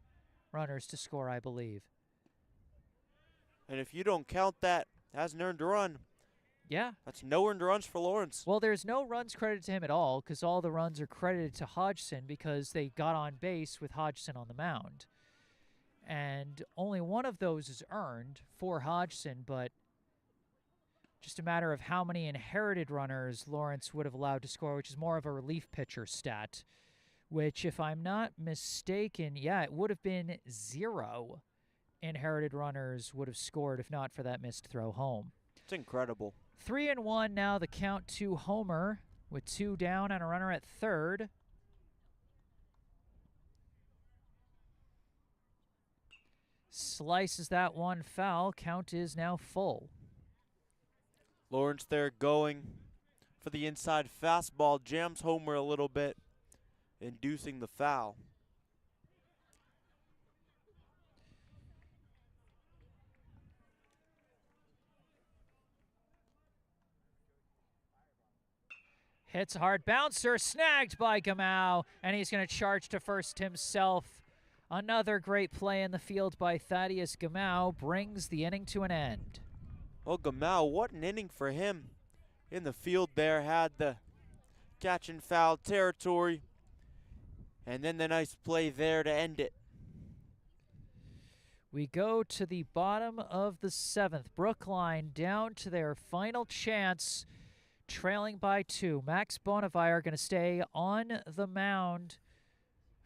runners to score, I believe. And if you don't count that as an earned run, yeah, that's no earned runs for Lawrence. Well, there's no runs credited to him at all because all the runs are credited to Hodgson because they got on base with Hodgson on the mound. And only one of those is earned for Hodgson, but just a matter of how many inherited runners Lawrence would have allowed to score, which is more of a relief pitcher stat, which, if I'm not mistaken, yeah, it would have been 0 inherited runners would have scored if not for that missed throw home. It's incredible. 3-1 now, the count to Homer with 2 down and a runner at third. Slices that one foul. Count is now full. Lawrence there going for the inside fastball. Jams Homer a little bit, inducing the foul. Hits a hard bouncer, snagged by Gamau, and he's going to charge to first himself. Another great play in the field by Thaddeus Gamau brings the inning to an end. Well, Gamau, what an inning for him. In the field there, had the catch and foul territory, and then the nice play there to end it. We go to the bottom of the 7th. Brookline down to their final chance, trailing by 2. Max Bonavire going to stay on the mound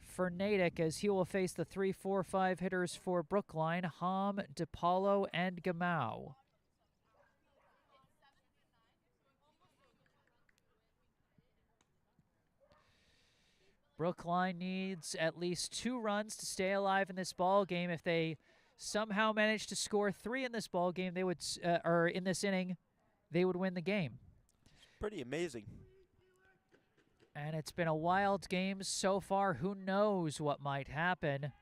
for Natick as he will face the 3, 4, 5 hitters for Brookline, Hom, DePaulo, and Gamau. Brookline needs at least 2 runs to stay alive in this ball game. If they somehow manage to score 3 in this ball game, they would, or in this inning, they would win the game. Pretty amazing. And it's been a wild game so far. Who knows what might happen?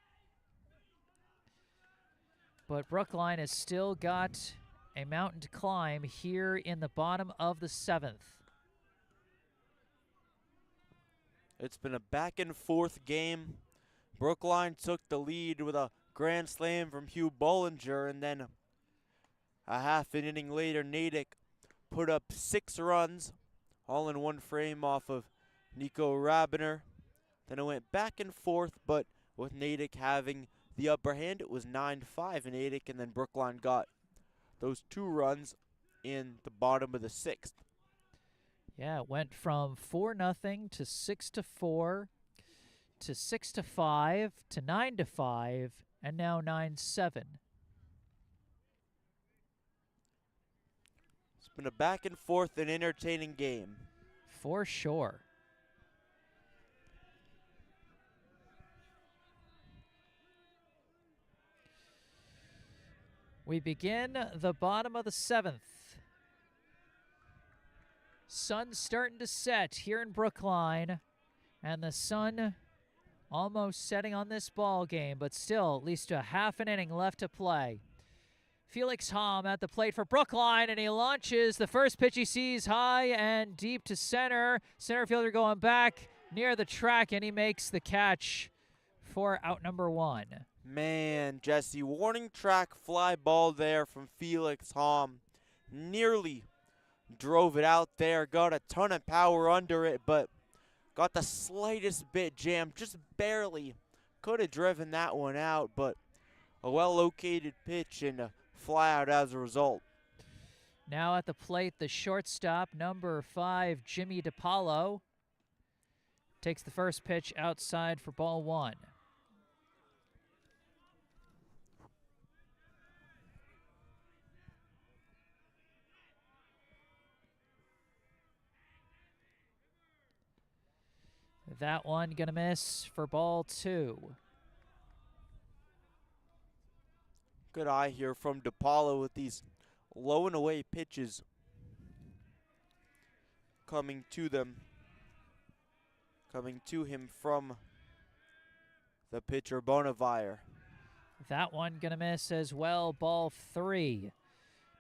But Brookline has still got a mountain to climb here in the bottom of the 7th. It's been a back and forth game. Brookline took the lead with a grand slam from Hugh Bolinger, and then a half an inning later, Natick put up 6 runs, all in one frame off of Nico Rabiner. Then it went back and forth, but with Natick having the upper hand, it was 9-5 in Natick, and then Brookline got those 2 runs in the bottom of the 6th. Yeah, it went from 4-0 to 6-4 to 6-5 to 9-5 and now 9-7. It's been a back and forth and entertaining game. For sure. We begin the bottom of the 7th. Sun's starting to set here in Brookline, and the sun almost setting on this ball game, but still at least a half an inning left to play. Felix Hom at the plate for Brookline, and he launches. The first pitch he sees high and deep to center. Center fielder going back near the track, and he makes the catch for out number 1. Man, Jesse, warning track fly ball there from Felix Hom. Nearly drove it out there, got a ton of power under it, but got the slightest bit jammed, just barely. Could have driven that one out, but a well-located pitch and a fly out as a result. Now at the plate, the shortstop, number 5, Jimmy DiPaolo, takes the first pitch outside for ball 1. That one gonna miss for ball 2. Good eye here from DiPaolo with these low and away pitches coming to him from the pitcher Bonavire. That one gonna miss as well, ball 3.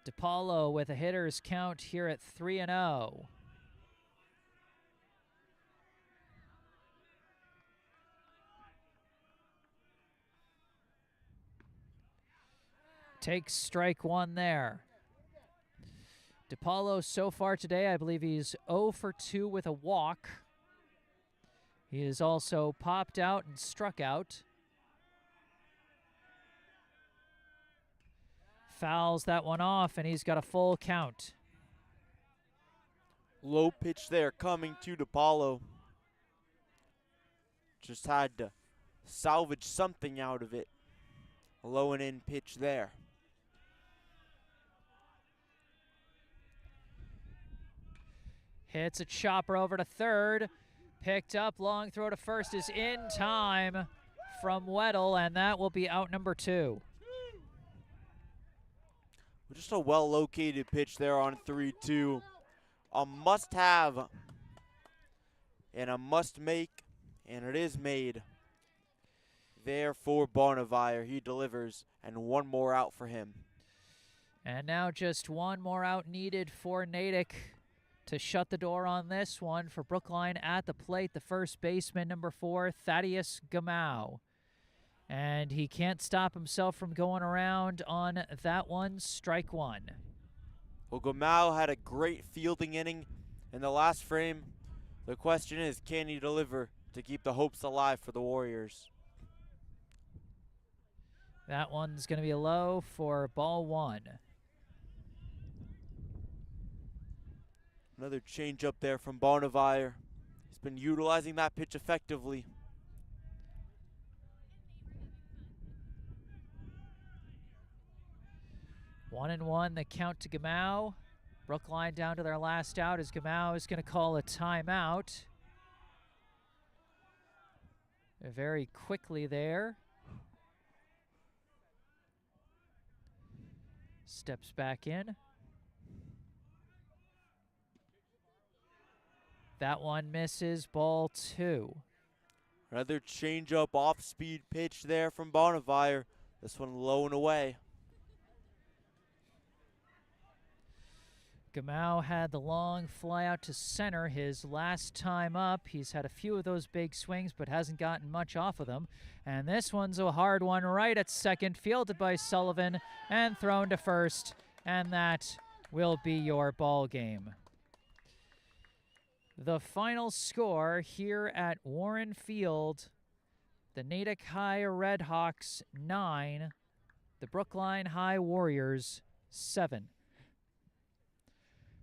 DiPaolo with a hitter's count here at 3-0. Takes strike 1 there. DiPaolo so far today, I believe he's 0 for 2 with a walk. He is also popped out and struck out. Fouls that one off, and he's got a full count. Low pitch there coming to DiPaolo. Just had to salvage something out of it. A low and in pitch there. Hits a chopper over to third. Picked up, long throw to first is in time from Weddle, and that will be out number 2. Just a well-located pitch there on 3-2. A must-have and a must-make, and it is made there for Bonavire. He delivers, and one more out for him. And now just one more out needed for Natick to shut the door on this one. For Brookline at the plate, the first baseman, number 4, Thaddeus Gamau. And he can't stop himself from going around on that one, strike 1. Well, Gamau had a great fielding inning in the last frame. The question is, can he deliver to keep the hopes alive for the Warriors? That one's going to be low for ball 1. Another change up there from Bonavire. He's been utilizing that pitch effectively. One and one, the count to Gamau. Brookline down to their last out as Gamau is going to call a timeout. very quickly there. Steps back in. That one misses, ball 2. Another change-up off-speed pitch there from Bolinger. This one low and away. Gamau had the long fly out to center his last time up. He's had a few of those big swings, but hasn't gotten much off of them. And this one's a hard one right at second, fielded by Sullivan and thrown to first. And that will be your ball game. The final score here at Warren Field, the Natick High Redhawks 9, the Brookline High Warriors 7.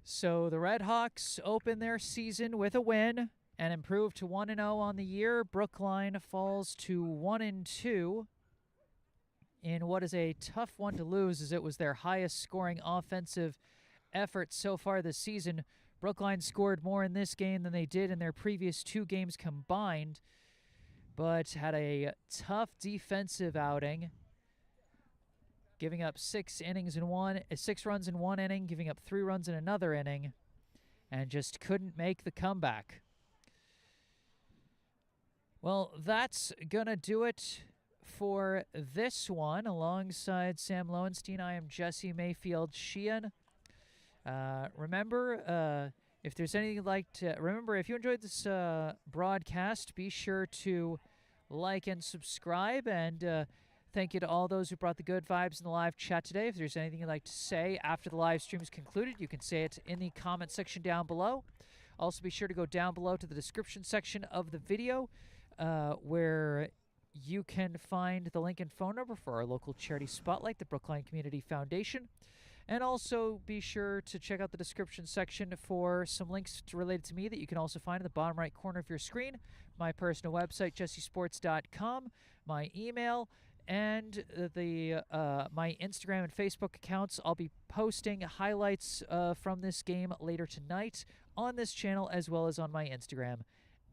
So the Redhawks open their season with a win and improve to 1-0 on the year. Brookline falls to 1-2 in what is a tough one to lose, as it was their highest scoring offensive effort so far this season. Brookline scored more in this game than they did in their previous 2 games combined, but had a tough defensive outing, giving up 6 runs in 1 inning, giving up 3 runs in another inning, and just couldn't make the comeback. Well, that's going to do it for this one. Alongside Sam Lowenstein, I am Jesse Mayfield-Sheehan. Remember, if there's anything you'd like to... Remember, if you enjoyed this broadcast, be sure to like and subscribe, and thank you to all those who brought the good vibes in the live chat today. If there's anything you'd like to say after the live stream is concluded, you can say it in the comment section down below. Also, be sure to go down below to the description section of the video, where you can find the link and phone number for our local charity spotlight, the Brookline Community Foundation. And also be sure to check out the description section for some links related to me that you can also find in the bottom right corner of your screen. My personal website, jessesports.com, my email, and my Instagram and Facebook accounts. I'll be posting highlights from this game later tonight on this channel, as well as on my Instagram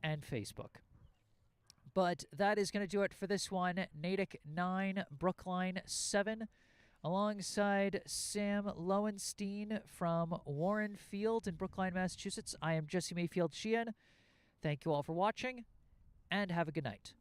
and Facebook. But that is going to do it for this one. Natick 9, Brookline 7. Alongside Sam Lowenstein from Warren Field in Brookline, Massachusetts, I am Jesse Mayfield-Sheehan. Thank you all for watching, and have a good night.